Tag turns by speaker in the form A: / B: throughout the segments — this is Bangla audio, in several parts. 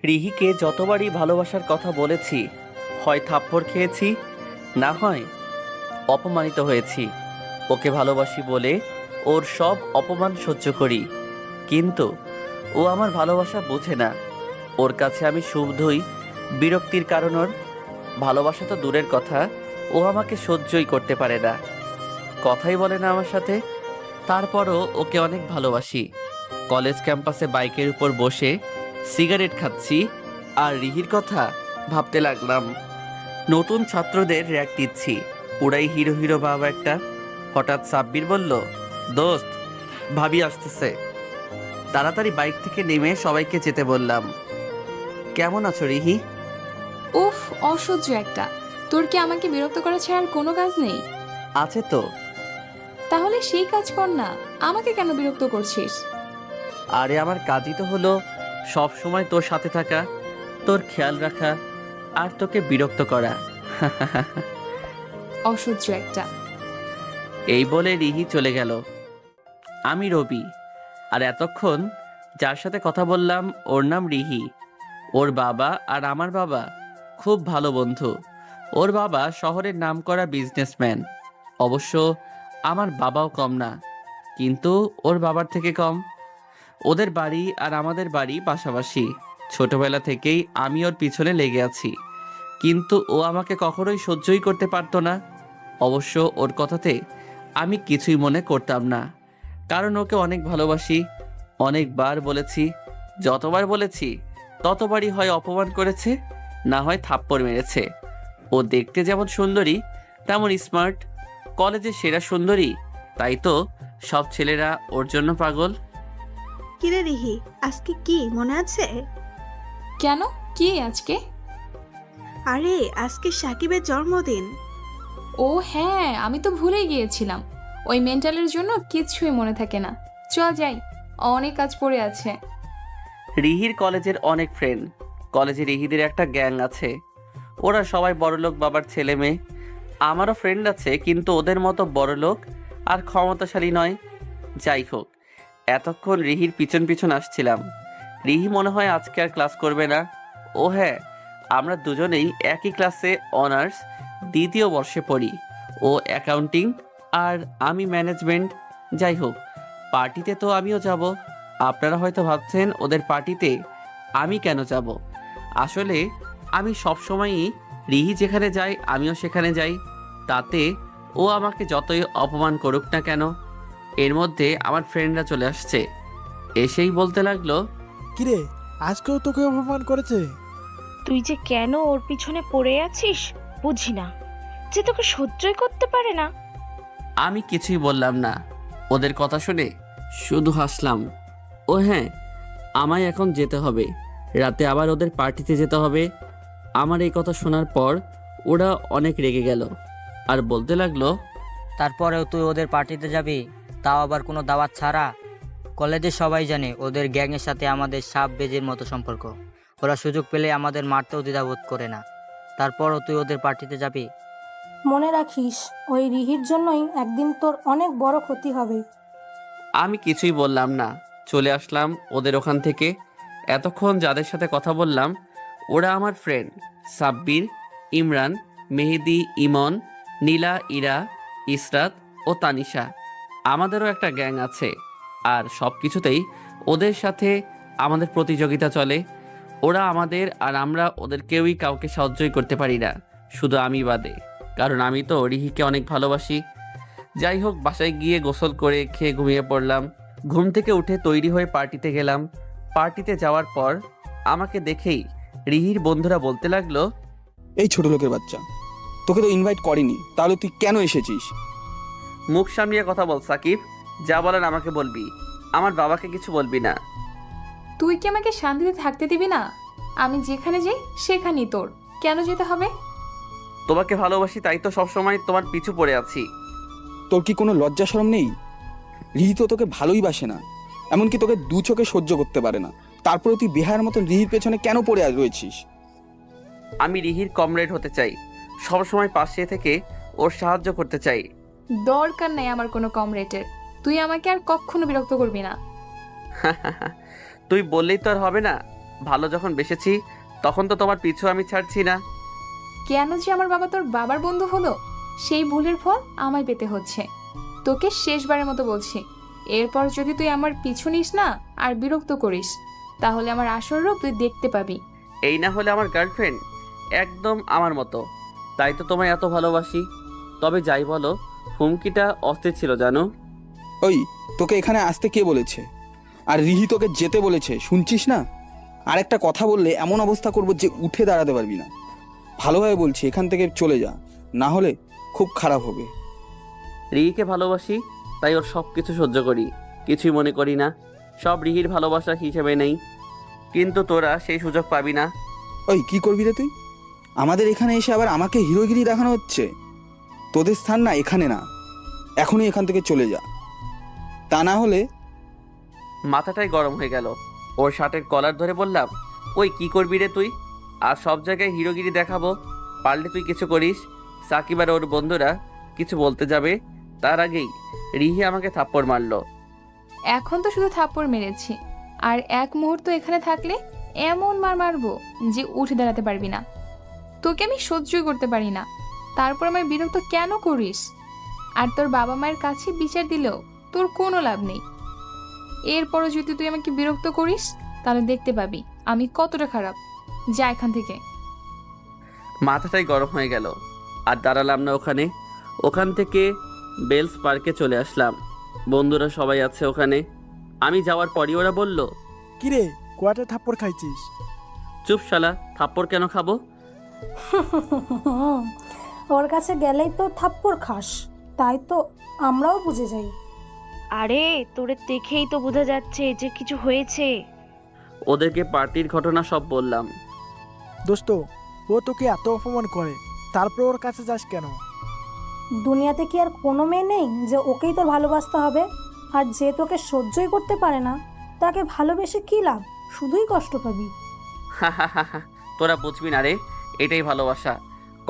A: রিহিকে যতবারই ভালোবাসার কথা বলেছি, হয় থাপ্পড় খেয়েছি, না হয় অপমানিত হয়েছি। ওকে ভালোবাসি বলে ওর সব অপমান সহ্য করি, কিন্তু ও আমার ভালোবাসা বোঝে না। ওর কাছে আমি শুধুই বিরক্তির কারণ। ওর ভালোবাসা তো দূরের কথা, ও আমাকে সহ্যই করতে পারে না, কথাই বলে না আমার সাথে। তারপরও ওকে অনেক ভালোবাসি। কলেজ ক্যাম্পাসে বাইকের উপর বসে সিগারেট খাচ্ছি আর রিহির কথা ভাবতে লাগলাম। নতুন ছাত্রদের র্যাক দিচ্ছি, পুরাই হিরো হিরো ভাব একটা। হঠাৎ সাব্বির বলল, দোস্ত, ভাবি আসতেছে। তাড়াতাড়ি বাইক থেকে নেমে সবাইকে যেতে বললাম। কেমন আছো রিহি?
B: উফ, অসহ্য একটা। তোর কি আমাকে বিরক্ত করা ছাড়া আর কোনো কাজ নেই?
A: আছে তো।
B: তাহলে সেই কাজ কর না, আমাকে কেন বিরক্ত করছিস?
A: আরে আমার কাজই তো হলো সব সময় তোর সাথে থাকা, তোর খেয়াল রাখা আর তোকে বিরক্ত করা।
B: অসহ্য একটা।
A: এই বলে রিহি চলে গেল। আমি রবি, আর এতক্ষণ যার সাথে কথা বললাম ওর নাম রিহি। ওর বাবা আর আমার বাবা খুব ভালো বন্ধু। ওর বাবা শহরের নামকরা বিজনেসম্যান। অবশ্য আমার বাবাও কম না, কিন্তু ওর বাবার থেকে কম। ওদের বাড়ি আর আমাদের বাড়ি পাশাপাশি। ছোটবেলা থেকেই আমি ওর পিছনে লেগে আছি, কিন্তু ও আমাকে কখনোই সহ্যই করতে পারতো না। অবশ্য ওর কথাতে আমি কিছুই মনে করতাম না, কারণ ওকে অনেক ভালোবাসি। অনেকবার বলেছি, যতবার বলেছি ততবারই হয় অপমান করেছে, না হয় থাপ্পড় মেরেছে। ও দেখতে যেমন সুন্দরী তেমন স্মার্ট, কলেজের সেরা সুন্দরী, তাই তো সব ছেলেরা ওর জন্য পাগল।
C: কিরে রিহি, আজকে কি মনে আছে?
B: কেন, কি আজকে?
C: আরে আজকে সাকিবের জন্মদিন।
B: ও হ্যাঁ, আমি তো ভুলেই গিয়েছিলাম। ওই মেন্টালের জন্য কিছুই মনে থাকে না। চল যাই, অনেক কাজ পড়ে আছে।
A: রিহির কলেজের অনেক ফ্রেন্ড। কলেজে রিহিদের একটা গ্যাং আছে, ওরা সবাই বড়লোক বাবার ছেলে মেয়ে। আমারও ফ্রেন্ড আছে, কিন্তু ওদের মতো বড়লোক আর ক্ষমতাশালী নয়। যাই হোক, এতক্ষণ রিহির পিছন পিছন আসছিলাম। রিহি মনে হয় আজকে আর ক্লাস করবে না। ও হ্যাঁ, আমরা দুজনেই একই ক্লাসে অনার্স দ্বিতীয় বর্ষে পড়ি। ও অ্যাকাউন্টিং আর আমি ম্যানেজমেন্ট। যাই হোক, পার্টিতে তো আমিও যাব। আপনারা হয়তো ভাবছেন ওদের পার্টিতে আমি কেন যাব। আসলে আমি সবসময়ই রিহি যেখানে যাই আমিও সেখানে যাই। তাতে ও আমাকে যতই অপমান করুক না কেন। এর মধ্যে আমার ফ্রেন্ডরা চলে আসছে, এসেই বলতে লাগলো,
D: কিরে, আজকেও তোকে অপমান করেছে?
E: তুই যে কেন ওর পিছনে পড়ে আছিস বুঝি না, যে তোকে সহ্যই করতে পারে না।
A: আমি কিছুই বললাম না। ওদের কথা শুনে শুধু হাসলাম। ও হ্যাঁ, আমায় এখন যেতে হবে, রাতে আবার ওদের পার্টিতে যেতে হবে। আমার এই কথা শোনার পর ওরা অনেক রেগে গেল আর বলতে লাগলো,
F: তারপরেও তুই ওদের পার্টিতে যাবি, তাও আবার কোনো দাওয়াত ছাড়া? কলেজের সবাই জানে ওদের গ্যাংয়ের সাথে আমাদের সাপ বেজের মতো সম্পর্ক। ওরা সুযোগ পেলে আমাদের মারতেও দ্বিধাবোধ করে না। তারপরও তুই ওদের পার্টিতে যাবি?
G: মনে রাখিস, ওই রিহির জন্যই একদিন তোর অনেক বড় ক্ষতি হবে।
A: আমি কিছুই বললাম না, চলে আসলাম ওদের ওখান থেকে। এতক্ষণ যাদের সাথে কথা বললাম ওরা আমার ফ্রেন্ড সাব্বির, ইমরান, মেহেদি, ইমন, নীলা, ইরা, ইসরাত ও তানিশা। আমাদেরও একটা গ্যাং আছে, আর সব কিছুতেই ওদের সাথে আমাদের প্রতিযোগিতা চলে। ওরা আমাদের আর আমরা ওদের কেউই কাউকে সাহায্যই করতে পারি না, শুধু আমি বাদে, কারণ আমি তো রিহিকে অনেক ভালোবাসি। যাই হোক, বাসায় গিয়ে গোসল করে খেয়ে ঘুমিয়ে পড়লাম। ঘুম থেকে উঠে তৈরি হয়ে পার্টিতে গেলাম। পার্টিতে যাওয়ার পর আমাকে দেখেই রিহির বন্ধুরা বলতে লাগলো,
H: এই ছোট লোকের বাচ্চা, তোকে তো ইনভাইট করিনি, তাহলে তুই কেন এসেছিস?
A: মুখ সামলিয়ে কথা বল সাকিব, যা বলার আমাকে বলবি, আমার বাবাকে কিছু বলবি না।
B: তুই কি আমাকে শান্তিতে থাকতে দিবি না? আমি যেখানে যাই সেখানেই তোর কেন যেতে হবে?
A: তোমাকে ভালোবাসি, তাই তো সবসময় তোমার পিছু পড়ে আছি।
H: তোর কি কোনো লজ্জা শরম নেই? রিহি তো তোকে ভালোই বাসে না, এমনকি তোকে দু চোখে সহ্য করতে পারে না। তারপরে তুই বেহার মতন রিহির পেছনে কেন পড়ে রয়েছিস?
A: আমি রিহির কমরেড হতে চাই, সবসময় পাশে থেকে ওর সাহায্য করতে চাই।
B: দরকার নাই আমার কোনো কমরেটের। তুই আমাকে আর কখনো বিরক্ত করবি না।
A: তুই বললেই তো আর হবে না, ভালো যখন বেসেছি তখন তো তোমার পিছু আমি ছাড়ছি না।
B: কেন যে আমার বাবা তোর বাবার বন্ধু হলো, সেই ভুলের ফল আমায় পেতে হচ্ছে। তোকে শেষবারের মতো বলছি, এরপর যদি তুই আমার পিছু নিস না আর বিরক্ত করিস, তাহলে আমার আসল রূপ তুই দেখতে পাবি।
A: এই না হলে আমার গার্লফ্রেন্ড একদম আমার মতো, তাই তো তোমায় এত ভালোবাসি। তবে যাই বলো, হুমকিটা অস্থির ছিল জানো।
H: ওই, তোকে এখানে আসতে কে বলেছে? আর রিহি তোকে যেতে বলেছে, শুনছিস না? আর একটা কথা বললে এমন অবস্থা করবো যে উঠে দাঁড়াতে পারবি না। ভালোভাবে বলছি, এখান থেকে চলে যা, না হলে খুব খারাপ হবে।
A: রিহিকে ভালোবাসি, তাই ওর সব কিছু সহ্য করি, কিছুই মনে করি না। সব রিহির ভালোবাসা হিসেবে নেই, কিন্তু তোরা সেই সুযোগ পাবি না।
H: ওই, কি করবি রে তুই? আমাদের এখানে এসে আবার আমাকে হিরোগিরি দেখানো হচ্ছে? তোদের স্থান না এখানে না, এখনই এখান থেকে চলে যা, তা না হলে।
A: মাথাটাই গরম হয়ে গেল। ওর শার্টের কলার ধরে বললাম, ওই কি করবি রে তুই? আর সব জায়গায় হিরোগিরি দেখাবো, পারলে তুই কিছু করিস। সাকিব আর ওর বন্ধুরা কিছু বলতে যাবে, তার আগেই রিহি আমাকে থাপ্পড় মারলো।
B: এখন তো শুধু থাপ্পড় মেরেছি, আর এক মুহূর্ত এখানে থাকলে এমন মার মারবো যে উঠে দাঁড়াতে পারবি না। তোকে আমি সহ্যই করতে পারি না, তারপর আমায় বিরক্ত কেন করিস? আর তোর বাবা মায়ের কাছে বিচার দিলেও তোর কোনো লাভ নেই। এরপরও যদি তুই আমাকে বিরক্ত করিস, তাহলে দেখতে পাবি আমি কতটা খারাপ। যা এখান থেকে।
A: মাথাটাই গরম হয়ে গেল, আর দাঁড়ালাম না ওখানে। ওখান থেকে বেলস পার্কে চলে আসলাম। বন্ধুরা সবাই আছে ওখানে। আমি যাওয়ার পরই ওরা বলল,
D: কিরে, কয়টা থাপ্পড় খাইছিস?
A: চুপ শালা, থাপ্পড় কেন খাবো?
G: ওর কাছে গেলেই তো থাপ্পড় খাস, তাই তো আমরাও বুঝে যাই।
E: আরে তোরে দেখেই তো বোঝা যাচ্ছে যে কিছু হয়েছে।
A: ওদেরকে পার্টির ঘটনা সব বললাম।
D: দোস্ত, ও তোকে এত অপমান করে, তারপর ওর কাছে যাস কেন?
G: দুনিয়াতে কি আর কোনো মেয়ে নেই যে ওকেই তোর ভালোবাসতে হবে? আর যে তোকে সহ্যই করতে পারে না, তাকে ভালোবেসে কী লাভ? শুধুই কষ্ট পাবি।
A: তোরা বুঝবি না রে, এটাই ভালোবাসা।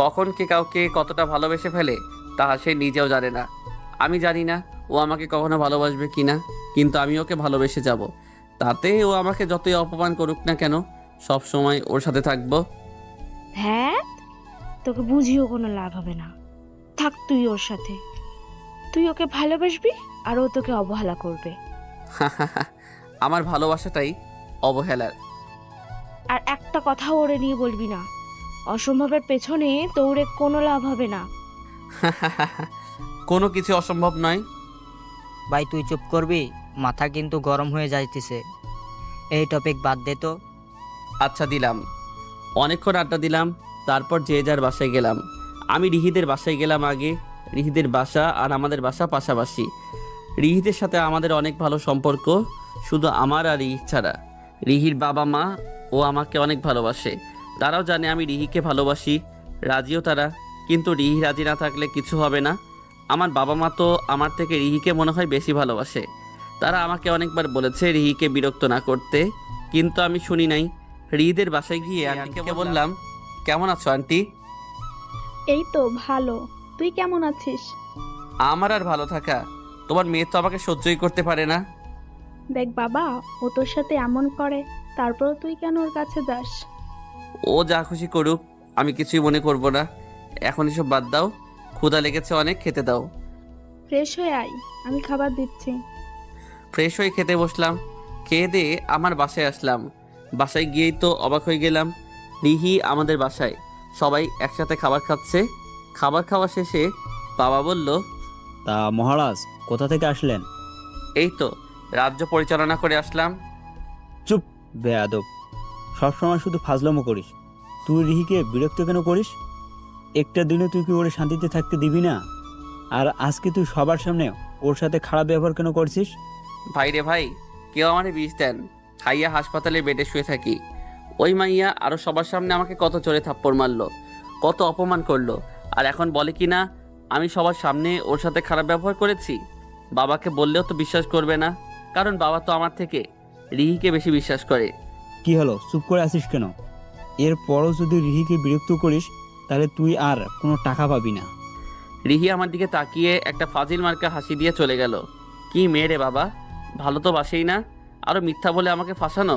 A: কখন কে কাউকে কতটা ভালোবেসে ফেলে তা সে নিজেও জানে না। আমি জানি না ও আমাকে কখনো ভালোবাসবে কিনা, কিন্তু আমি ওকে ভালোবেসে যাব। তাতে ও আমাকে যতই অপমান করুক না কেন, সব সময় ওর সাথে থাকবো।
E: হ্যাঁ, তোকে বুঝিও কোনো লাভ হবে না। থাক তুই ওর সাথে, তুই ওকে ভালোবাসবি আর ও তোকে অবহেলা করবে।
A: আমার ভালোবাসাটাই অবহেলার।
E: আর একটা কথা ওরে নিয়ে বলবি না। অসম্ভবের পেছনে দৌড়ে কোনো লাভ হবে না।
A: কোনো কিছু অসম্ভব নয়।
F: ভাই তুই চুপ করবি? মাথা কিন্তু গরম হয়ে যাইতেছে। এই টপিক বাদ দে তো।
A: আচ্ছা দিলাম। অনেকক্ষণ আড্ডা দিলাম, তারপর যে যার বাসায় গেলাম। আমি রিহিদের বাসায় গেলাম আগে। রিহিদের বাসা আর আমাদের বাসা পাশাপাশি। রিহিদের সাথে আমাদের অনেক ভালো সম্পর্ক, শুধু আমার আর রিহি ছাড়া। রিহির বাবা মা ও আমাকে অনেক ভালোবাসে, তারাও জানে আমি রিহিকে ভালোবাসি, রাজিও তারা। কিন্তু রিহি রাজি না থাকলে কিছু হবে না। আমার বাবা মা তো আমার থেকে রিহিকে মনে হয় বেশি ভালোবাসে। তারা আমাকে অনেকবার বলেছে রিহিকে বিরক্ত না করতে, কিন্তু আমি শুনি নাই। রিহিদের বাসায় গিয়ে আন্টিকে বললাম, কেমন আছো আন্টি?
C: এই তো ভালো, তুই কেমন আছিস?
A: আমার আর ভালো থাকা, তোমার মেয়ে তো আমাকে সহ্যই করতে পারে না।
C: দেখ বাবা, ও তোর সাথে এমন করে, তারপর তুই কেন ওর কাছে যাস?
A: ও যা খুশি করুক, আমি কিছুই মনে করব না। এখন এসব বাদ দাও, ক্ষুধা লেগেছে অনেক, খেতে দাও।
C: ফ্রেশ হয়ে আয়, আমি খাবার দিচ্ছি।
A: ফ্রেশ হয়ে খেতে বসলাম। খেয়ে দিয়ে আমার বাসায় আসলাম। বাসায় গিয়েই তো অবাক হয়ে গেলাম। রিহি আমাদের বাসায়, সবাই একসাথে খাবার খাচ্ছে। খাবার খাওয়া শেষে বাবা বলল,
I: তা মহারাজ কোথা থেকে আসলেন?
A: এই তো রাজ্য পরিচালনা করে আসলাম।
I: চুপ বেয়াদব, সবসময় শুধু ফাজলামো করিস। তুই রিহিকে বিরক্ত কেন করিস? একটা দিনে তুই কি ওরে শান্তিতে থাকতে দিবি না? আর আজকে তুই সবার সামনে ওর সাথে খারাপ ব্যবহার কেন করছিস?
A: ভাই রে ভাই, কেউ আমারে বিষ দেন, খাইয়া হাসপাতালে বেডে শুয়ে থাকি। ওই মাইয়া আরও সবার সামনে আমাকে কত চড়ে থাপ্পড় মারলো, কত অপমান করলো, আর এখন বলে কি না আমি সবার সামনে ওর সাথে খারাপ ব্যবহার করেছি। বাবাকে বললেও তো বিশ্বাস করবে না, কারণ বাবা তো আমার থেকে রিহিকে বেশি বিশ্বাস করে।
I: কি হলো, চুপ করে আসিস কেন? এরপরও যদি রিহিকে বিরক্ত করিস তাহলে তুই আর কোনো টাকা পাবি না।
A: রিহি আমার দিকে তাকিয়ে একটা ফাজিল মার্কা হাসি দিয়ে চলে গেল। কি মেয়ে রে বাবা, ভালো তো বাসেই না, আরও মিথ্যা বলে আমাকে ফাঁসানো।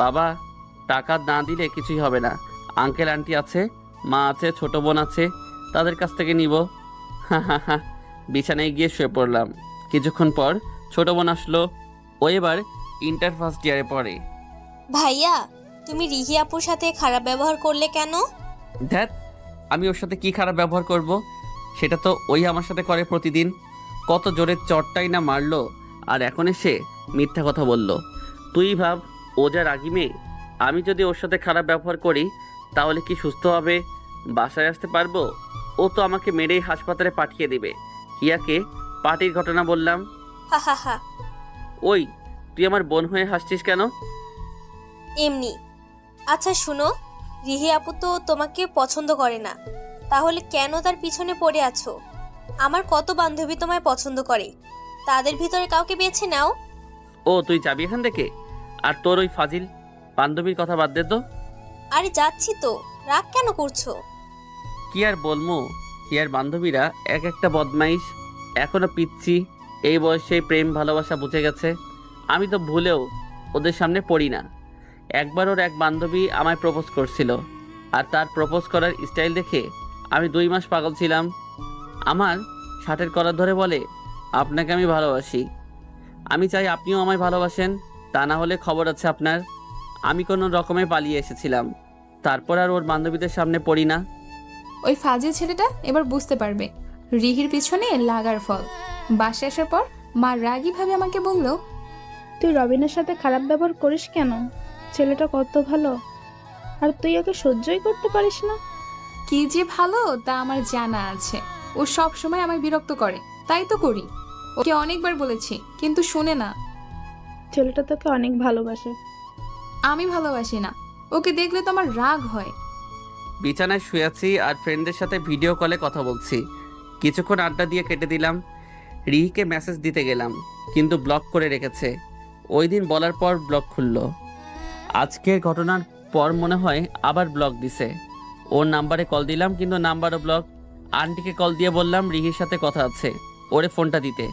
A: বাবা, টাকা না দিলে কিছুই হবে না। আঙ্কেল আন্টি আছে, মা আছে, ছোট বোন আছে, তাদের কাছ থেকে নিব। বিছানায় গিয়ে শুয়ে পড়লাম। কিছুক্ষণ পর ছোট বোন আসলো। ও এবার ইন্টার ফার্স্ট ইয়ারে পড়ে।
J: ভাইয়া, তুমি রিহি আপুর সাথে খারাপ ব্যবহার করলে কেন?
A: ধ্যাত, আমি ওর সাথে কি খারাপ ব্যবহার করব? সেটা তো ওই আমার সাথে করে প্রতিদিন। কত জোরে চটটাই না মারলো, আর এখন এসে মিথ্যা কথা বলল। তুই ভাব, ও যা রাগি মেয়ে। আমি যদি ওর সাথে খারাপ ব্যবহার করি তাহলে কি সুস্থ হবে, বাসায় আসতে পারবো? ও তো আমাকে মেরেই হাসপাতালে পাঠিয়ে দিবে। হিয়াকে পার্টির ঘটনা বললাম।
J: হা হা হা।
A: ওই, তুই আমার বোন হয়ে হাসছিস কেন?
J: এমনি। আচ্ছা শুনো, রিহি আপু তো তোমাকে পছন্দ করে না, তাহলে কেন তার পিছনে পড়ে আছো? আমার কত বান্ধবী তোমায় পছন্দ করে, তাদের ভিতরে কাউকে বেছে নাও।
A: ও, তুই যাবি এখান থেকে? আর তোর ওই ফাজিল বান্ধবীর কথা বাদ দে তো।
J: আরে যাচ্ছি তো, রাগ কেন করছো?
A: কি আর বলবো, হিয়ার বান্ধবীরা এক একটা বদমাইশ, এখনো পিচ্ছি। এই বয়সে প্রেম ভালোবাসা বুঝে গেছে। আমি তো ভুলেও ওদের সামনে পড়ি না। একবার ওর এক বান্ধবী আমায় প্রপোজ করছিল, আর তার প্রপোজ করার স্টাইল দেখে আমি 2 মাস পাগল ছিলাম। আমার শার্টের কলার ধরে বলে, আপনাকে আমি ভালোবাসি। আমি চাই আপনিও আমায় ভালোবাসেন, তা না হলে খবর আছে আপনার। আমি কোনো রকমে পালিয়ে এসেছিলাম, তারপর আর ওর বান্ধবীদের সামনে পড়ি না।
B: ওই ফাজিল ছেলেটা এবার বুঝতে পারবে রিহির পিছনে লাগার ফল। বাসায় আসার পর মা রাগীভাবে আমাকে বলল,
C: তুই রবিনের সাথে খারাপ ব্যবহার করিস কেন? ছেলেটা কত ভালো, আর তুই ওকে সহ্যই করতে পারিস না।
B: কি যে ভালো তা আমার জানা আছে। ও সব সময় আমায় বিরক্ত করে, তাই তো করি। ওকে অনেকবার বলেছি কিন্তু শুনে না।
C: ছেলেটা তোকে অনেক ভালোবাসে।
B: আমি ভালোবাসি না, ওকে দেখলে তো আমার রাগ হয়।
A: বিছানায় শুয়ে আছি আর ফ্রেন্ডদের সাথে ভিডিও কলে কথা বলছি। কিছুক্ষণ আড্ডা দিয়ে কেটে দিলাম। রিহিকে মেসেজ দিতে গেলাম, কিন্তু ব্লক করে রেখেছে। ওই দিন বলার পর ব্লক খুললো। আজকের ঘটনার পর মনে হয় আবার ব্লক দিছে। ওর নাম্বারে কল দিলাম, কিন্তু নাম্বারও ব্লক। আন্টিকে কল দিয়ে বললাম রিহির সাথে কথা আছে, ওরে ফোনটা দিতে।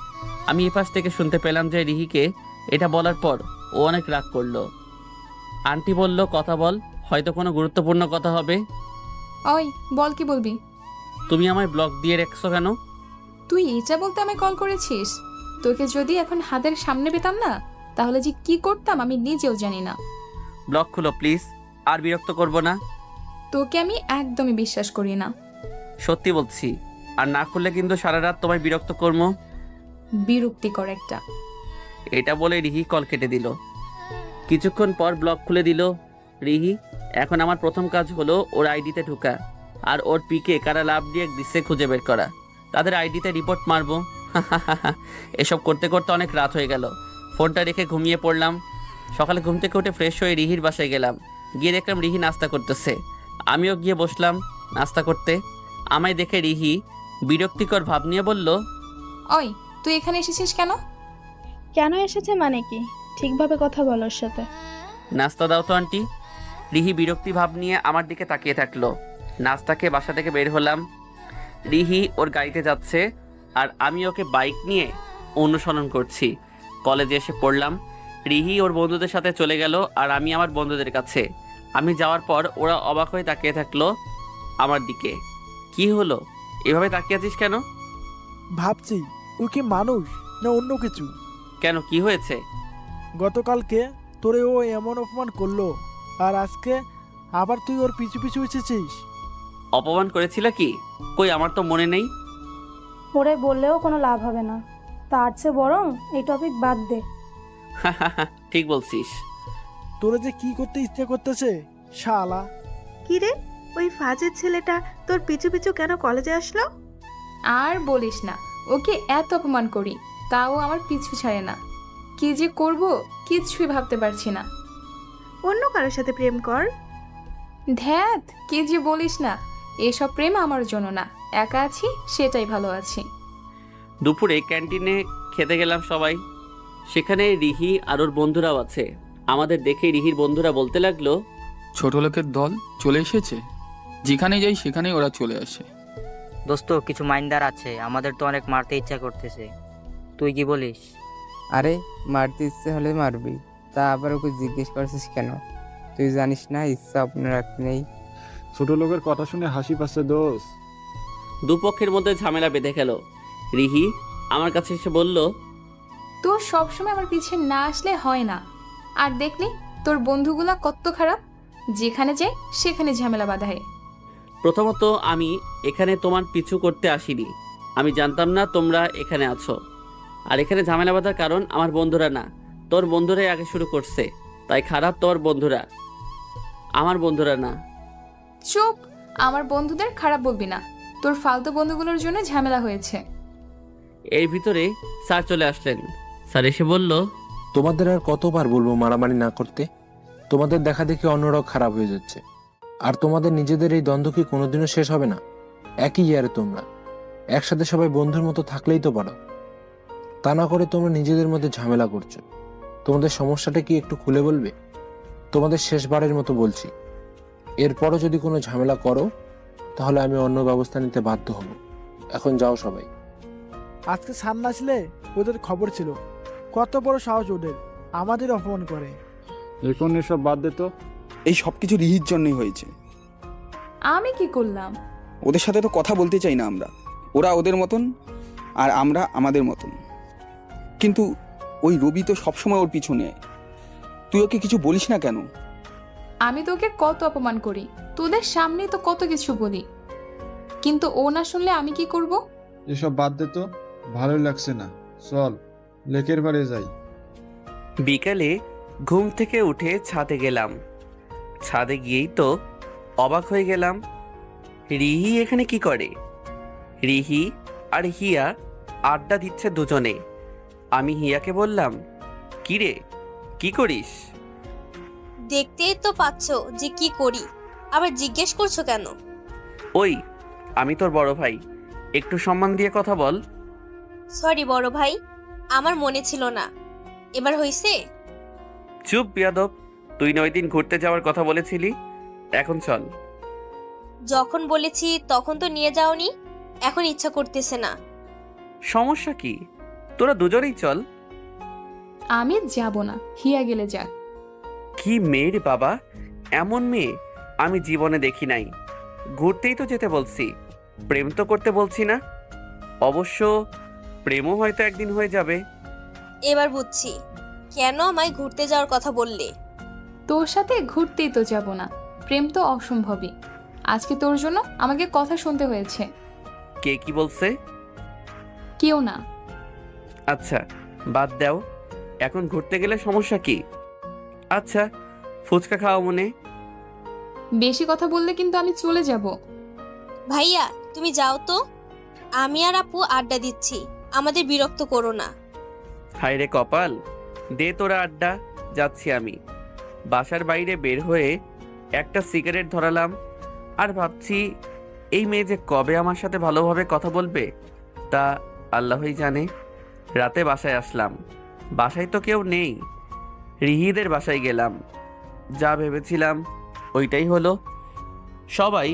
A: আমি এপাশ থেকে শুনতে পেলাম যে রিহিকে এটা বলার পর ও অনেক রাগ করলো। আন্টি বলল, কথা বল, হয়তো কোনো গুরুত্বপূর্ণ কথা হবে।
B: ওই বল, কি বলবি?
A: তুমি আমায় ব্লক দিয়ে রেখেছো কেন?
B: তুই এটা বলতে আমায় কল করেছিস? তোকে যদি এখন হাতের সামনে পেতাম না, তাহলে যে কি করতাম আমি নিজেও জানি না।
A: ব্লক খুলো প্লিজ, আর বিরক্ত করব না।
B: তোকে আমি একদমই বিশ্বাস করি না।
A: সত্যি বলছি, আর না খুললে কিন্তু সারা রাত তোমায় বিরক্ত করবো।
B: বিরক্তিকর একটা।
A: এটা বলে রিহি কল কেটে দিল। কিছুক্ষণ পর ব্লক খুলে দিল রিহি। এখন আমার প্রথম কাজ হলো ওর আইডিতে ঢোকা, আর ওর পিকে কারা লাভ দিয়ে দিচ্ছে খুঁজে বের করা। তাদের আইডিতে রিপোর্ট মারবো। এসব করতে করতে অনেক রাত হয়ে গেল। ফোনটা রেখে ঘুমিয়ে পড়লাম। সকালে ঘুম থেকে উঠে ফ্রেশ হয়ে রিহির বাসায় গেলাম। গিয়ে দেখলাম রিহি নাস্তা করতেছে। আমিও গিয়ে বসলাম নাস্তা করতে। আমায় দেখে রিহি বিরক্তিকর ভাব নিয়ে বলল,
B: ওই তুই এখানে এসেছিস কেন?
C: কেন এসেছে মানে কি? ঠিকভাবে কথা বল ওর সাথে।
A: নাস্তা দাও তো আন্টি। রিহি বিরক্তি ভাব নিয়ে আমার দিকে তাকিয়ে থাকলো। নাস্তা খেয়ে বাসা থেকে বের হলাম। রিহি ওর গাড়িতে যাচ্ছে, আর আমি ওকে বাইক নিয়ে অনুসরণ করছি। কলেজে এসে পড়লাম। রিহি ওর বন্ধুদের সাথে চলে গেল, আর আমি আমার বন্ধুদের কাছে। আমি যাওয়ার পর ওরা অবাক হয়ে তাকিয়ে থাকলো আমার দিকে। কি হলো, এভাবে তাকিয়ে আছিস কেন?
D: ভাবছি ও কি মানুষ না অন্য কিছু।
A: কেন, কি হয়েছে?
D: গতকালকে তোরে ও এমন অপমান করলো, আর আজকে আবার তুই ওর পিছু পিছু এসেছিস।
A: অপমান করেছিল কি? কই, আমার তো মনে নেই।
G: ওরে বললেও কোনো লাভ হবে না, তার চেয়ে বরং এই টপিক বাদ দে।
A: ঠিক বলছিস।
D: তোরে যে কি করতে ইচ্ছে করতেছে শালা।
K: কি রে, ওই ফাজের ছেলেটা তোর পিছু পিছু কেন কলেজে আসলো?
B: আর বলিস না, ওকে এত অপমান করি তাও আমার পিছু ছাড়ে না। কি যে করব কিছুই ভাবতে পারছি না।
K: অন্য কারোর সাথে প্রেম কর।
B: ধ্যাত, কি যে বলিস না, এসব প্রেম আমার জন্য না। একা আছি, সেটাই ভালো আছি।
A: দুপুরে ক্যান্টিনে খেতে গেলাম সবাই। সেখানে রিহি আর ওর বন্ধুরাও আছে। আমাদের দেখে রিহির বন্ধুরা বলতে লাগলো,
L: ছোট লোকের দল চলে এসেছে, যেখানে যাই সেখানেই ওরা চলে আসে।
F: দোস্ত, কিছু মাইন্ডার আছে, আমাদের তো অনেক মারতে ইচ্ছা করতেছে। তুই কি বলিস?
M: আরে মারতে ইচ্ছে হলে মারবি, তা আবার ওকে জিজ্ঞেস করছিস কেন? তুই তুই জানিস না ইচ্ছা আপনার রাখতে নেই।
N: ছোট লোকের কথা শুনে হাসি পাচ্ছে দোষ।
A: দুপক্ষের মধ্যে ঝামেলা বেঁধে গেল। রিহি আমার কাছে এসে বলল,
B: তোর সবসময় আমার পিছে না আসলে হয় না। আর দেখলি তোর বন্ধুগুলা কত খারাপ, যেখানে যায় সেখানে ঝামেলা বাঁধায়।
A: প্রথমত আমি এখানে তোমার পিছু করতে আসিনি। আমি জানতাম না তোমরা এখানে আছো। আর এখানে ঝামেলা বাঁধার কারণ আমার বন্ধুরা না, তোর বন্ধুরাই আগে শুরু করছে। তাই খারাপ তোর বন্ধুরা, আমার বন্ধুরা না।
B: চুপ, আমার বন্ধুদের খারাপ বলবি না। তোর ফালতু বন্ধুগুলোর জন্য ঝামেলা হয়েছে।
A: এর ভিতরে স্যার চলে আসলেন। স্যার এসে বলল,
O: তোমাদের আর কতবার বলবো মারামারি না করতে? তোমাদের দেখা দেখি অন্যরাও খারাপ হয়ে যাচ্ছে। আর তোমাদের নিজেদের এই দ্বন্দ্ব কি কোনোদিনও শেষ হবে না? একই ইয়ারে তোমরা একসাথে সবাই বন্ধুর মতো থাকলেই তো পারো। তা না করে তোমরা নিজেদের মধ্যে ঝামেলা করছো। তোমাদের সমস্যাটা কি একটু খুলে বলবে? তোমাদের শেষবারের মতো বলছি, এরপরও যদি কোনো ঝামেলা করো তাহলে আমি অন্য ব্যবস্থা নিতে বাধ্য হব। এখন যাও সবাই।
D: আজকে সান আসলে ওদের খবর ছিল। কত বড় সাহস ওদের, আমাদের অপমান করে।
N: এখন এসব বাদ দে তো।
H: এই সব কিছু রিহির জন্যই হয়েছে।
B: আমি কি করলাম?
H: ওদের সাথে তো কথা বলতে চাই না আমরা। ওরা ওদের মতন আর আমরা আমাদের মতন। কিন্তু ওই রবি তো সবসময় ওর পিছনে। তুই ওকে কিছু বলিস না কেন?
B: আমি তোকে কত অপমান করি, তোদের সামনে তো কত কিছু বলি, কিন্তু ও না শুনলে আমি কি করব?
N: এসব বাদ দে তো, ভালোই লাগছে না। চল লেকের বাড়ি যাই।
A: বিকালে ঘুম থেকে উঠে ছাদে গেলাম। ছাদে গিয়েই তো অবাক হয়ে গেলাম, রিহি এখানে কি করে? রিহি আর হিয়া আড্ডা দিচ্ছে দুজনে। আমি হিয়াকে বললাম, কি রে, কি করিস?
J: দেখতেই তো পাচ্ছ যে কি করি, আবার জিজ্ঞেস করছো কেন?
A: ওই আমি তোর বড় ভাই, একটু সম্মান দিয়ে কথা বল।
J: সরি বড় ভাই, আমার মনে ছিল না। এবার হইছে?
A: চুপ বিয়াদব, তুই না ওই দিন ঘুরতে যাওয়ার কথা বলেছিলি, এখন চল।
J: যখন বলেছি তখন তো নিয়ে যাওনি, এখন ইচ্ছা করতেছে না।
A: সমস্যা কি? তোরা দুজনেই চল।
B: আমি যাব না, হিয়া গেলে যাক।
A: কি মেয়ের বাবা, এমন মেয়ে আমি জীবনে দেখি নাই। ঘুরতেই তো যেতে বলছি, প্রেম তো করতে বলছি না। অবশ্য প্রেমও হয়তো একদিন হয়ে যাবে।
J: এবার বুঝছি কেন আমায় ঘুরতে যাওয়ার কথা বললে।
B: তোর সাথে ঘুরতেই তো যাব না, প্রেম তো অসম্ভবই। আজকে তোর জন্য আমাকে কথা শুনতে হয়েছে।
A: কে কি বলছে?
B: কেউ না।
A: আচ্ছা বাদ দাও, এখন ঘুরতে গেলে সমস্যা কি? আচ্ছা ফুচকা খাওয়া মনে।
B: বেশি কথা বললে কিন্তু আমি চলে যাব।
J: ভাইয়া তুমি যাও তো, আমি আর আপু আড্ডা দিচ্ছি, আমাদের বিরক্ত করো না।
A: হায় রে কপাল, দে তোরা আড্ডা, যাচ্ছি আমি। বাসার বাইরে বের হয়ে একটা সিগারেট ধরালাম আর ভাবছি এই মেয়ে যে কবে আমার সাথে ভালোভাবে কথা বলবে তা আল্লাহই জানে। রাতে বাসায় আসলাম, বাসায় তো কেউ নেই। রিহিদের বাসায় গেলাম, যা ভেবেছিলাম ওইটাই হলো। সবাই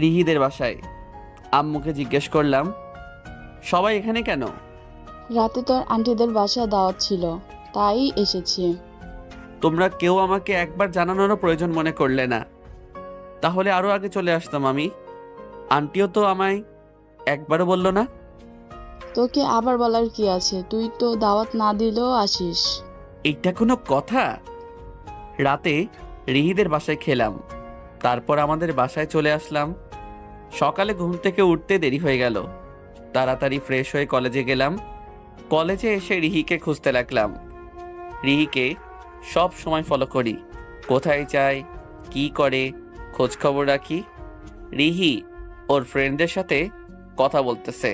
A: রিহিদের বাসায়। আম্মুকে জিজ্ঞেস করলাম, সবাই এখানে কেন?
P: রাতে তোর আন্টিদের বাসায় দাওয়াত ছিল, তাই এসেছি।
A: তোমরা কেউ আমাকে একবার জানানোরও প্রয়োজন মনে করলে না, তাহলে আরো আগে চলে আসতাম আমি। আন্টিও তো আমায় একবারও বললো না।
P: তোকে আবার বলার কি আছে, তুই তো দাওয়াত না দিলেও আসিস।
A: এটা কোনো কথা? রাতে রিহিদের বাসায় খেলাম, তারপর আমাদের বাসায় চলে আসলাম। সকালে ঘুম থেকে উঠতে দেরি হয়ে গেল, তাড়াতাড়ি ফ্রেশ হয়ে কলেজে গেলাম। কলেজে এসে রিহিকে খুঁজতে লাগলাম। রিহিকে সব সময় ফলো করি, কোথায় যায়, কি করে, খোঁজ খবর রাখি। রিহি ওর ফ্রেন্ডদের সাথে কথা বলতেছে।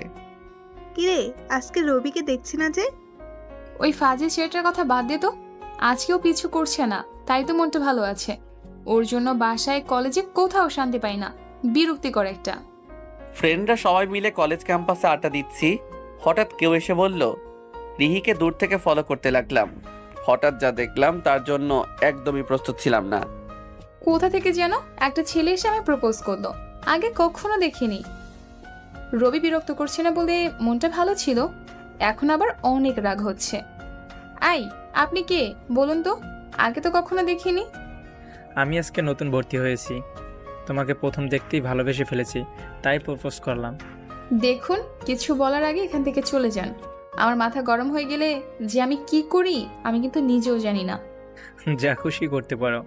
K: কিরে আজকে রবিকে দেখছি না যে?
B: ওই ফাজিল ছেলেটার কথা বাদ দে তো, আজকেও পিছু করছে না, তাই তো মনটা ভালো আছে। ওর জন্য বাসায় কলেজে কোথাও শান্তি পাই না, বিরক্তিকর একটা।
A: ফ্রেন্ডরা সবাই মিলে কলেজ ক্যাম্পাসে আড্ডা দিচ্ছি, হঠাৎ কেউ এসে বলল। রিহিকে দূর থেকে ফলো করতে লাগলাম। হঠাৎ যা দেখলাম তার জন্য একদমই প্রস্তুত ছিলাম না।
B: কোথা থেকে যেন একটা ছেলে এসে আমি প্রপোজ করলো, আগে কখনো দেখিনি। রবি বিরক্ত করছে না বলে মনটা ভালো ছিল, এখন আবার অনেক রাগ হচ্ছে। আই আপনি কে বলুন তো, আগে তো কখনো দেখিনি।
Q: আমি আজকে নতুন ভর্তি হয়েছি, তোমাকে প্রথম দেখতেই ভালোবেসে ফেলেছি, তাই প্রপোজ করলাম।
B: দেখুন, কিছু বলার আগে এখান থেকে চলে যান। আমার মাথা গরম হয়ে গেলে যে আমি কি করি আমি কিন্তু নিজেও জানি না।
Q: যা খুশি করতে পারো,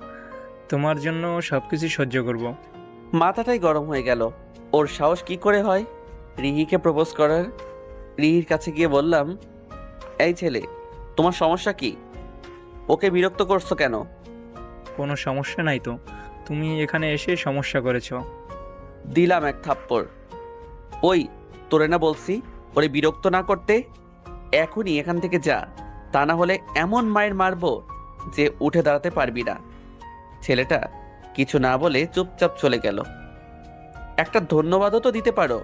Q: তোমার জন্য সব কিছু সহ্য করব।
A: মাথাটাই গরম হয়ে গেল। ওর সাহস কি করে হয় রিহিকে প্রপোজ করার। রিহির কাছে গিয়ে বললাম, এই ছেলে, তোমার সমস্যা কি? ওকে বিরক্ত করছো কেন?
Q: কোনো সমস্যা নাই তো, তুমি এখানে এসে সমস্যা করেছো।
A: দিলাম এক থাপ্পড়। ওই, তোরে না বলছি ওরে বিরক্ত না করতে? এখনই এখান থেকে যা, তা না হলে এমন মায়ের মারবো যে উঠে দাঁড়াতে পারবি না। ছেলেটা কিছু না বলে চুপচাপ চলে গেল। একটা ধন্যবাদও তো দিতে পারো।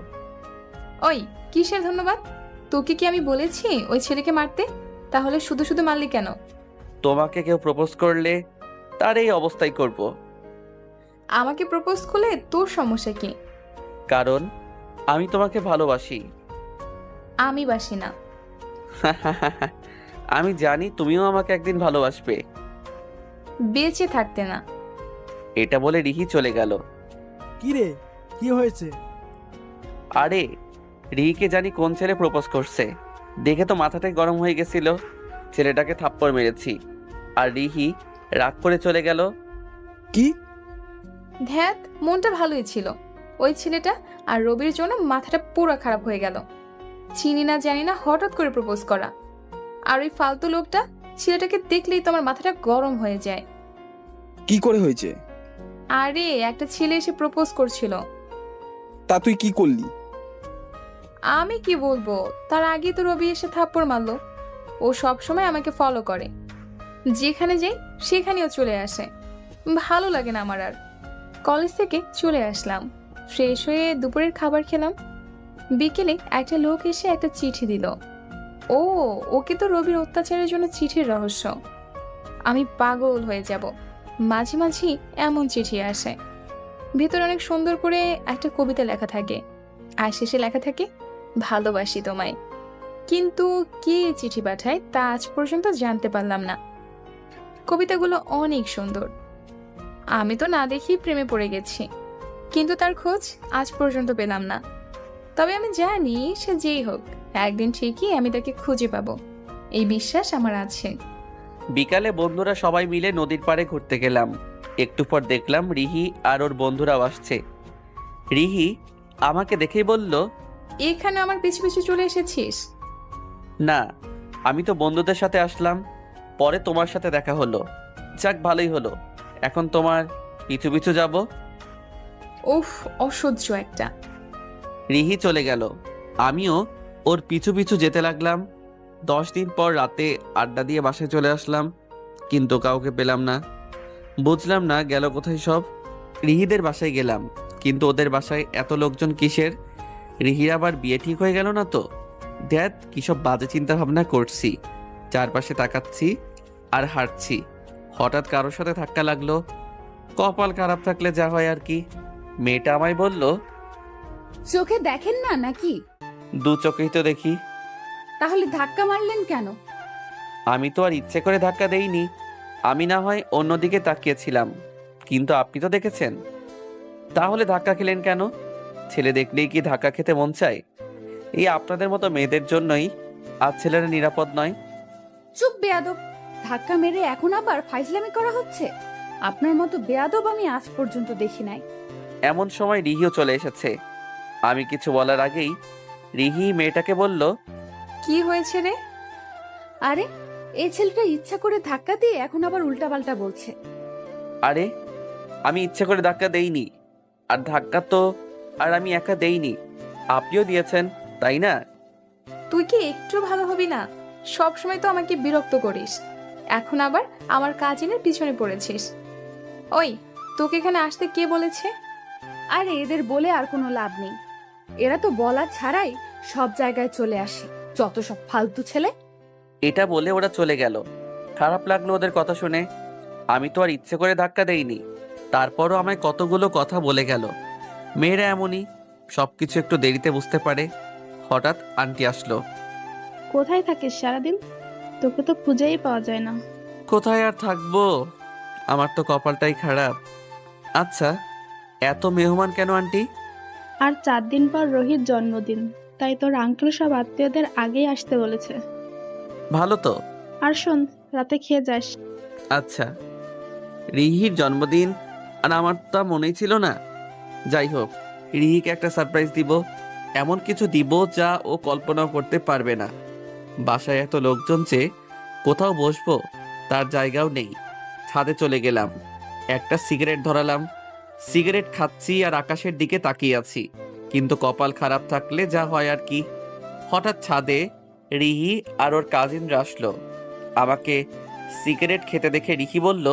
B: ওই, কিসের ধন্যবাদ? তোকে কি আমি বলেছি ওই ছেলেকে মারতে? তাহলে শুধু শুধু মারলি কেন?
A: তোমাকে কেউ প্রপোজ করলে তার এই অবস্থাই করব।
B: আমাকে প্রপোজ করলে তোর সমস্যা কি?
A: কারণ আমি তোমাকে ভালোবাসি।
B: আমি বাসি না।
A: আমি জানি তুমিও আমাকে একদিন ভালোবাসবে।
B: বেঁচে থাকতে না।
A: এটা বলে রিহি চলে গেল।
D: কি রে, কি হয়েছে?
A: আরে, রিহিকে জানি কোন ছেলে প্রপোজ করছে, দেখে তো মাথাটাই গরম হয়ে গেছিল। ছেলেটাকে থাপ্পড় মেরেছি আর রিহি রাগ করে চলে গেল।
H: কি?
B: ধ্যাত, মনটা ভালোই ছিল। ওই ছেলেটা আর রবির জন্য মাথাটা পুরো খারাপ হয়ে গেল। চিনি না জানি না হঠাৎ করে প্রপোজ করা। আর ওই ফালতু লোকটা, ছেলেটাকে দেখলেই তো আমার মাথাটা গরম হয়ে যায়।
H: কি করে হয়েছে?
B: আরে, একটা ছেলে এসে প্রপোজ করছিল।
H: তা তুই কি করলি?
B: আমি কি বলবো, তার আগে তো রবি এসে থাপ্পড় মারলো। ও সব সময় আমাকে ফলো করে, যেখানে যাই সেখানেও চলে আসে। ভালো লাগে না আমার আর। কলেজ থেকে চলে আসলাম, ফ্রেশ হয়ে দুপুরের খাবার খেলাম। বিকেলে একটা লোক এসে একটা চিঠি দিল। ও, ওকে তো রবির অত্যাচারের জন্য চিঠির রহস্য। আমি পাগল হয়ে যাব। মাঝে মাঝে এমন চিঠি আসে, ভেতরে অনেক সুন্দর করে একটা কবিতা লেখা থাকে, আর শেষে লেখা থাকে ভালোবাসি তোমায়। কিন্তু কে চিঠি পাঠায় তা আজ পর্যন্ত জানতে পারলাম না। কবিতাগুলো অনেক সুন্দর। আমি তো না দেখি প্রেমে পড়ে গেছি, কিন্তু তার খোঁজ আজ পর্যন্ত পেলাম না। তবে আমি জানি সে যেই হোক একদিন ঠিকই আমি তাকে খুঁজে পাবো, এই বিশ্বাস আমার আছে।
A: বিকালে বন্ধুরা সবাই মিলে নদীর পাড়ে ঘুরতে গেলাম। একটু পর দেখলাম রিহি আর ওর বন্ধুরাও আসছে। রিহি আমাকে দেখেই বলল,
B: এখানে আমার পিছু পিছু চলে এসেছিস?
A: না, আমি তো বন্ধুদের সাথে আসলাম, পরে তোমার সাথে দেখা হলো। যাক, ভালোই হলো। এখন তোমার পিছু পিছু যাব।
B: উফ, অসহ্য একটা।
A: রিহি চলে গেল, আমিও ওর পিছু পিছু যেতে লাগলাম। 10 দিন পর রাতে আড্ডা দিয়ে বাসায় চলে আসলাম, কিন্তু কাউকে পেলাম না। বুঝলাম না গেল কোথায় সব। রিহিদের বাসায় গেলাম, কিন্তু ওদের বাসায় এত লোকজন কিসের? রিহির আবার বিয়ে ঠিক হয়ে গেল না তো? দ্যাট কিসব বাজে চিন্তা ভাবনা করছি। চারপাশে তাকাচ্ছি আর হাঁটছি, হঠাৎ কারোর সাথে ধাক্কা লাগলো। কপাল খারাপ থাকলে যা হয় আর কি। মেয়েটা আমায় বলল,
R: চোখে দেখেন না নাকি?
A: দু চোখেই তো দেখি।
R: তাহলে ধাক্কা মারলেন কেন?
A: আমি তো আর ইচ্ছে করে ধাক্কা দেইনি, আমি না হয় অন্যদিকে তাকিয়েছিলাম, কিন্তু আপনি তো দেখেছেন। তাহলে ধাক্কা খেলেন কেন? ছেলে দেখলেই কি ধাক্কা খেতে মন চায়? এই আপনাদের মতো মেয়েদের জন্যই আজ ছেলেরা নিরাপদ নয়।
R: চুপ বেয়াদব! ধাক্কা মেরে এখন আবার ফাইজলামি করা হচ্ছে? আপনার মতো বেয়াদব আমি আজ পর্যন্ত দেখি নাই।
A: এমন সময় রিহিও চলে এসেছে। আমি কিছু বলার আগেই রিহি মেয়েটাকে বলল,
B: কি হয়েছে রে?
R: আরে, এই ছেলেটা ইচ্ছা করে ধাক্কা দিয়ে এখন আবার উল্টাপাল্টা বলছে।
A: আরে, আমি ইচ্ছে করে ধাক্কা দেইনি। আর ধাক্কা তো আর আমি একা দেইনি, আপনিও দিয়েছেন, তাই না?
B: তুই কি একটু ভালো হবি না? সব সময় তো আমাকে বিরক্ত করিস, এখন আবার আমার কাজিনের পিছনে পড়েছিস। ওই, তোকে এখানে আসতে কে বলেছে?
R: আরে, এদের বলে আর কোনো লাভ নেই। এরা তো বলা ছাড়াই সব জায়গায় চলে আসে, যত সব ফালতু ছেলে।
A: এটা বলে ওরা চলে গেল। খারাপ লাগলো ওদের কথা শুনে। আমি তো আর ইচ্ছে করে ধাক্কা দেইনি, তারপরও আমায় কতগুলো কথা বলে গেল। মেয়েরা এমনই, সবকিছু একটু দেরিতে বুঝতে পারে। হঠাৎ আন্টি আসলো।
C: কোথায় থাকিস সারাদিন? তোকে তো খুঁজেই পাওয়া যায় না।
A: কোথায় আর থাকবো, আমার তো কপালটাই খারাপ। আচ্ছা, এত মেহমান কেন আন্টি?
C: আর 4 দিন পর রোহিত জন্মদিন, তাই তোর আঙ্কেল সব আত্মীয়দের আগেই আসতে বলেছে।
A: ভালো তো।
C: আর শোন, রাতে খেয়ে যাস।
A: আচ্ছা, রিহির জন্মদিন আর আমার তা মনেই ছিল না। যাই হোক, রিহিকে একটা সারপ্রাইজ দিব, এমন কিছু দিব যা ও কল্পনাও করতে পারবে না। বাসায় এত লোকজন যে কোথাও বসবো তার জায়গাও নেই। ছাদে চলে গেলাম, একটা সিগারেট ধরালাম। সিগারেট খাচ্ছি আর আকাশের দিকে তাকিয়ে আছি, কিন্তু কপাল খারাপ থাকলে যা হয় আর কি। হঠাৎ ছাদে রিহি আর ওর কাজিনরা আসলো। আমাকে সিগারেট খেতে দেখে রিহি বলল,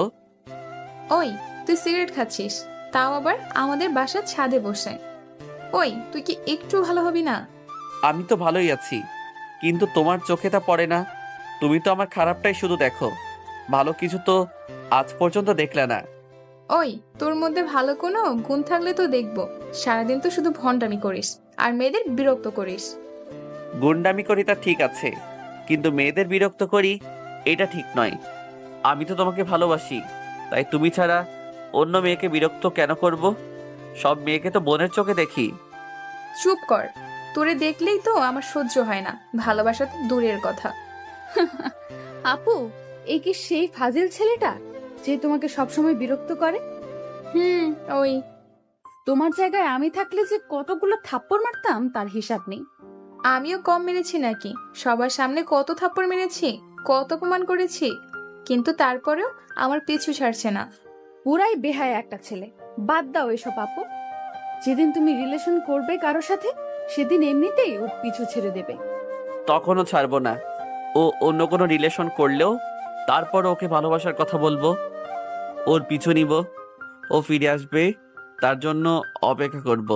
B: ওই তুই সিগারেট খাচ্ছিস, তাও আবার আমাদের বাসার ছাদে বসে। ওই তুই কি একটু ভালো হবি না?
A: আমি তো ভালোই আছি, কিন্তু তোমার চোখে তা পড়ে না। তুমি তো আমার খারাপটাই শুধু দেখো, ভালো কিছু তো আজ পর্যন্ত দেখলে না।
B: ওই তোর মধ্যে ভালো কোনো গুণ থাকলে তো দেখবো। সারাদিন তো শুধু ভণ্ডামি করিস আর মেয়েদের বিরক্ত করিস।
A: গুন্ডামি করি তা ঠিক আছে, কিন্তু মেয়েদের বিরক্ত করি এটা ঠিক নয়। আমি তো তোমাকে ভালোবাসি, তাই তুমি ছাড়া অন্য মেয়েকে বিরক্ত কেন করব? সব মেয়েকে তো বোনের চোখে দেখি।
B: চুপ কর, তোরে দেখলেই তো আমার সহ্য হয় না, ভালোবাসা তো দূরের কথা।
R: আপু, এই কি সেই ফাজিল ছেলেটা যে তোমাকে সবসময় বিরক্ত করে?
B: ওই
R: তোমার জায়গায় আমি থাকলে যে কতগুলো থাপ্পড় মারতাম তার হিসাব নেই।
B: আমিও কম মেরেছি নাকি? সবার সামনে কত থাপ্পড় মেরেছি, কত অপমান করেছি, কিন্তু তারপরেও আমার পিছু ছাড়ছে না।
R: পুরাই বেহায়া একটা ছেলে। বাদ দাও এসব আপু। যেদিন তুমি রিলেশন করবে কারোর সাথে, সেদিন এমনিতেই ও পিছু ছেড়ে দেবে।
A: তখনও ছাড়বো না। ও অন্য কোনো রিলেশন করলেও তারপর ওকে ভালোবাসার কথা বলবো, ওর পিছু নিব, ও ফিরে আসবে, তার জন্য অপেক্ষা করব।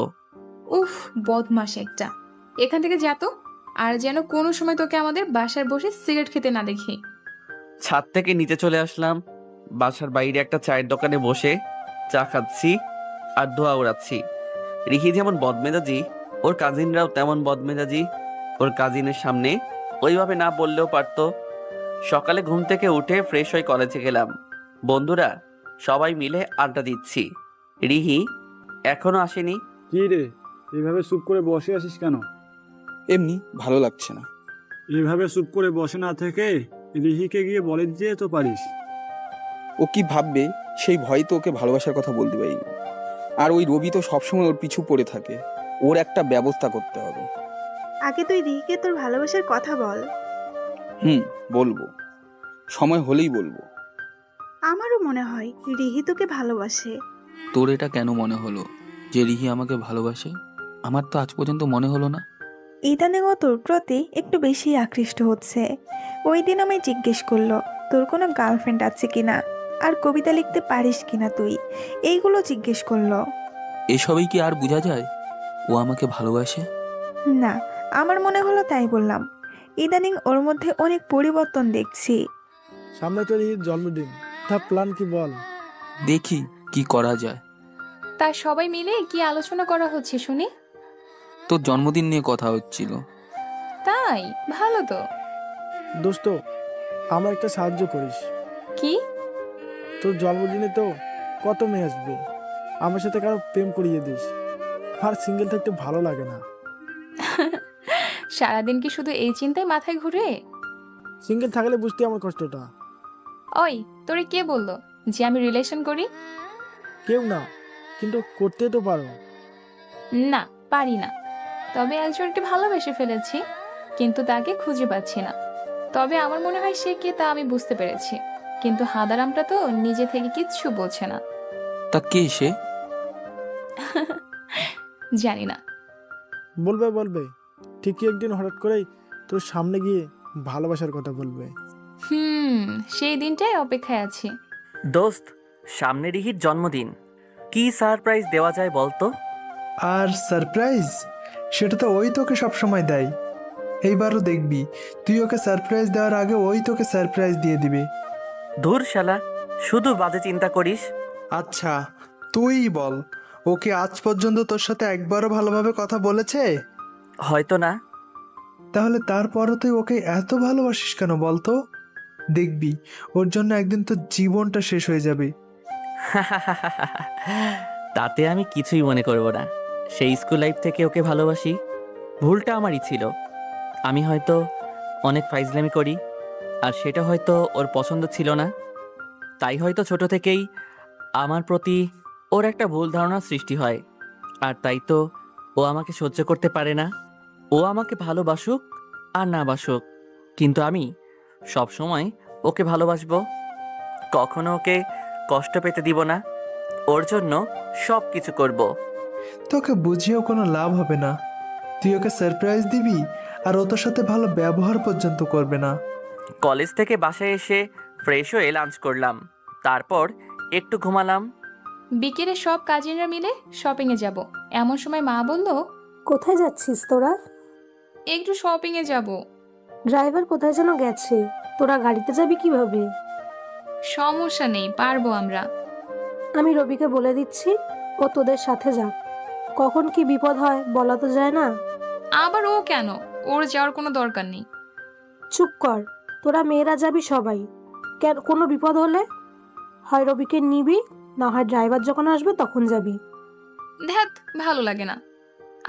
B: উফ, বদমাস একটা। এখান থেকে যা তো, আর যেন কোনো সময় তোকে আমাদের বাসায় বসে সিগারেট খেতে না দেখি।
A: ছাদ থেকে নিচে চলে আসলাম। বাসার বাইরে একটা চায়ের দোকানে বসে চা খাচ্ছি আর ধোয়া উড়াচ্ছি। রিহি যেমন বদমেজাজি, ওর কাজিনরাও তেমন বদমেজাজি। ওর কাজিনের সামনে ওইভাবে না বললেও পারতো। সকালে ঘুম থেকে উঠে ফ্রেশ হয়ে কলেজে গেলাম। বন্ধুরা সবাই মিলে আড্ডা দিচ্ছি। রিহি এখনো আসেনি।
S: কি রে, এভাবে চুপ করে বসে আছিস কেন?
H: এমনি ভালো লাগছে না।
S: এভাবে চুপ করে বসে না থেকে রিহিকে গিয়ে বলে দিতে তো পারিস।
H: ও কি ভাববে সেই ভয় তো ওকে ভালোবাসার কথা বলতে পারি না। আর ওই রবি তো সবসময় ওর পিছু পড়ে থাকে, ওর একটা ব্যবস্থা করতে হবে।
K: আগে তুই রিহিকে তোর ভালোবাসার কথা বল।
H: বলবো, সময় হলেই বলবো।
K: আমারও মনে হয় রিহি তোকে ভালোবাসে।
L: তোর এটা কেন মনে হলো যে রিহি আমাকে ভালোবাসে? আমার তো আজ পর্যন্ত মনে হলো না।
T: ইদানিং ও তোর প্রতি একটু বেশি আকৃষ্ট হচ্ছে। ওই দিন আমায় জিজ্ঞেস করলো তোর কোনো গার্লফ্রেন্ড আছে কিনা, আর কবিতা লিখতে পারিস কিনা তুই, এইগুলো জিজ্ঞেস করলো।
L: এসবই কি আর বোঝা যায় ও আমাকে ভালোবাসে?
T: না, আমার মনে হলো তাই বললাম। ইদানিং ওর মধ্যে অনেক পরিবর্তন দেখছি।
D: সামনে তো রিহির জন্মদিন, তার প্ল্যান কি বল?
L: দেখি কি করা যায়।
B: তা সবাই মিলে কি আলোচনা করা হচ্ছে শুনি?
L: তোর জন্মদিন নিয়ে কথা হচ্ছিল।
B: তাই? ভালো তো।
D: দোস্ত, আমার একটা সাহায্য করিস।
B: কি?
D: তোর জন্মদিনে তো কত মেয়ে আসবে, আমার সাথে কারো প্রেম করিয়ে দিস। আর সিঙ্গেল থাকতে ভালো লাগে না।
B: সারাদিন কি শুধু এই চিন্তায় মাথায় ঘুরে?
D: সিঙ্গেল থাকলে বুঝতে আমার কষ্টটা।
B: ওই তোরে কে বললো যে আমি রিলেশন করি?
D: কেউ না, কিন্তু করতে তো পারো।
B: না, পারি না। তবে একজনকে ভালোবেসে ফেলেছি, কিন্তু তাকে খুঁজে পাচ্ছি না। তবে আমার মনে হয় সে কে তা আমি বুঝতে পেরেছি, কিন্তু হাদারামটা তো নিজে থেকে কিচ্ছু বলছে না।
L: তা কে সে?
B: জানি না।
D: বলবে ঠিকই একদিন হঠাৎ করেই তোর সামনে গিয়ে ভালোবাসার কথা বলবে।
B: সেই দিনটাই অপেক্ষায় আছি।
A: দোস্ত, সামনে রিহির জন্মদিন, কি সারপ্রাইজ দেওয়া যায় বলতো?
U: আর সারপ্রাইজ সেটা তো ওই তোকে সবসময় দেয়। এইবারও দেখবি তুই ওকে সারপ্রাইজ দেওয়ার আগে ওই তোকে সারপ্রাইজ দিয়ে দিবে।
A: ধুর শালা, শুধু বাজে চিন্তা করিস।
U: আচ্ছা তুই বল, ওকে আজ পর্যন্ত তোর সাথে একবারও ভালোভাবে কথা বলেছে?
A: হয়তো না।
U: তাহলে তারপরও তুই ওকে এত ভালোবাসিস কেন বলতো? দেখবি ওর জন্য একদিন তোর জীবনটা শেষ হয়ে যাবে।
A: তাতে আমি কিছুই মনে করব না। সেই স্কুল লাইফ থেকে ওকে ভালোবাসি, ভুলটা আমারই ছিল। আমি হয়তো অনেক ফাইজলামি করি, আর সেটা হয়তো ওর পছন্দ ছিল না। তাই হয়তো ছোট থেকেই আমার প্রতি ওর একটা ভুল ধারণার সৃষ্টি হয়। আর তাই তো ও আমাকে সহ্য করতে পারে না। ও আমাকে ভালোবাসুক আর না বাসুক, কিন্তু আমি সব সময় ওকে ভালোবাসবো। কখনো ওকে কষ্ট পেতে দিব না। ওর জন্য সব কিছু করব।
U: তোকে বুঝিয়েও কোনো লাভ হবে না। তুই ওকে সারপ্রাইজ দিবি আর ও তোর সাথে ভালো ব্যবহার পর্যন্ত করবে না।
A: কলেজ থেকে বাসায় এসে ফ্রেশ হয়ে লাঞ্চ করলাম, তারপর একটু ঘুমালাম।
B: বিকেলে সব কাজিনরা মিলে শপিংয়ে যাব। এমন সময় মা বলল,
G: কোথায় যাচ্ছিস তোরা?
B: একটু শপিংয়ে যাব।
G: ড্রাইভার কোথায় যেন গেছে, তোরা গাড়িতে যাবি কিভাবে?
B: সমস্যা নেই, পারবো আমরা।
G: আমি রবিকে বলে দিচ্ছি, ও তোদের সাথে যাক। কখন কি বিপদ হয় বলা তো যায় না।
B: আবার ও কেন? ওর যাওয়ার কোনো দরকার নেই।
G: চুপ কর, তোরা মেয়েরা যাবি সবাই। কেন, কোনো বিপদ হলে হয় রবিকে নিবি, না হয় ড্রাইভার যখন আসবে তখন যাবি।
B: ধ্যাত, ভালো লাগে না।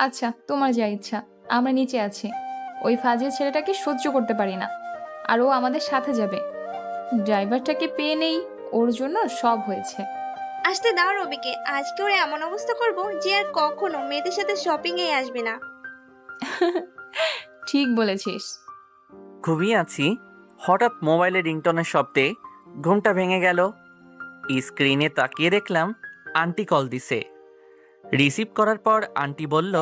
B: আচ্ছা, তোমার যা ইচ্ছা। আমরা নিচে আছি। ওই ফাজিল ছেলেটাকে সহ্য করতে পারি না, আর ও আমাদের সাথে যাবে। ড্রাইভারটাকে পেয়ে নেই, ওর জন্য সব হয়েছে।
E: আসতে দাও রবিকে, আজকে ওর এমন অবস্থা করব যে আর কখনো মেয়েদের সাথে শপিং এ আসবে না।
B: ঠিক বলেছিস।
A: ঘুমিয়ে আছি, হঠাৎ মোবাইলের রিংটনের শব্দে ঘুমটা ভেঙে গেল। স্ক্রিনে তাকিয়ে দেখলাম আন্টি কল দিছে। রিসিভ করার পর আন্টি বলল,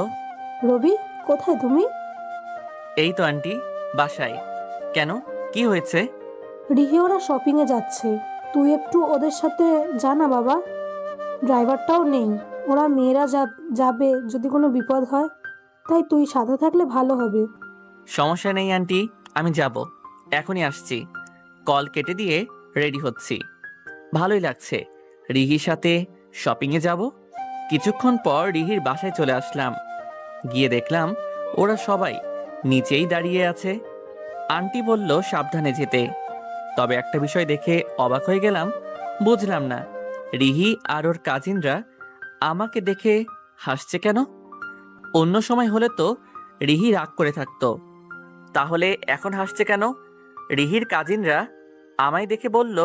G: রবি, কোথায় তুমি?
A: এই তো আন্টি, বাসায়। কেন, কি হয়েছে?
G: রিহি ওরা শপিংয়ে যাচ্ছে, তুই একটু ওদের সাথে যা না বাবা। ড্রাইভারটাও নেই, ওরা মেয়েরা যাবে যদি কোনো বিপদ হয়, তাই তুই সাথে থাকলে ভালো হবে।
A: সমস্যা নেই আন্টি, আমি যাব, এখনই আসছি। কল কেটে দিয়ে রেডি হচ্ছি। ভালোই লাগছে রিহির সাথে শপিংয়ে যাব। কিছুক্ষণ পর রিহির বাসায় চলে আসলাম। গিয়ে দেখলাম ওরা সবাই নিচেই দাঁড়িয়ে আছে। আন্টি বলল সাবধানে যেতে। তবে একটা বিষয় দেখে অবাক হয়ে গেলাম, বুঝলাম না রিহি আর ওর কাজিনরা আমাকে দেখে হাসছে কেন। অন্য সময় হলে তো রিহি রাগ করে থাকতো, তাহলে এখন হাসছে কেন? রিহির কাজিনরা আমায় দেখে বলল,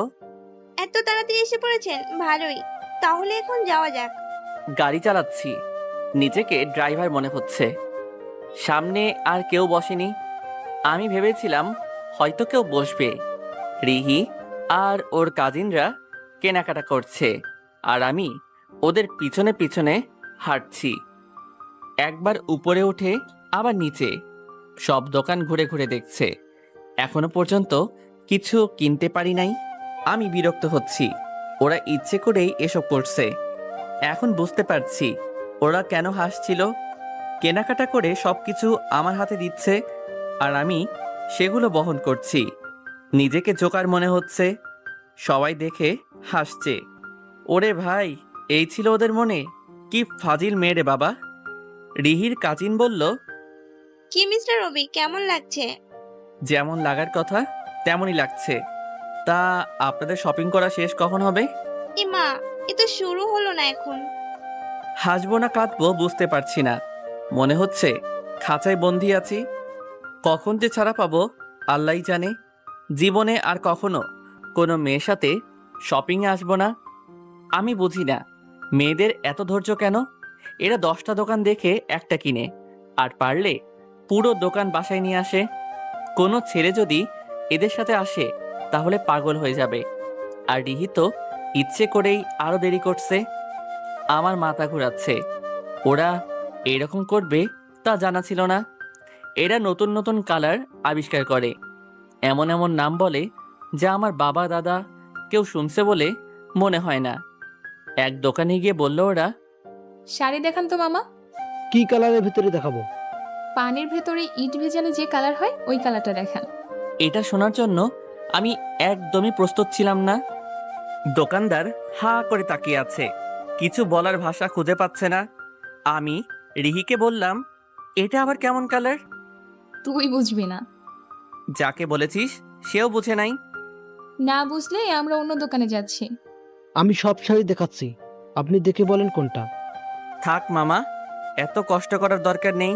E: এত তাড়াতাড়ি এসে পড়েছেন, ভালোই। তাহলে এখন যাওয়া যাক।
A: গাড়ি চালাচ্ছি, নিজেকে ড্রাইভার মনে হচ্ছে। সামনে আর কেউ বসেনি। আমি ভেবেছিলাম হয়তো কেউ বসবে। রিহি আর ওর কাজিনরা কেনাকাটা করছে, আর আমি ওদের পিছনে পিছনে হাঁটছি। একবার উপরে উঠে আবার নিচে, সব দোকান ঘুরে ঘুরে দেখছে। এখনো পর্যন্ত কিছু কিনতে পারি নাই। আমি বিরক্ত হচ্ছি, ওরা ইচ্ছে করেই এসব করছে। এখন বুঝতে পারছি ওরা কেন হাসছিল। কেনাকাটা করে সবকিছু আমার হাতে দিচ্ছে, আর আমি সেগুলো বহন করছি। নিজেকে জোকার মনে হচ্ছে। সবাই দেখে হাসছে। ওরে ভাই, এই ছিল ওদের মনে? কি ফাজিল মেয়ে রে বাবা। রিহির কাজিন বলল,
E: কি মিস্টার রবি, কেমন লাগছে?
A: যেমন লাগার কথা তেমনই লাগছে। তা আপনাদের শপিং করা শেষ কখন হবে?
E: মা, এ তো শুরু হলো না এখন।
A: হাসবো না কাঁদবো বুঝতে পারছি না। মনে হচ্ছে খাঁচায় বন্দি আছি। কখন যে ছাড়া পাবো আল্লাহই জানে। জীবনে আর কখনো কোনো মেয়ের সাথে শপিংয়ে আসবো না। আমি বুঝি না মেয়েদের এত ধৈর্য কেন। এরা 10টা দোকান দেখে একটা কিনে, আর পারলে পুরো দোকান বাসায় নিয়ে আসে। কোনো ছেলে যদি এদের সাথে আসে তাহলে পাগল হয়ে যাবে। আর রিহি তো ইচ্ছে করেই আরো দেরি করছে। আমার মাথা ঘুরাচ্ছে। ওরা এরকম করবে তা জানা ছিল না। এরা নতুন নতুন কালার আবিষ্কার করে, এমন এমন নাম বলে যা আমার বাবা দাদা কেউ শুনছে বলে মনে হয় না। এক দোকানে গিয়ে বলল ওরা,
B: শাড়ি দেখান তো মামা।
V: কি কালারের ভিতরে দেখাবো?
B: পানির ভেতরে ইট ভেজালে যে কালার হয় ওই কালারটা দেখান।
A: এটা শোনার জন্য আমি একদমই প্রস্তুত ছিলাম না। দোকানদার হা করে তাকিয়ে আছে, কিছু বলার ভাষা খুঁজে পাচ্ছে না। আমি রিহিকে বললাম, এটা আবার কেমন কালার?
B: তুই বুঝবি না।
A: যাকে বলেছিস সেও বুঝে নাই।
B: না বুঝলে আমরা অন্য দোকানে যাচ্ছি।
V: আমি সব শাড়ি দেখাচ্ছি, আপনি দেখে বলেন কোনটা।
A: থাক মামা, এত কষ্ট করার দরকার নেই।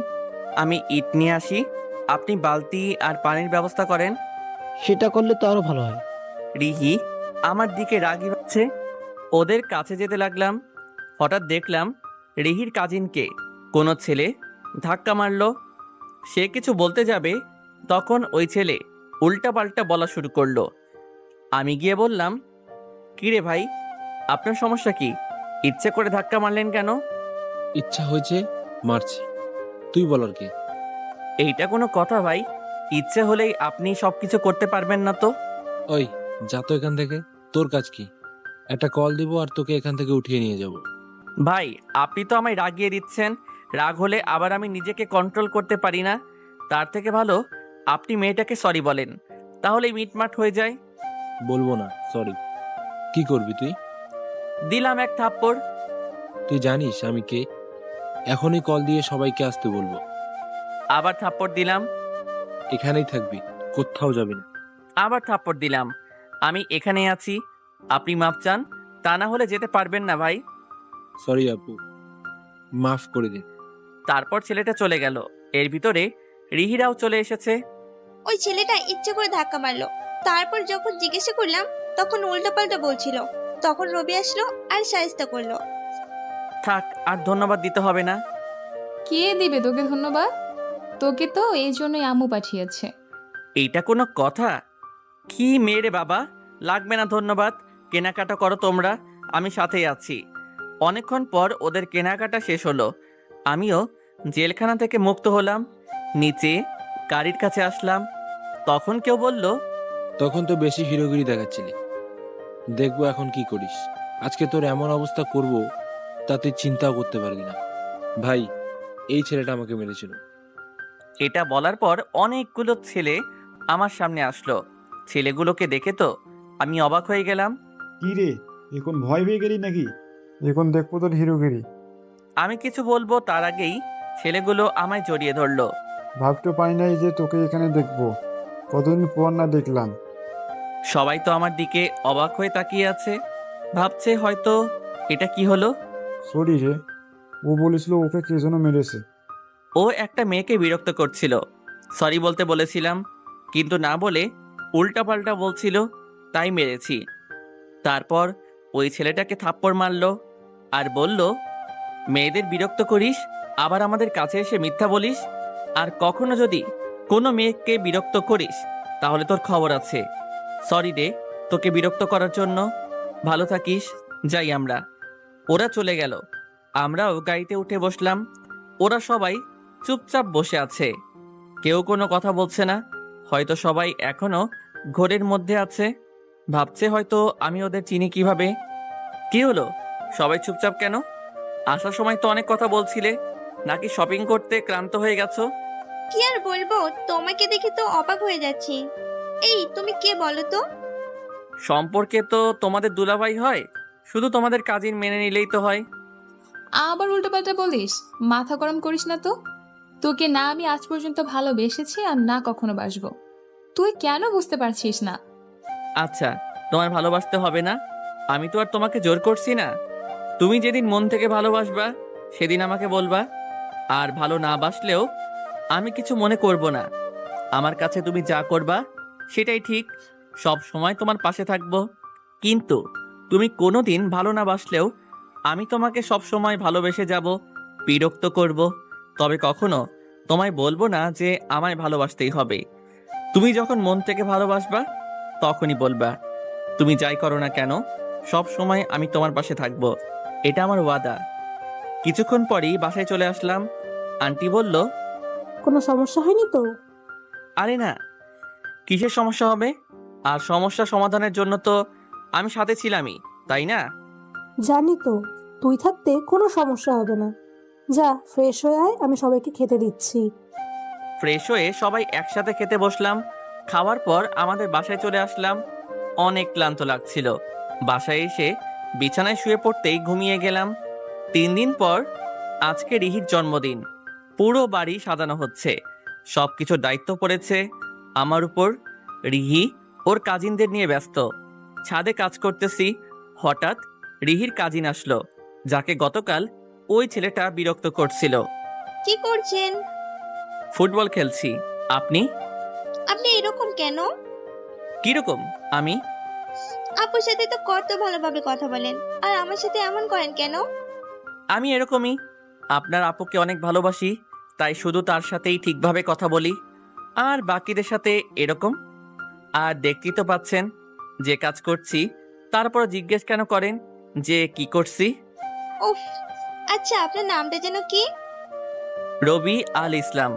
A: আমি ইট নিয়ে আসি, আপনি বালতি আর পানির ব্যবস্থা করেন।
V: সেটা করলে তো আরো ভালো হয়।
A: রিহি আমার দিকে রাগি হচ্ছে। ওদের কাছে যেতে লাগলাম, হঠাৎ দেখলাম রিহির কাজিনকে কোনো ছেলে ধাক্কা মারলো। সে কিছু বলতে যাবে, তখন ওই ছেলে উল্টাপাল্টা বলা শুরু করলো। আমি গিয়ে বললাম, কিরে ভাই, আপনার সমস্যা কি? ইচ্ছে করে ধাক্কা মারলেন কেন?
O: ইচ্ছা হয়েছে, মারছি। তুই বলার কি?
A: এইটা কোনো কথা ভাই? ইচ্ছে হলেই আপনি সবকিছু করতে পারবেন না তো?
O: ওই যা তো এখান থেকে, তোর কাজ কি? একটা কল দিব আর তোকে এখান থেকে উঠিয়ে নিয়ে যাব।
A: ভাই, আপনি তো আমায় রাগিয়ে দিচ্ছেন। রাগ হলে আবার আমি নিজেকে কন্ট্রোল করতে পারি না। তার থেকে ভালো আপনি মেয়েটাকে সরি বলেন, তাহলেই মিটমাট হয়ে যায়।
O: বলবো না সরি। কি করবি তুই?
A: দিলাম এক থাপ্পড়।
O: তুই জানিস আমি কে? এখনই কল দিয়ে সবাইকে আসতে বলবো।
A: আবার থাপ্পড় দিলাম।
O: এখানেই থাকবি, কোথাও যাবি না।
A: আবার থাপ্পড় দিলাম। আমি এখানেই আছি, আপনি মাপ চান, তা না হলে যেতে পারবেন না ভাই।
O: সরি আপু, মাফ করে দিন।
A: তারপর ছেলেটা চলে গেল। এর ভিতরে রিহিরাও চলে এসেছে।
E: ওই ছেলেটা ইচ্ছে করে ধাক্কা মারলো, তারপর যখন জিজ্ঞাসা করলাম তখন উল্টাপাল্টা বলছিল। তখন রবি আসলো আর শায়েস্তা করলো।
A: থাক, আর ধন্যবাদ দিতে হবে না।
B: কে দিবে তোকে ধন্যবাদ? তোকে তো এই জন্যই আম্মু পাঠিয়েছে।
A: এইটা কোনো কথা? কি মেরে বাবা, লাগবে না ধন্যবাদ। কেনাকাটা করো তোমরা, আমি সাথেই আছি। অনেকক্ষণ পর ওদের কেনাকাটা শেষ হলো। আমিও জেলখানা থেকে মুক্ত হলাম। নিচে গাড়ির কাছে আসলাম, তখন কেউ বলল,
O: তখন তো বেশি হিরোগিরি দেখাচ্ছিলি। দেখবো এখন কি করিস। আজকে তোর এমন অবস্থা করব তা তুই চিন্তাও করতে পারবি না। ভাই, এই ছেলেটা আমাকে মেরেছিল।
A: এটা বলার পর অনেকগুলো ছেলে আমার সামনে আসলো। ছেলেগুলোকে দেখে তো আমি অবাক হয়ে গেলাম।
S: কি রে, এখন ভয় পেয়ে গেলি নাকি? এখন দেখবো তোর হিরোগিরি।
A: আমি কিছু বলবো তার আগেই ছেলেগুলো আমায় জড়িয়ে ধরলো।
S: ভাবতে পারি নাই যে তোকে এখানে দেখবো, কতদিন পর না দেখলাম।
A: সবাই তো আমার দিকে অবাক হয়ে তাকিয়ে আছে, ভাবছে হয়তো এটা কি হলো।
S: সরি রে, ও বলেছিল ওকে কে যেন মেরেছে।
A: ও একটা মেয়েকে বিরক্ত করছিল, সরি বলতে বলেছিলাম, কিন্তু না বলে উল্টাপাল্টা বলছিল, তাই মেরেছি। তারপর ওই ছেলেটাকে থাপ্পড় মারলো আর বলল, মেয়েদের বিরক্ত করিস, আবার আমাদের কাছে এসে মিথ্যা বলিস, আর কখনো যদি কোনো মেয়েকে বিরক্ত করিস তাহলে তোর খবর আছে। সরি রে তোকে বিরক্ত করার জন্য। ভালো থাকিস, যাই আমরা। ওরা চলে গেল, আমরাও গাড়িতে উঠে বসলাম। ওরা সবাই চুপচাপ বসে আছে, কেউ কোনো কথা বলছে না। হয়তো সবাই এখনো ঘোরের মধ্যে আছে, ভাবছে হয়তো আমি ওদের চিনি কিভাবে। কি হলো, সবাই চুপচাপ কেন? আসার সময় তো অনেক কথা বলছিলে, নাকি শপিং করতে ক্লান্ত হয়ে গেছো?
E: কি আর বলবো, তোমাকে দেখে তো অবাক হয়ে যাচ্ছি। এই তুমি কে বলো তো?
A: সম্পর্কে তো তোমাদের দুলাভাই হয়, শুধু তোমাদের কাজিন মেনে নিলেই তো হয়।
B: আবার উল্টোপাল্টা বলিস, মাথা গরম করিস না তো। তোকে না আমি আজ পর্যন্ত ভালোবেসেছি আর না কখনো বাসবো। তুই কেন বুঝতে পারছিস না?
A: আচ্ছা, তোমার ভালোবাসতে হবে না, আমি তো আর তোমাকে জোর করছি না। তুমি যেদিন মন থেকে ভালোবাসবা সেদিন আমাকে বলবা, আর ভালো না বাসলেও আমি কিছু মনে করব না। আমার কাছে তুমি যা করবা সেটাই ঠিক, সব সময় তোমার পাশে থাকবো। কিন্তু তুমি কোনোদিন ভালো না বাসলেও আমি তোমাকে সব সময় ভালোবেসে যাব, বিরক্ত করব, তবে কখনো তোমায় বলবো না যে আমায় ভালোবাসতেই হবে। তুমি যখন মন থেকে ভালোবাসবা তখনই বলবা। তুমি যাই করো না কেন, সব সময় আমি তোমার পাশে থাকবো, এটা আমার ওয়াদা। কিছুক্ষণ পরেই বাসায় চলে আসলাম। আন্টি বলল,
G: কোনো সমস্যা হয়নি তো?
A: আরে না, কিসের সমস্যা হবে? আর সমস্যা সমাধানের জন্য তো আমি সাথে ছিলামই, তাই না?
G: জানি তো, তুই থাকতে কোনো সমস্যা হবে না। যা ফ্রেশ হয়ে আয়, আমি সবাইকে খেতে দিচ্ছি।
A: ফ্রেশ হয়ে সবাই একসাথে খেতে বসলাম। খাওয়ার পর আমাদের বাসায় চলে আসলাম। অনেক ক্লান্ত লাগছিল। বাসায় এসে বিছানায় শুয়ে পড়তেই ঘুমিয়ে গেলাম। 3 দিন পর আজকে রিহির জন্মদিন। পুরো বাড়ি সাজানো হচ্ছে, সবকিছুর দায়িত্ব পড়েছে আমার উপর। রিহি ওর কাজিনদের নিয়ে ব্যস্ত। ছাদে কাজ করতেছি, হঠাৎ রিহির কাজিন আসলো, যাকে গতকাল ওই ছেলেটা বিরক্ত করছিল।
E: কি করছেন?
A: ফুটবল খেলছি। আপনি?
E: আপনি এরকম কেন?
A: কিরকম? আমি
E: আপুর সাথে তো কত ভালোভাবে কথা বলেন, আর আমার সাথে এমন করেন কেন?
A: আমি এরকমই। আপনার আপুকে অনেক ভালোবাসি, তাই শুধু তার সাথেই ঠিকভাবে কথা বলি, আর বাকিদের সাথে এরকম। আর দেখতেই তো পাচ্ছেন যে কাজ করছি, তারপর জিজ্ঞেস কেন করেন যে কি করছি?
E: উফ, আচ্ছা আপনার নামটা যেন কি?
A: রবি আল ইসলাম।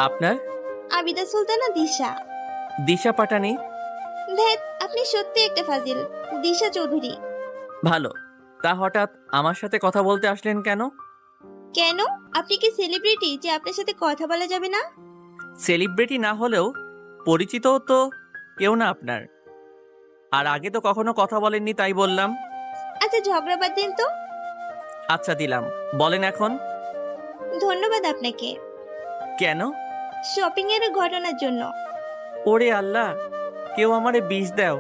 A: আপনার?
E: আবিদা সুলতানা দিশা।
A: দিশা পাটানি?
E: ধ্যাত, আপনি সত্যি একটা ফাজিল। দিশা চৌধুরী।
A: ভালো। তা হঠাৎ আমার সাথে কথা বলতে আসলেন কেন?
E: কেন? আপনি কি সেলিব্রিটি যে আপনার সাথে কথা বলা যাবে না?
A: সেলিব্রিটি না হলেও পরিচিতও তো কেউ না আপনার। আর আগে তো কখনো কথা বলেননি, তাই বললাম।
E: আচ্ছা ঝগড়া বাদ দিন তো।
A: আচ্ছা দিলাম, বলেন এখন।
E: ধন্যবাদ আপনাকে।
A: কেন?
E: শপিং এর ঘটনার জন্য।
A: ওরে আল্লাহ, কেউ আমারে বিষ দাও,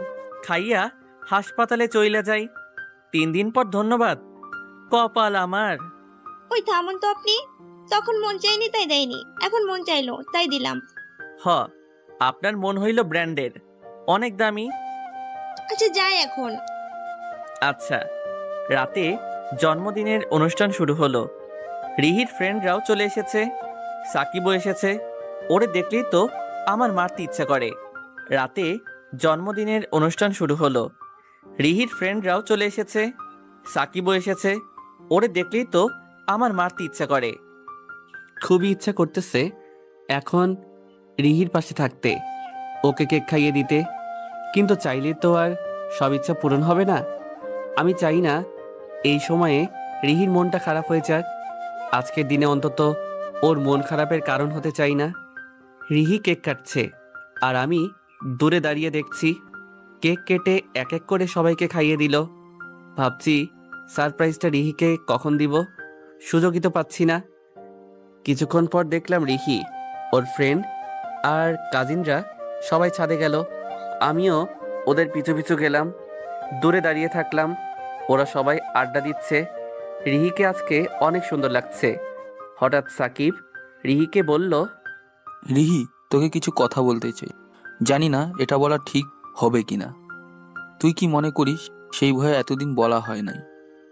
A: খাইয়া হাসপাতালে চইলা যাই, 3 দিন পর ধন্যবাদ? কপাল আমার।
E: ওই থামুন তো আপনি। তখন মন চাইনি তাই দেয়নি, এখন মন চাইলো তাই দিলাম।
A: হ, আপনার মন হইল ব্র্যান্ডের, অনেক দামি।
E: আচ্ছা যাই এখন।
A: আচ্ছা, রাতে জন্মদিনের অনুষ্ঠান শুরু হলো। রিহির ফ্রেন্ডরাও চলে এসেছে, সাকিবও এসেছে। ওরে দেখলেই তো আমার মারতে ইচ্ছা করে। রাতে জন্মদিনের অনুষ্ঠান শুরু হলো। রিহির ফ্রেন্ডরাও চলে এসেছে, সাকিবও এসেছে। ওরে দেখলেই তো আমার মারতে ইচ্ছা করে। খুবই ইচ্ছা করতেছে এখন রিহির পাশে থাকতে, ওকে কেক খাইয়ে দিতে, কিন্তু চাইলে তো আর সব ইচ্ছা পূরণ হবে না। আমি চাই না এই সময়ে রিহির মনটা খারাপ হয়ে যাক। আজকের দিনে অন্তত ওর মন খারাপের কারণ হতে চাই না। রিহি কেক কাটছে, আর আমি দূরে দাঁড়িয়ে দেখছি। কেক কেটে এক এক করে সবাইকে খাইয়ে দিল। ভাবছি সারপ্রাইজটা রিহিকে কখন দিব, সুযোগই তো পাচ্ছি না। কিছুক্ষণ পর দেখলাম রিহি, ওর ফ্রেন্ড আর কাজিনরা সবাই ছাদে গেল। আমিও ওদের পিছু পিছু গেলাম, দূরে দাঁড়িয়ে থাকলাম। ওরা সবাই আড্ডা দিচ্ছে। রিহিকে আজকে অনেক সুন্দর লাগছে। হঠাৎ সাকিব রিহিকে বলল,
L: রিহি, তোকে কিছু কথা বলতে চাই। জানি না এটা বলা ঠিক হবে কিনা। তুই কি মনে করিস সেই ভয়ে এতদিন বলা হয় নাই,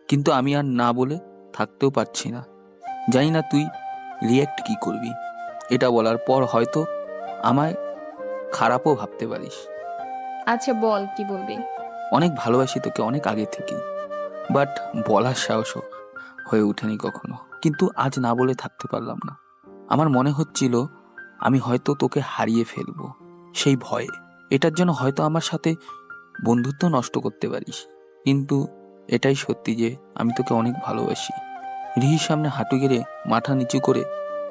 L: কিন্তু আমি আর না বলে থাকতেও পারছি না। জানি না তুই রিয়্যাক্ট কি করবি। এটা বলার পর হয়তো আমায় খারাপও ভাবতে পারিস।
B: আচ্ছা বল, কি বলবি?
L: অনেক ভালোবাসি তোকে, অনেক আগে থেকেই, বাট বলার সাহসও হয়ে ওঠেনি কখনো। কিন্তু আজ না বলে থাকতে পারলাম না। আমার মনে হচ্ছিল আমি হয়তো তোকে হারিয়ে ফেলবো সেই ভয়ে। এটার জন্য হয়তো আমার সাথে বন্ধুত্ব নষ্ট করতে পারিস, কিন্তু এটাই সত্যি যে আমি তোকে অনেক ভালোবাসি। রিহির সামনে হাঁটু গেড়ে মাথা নিচু করে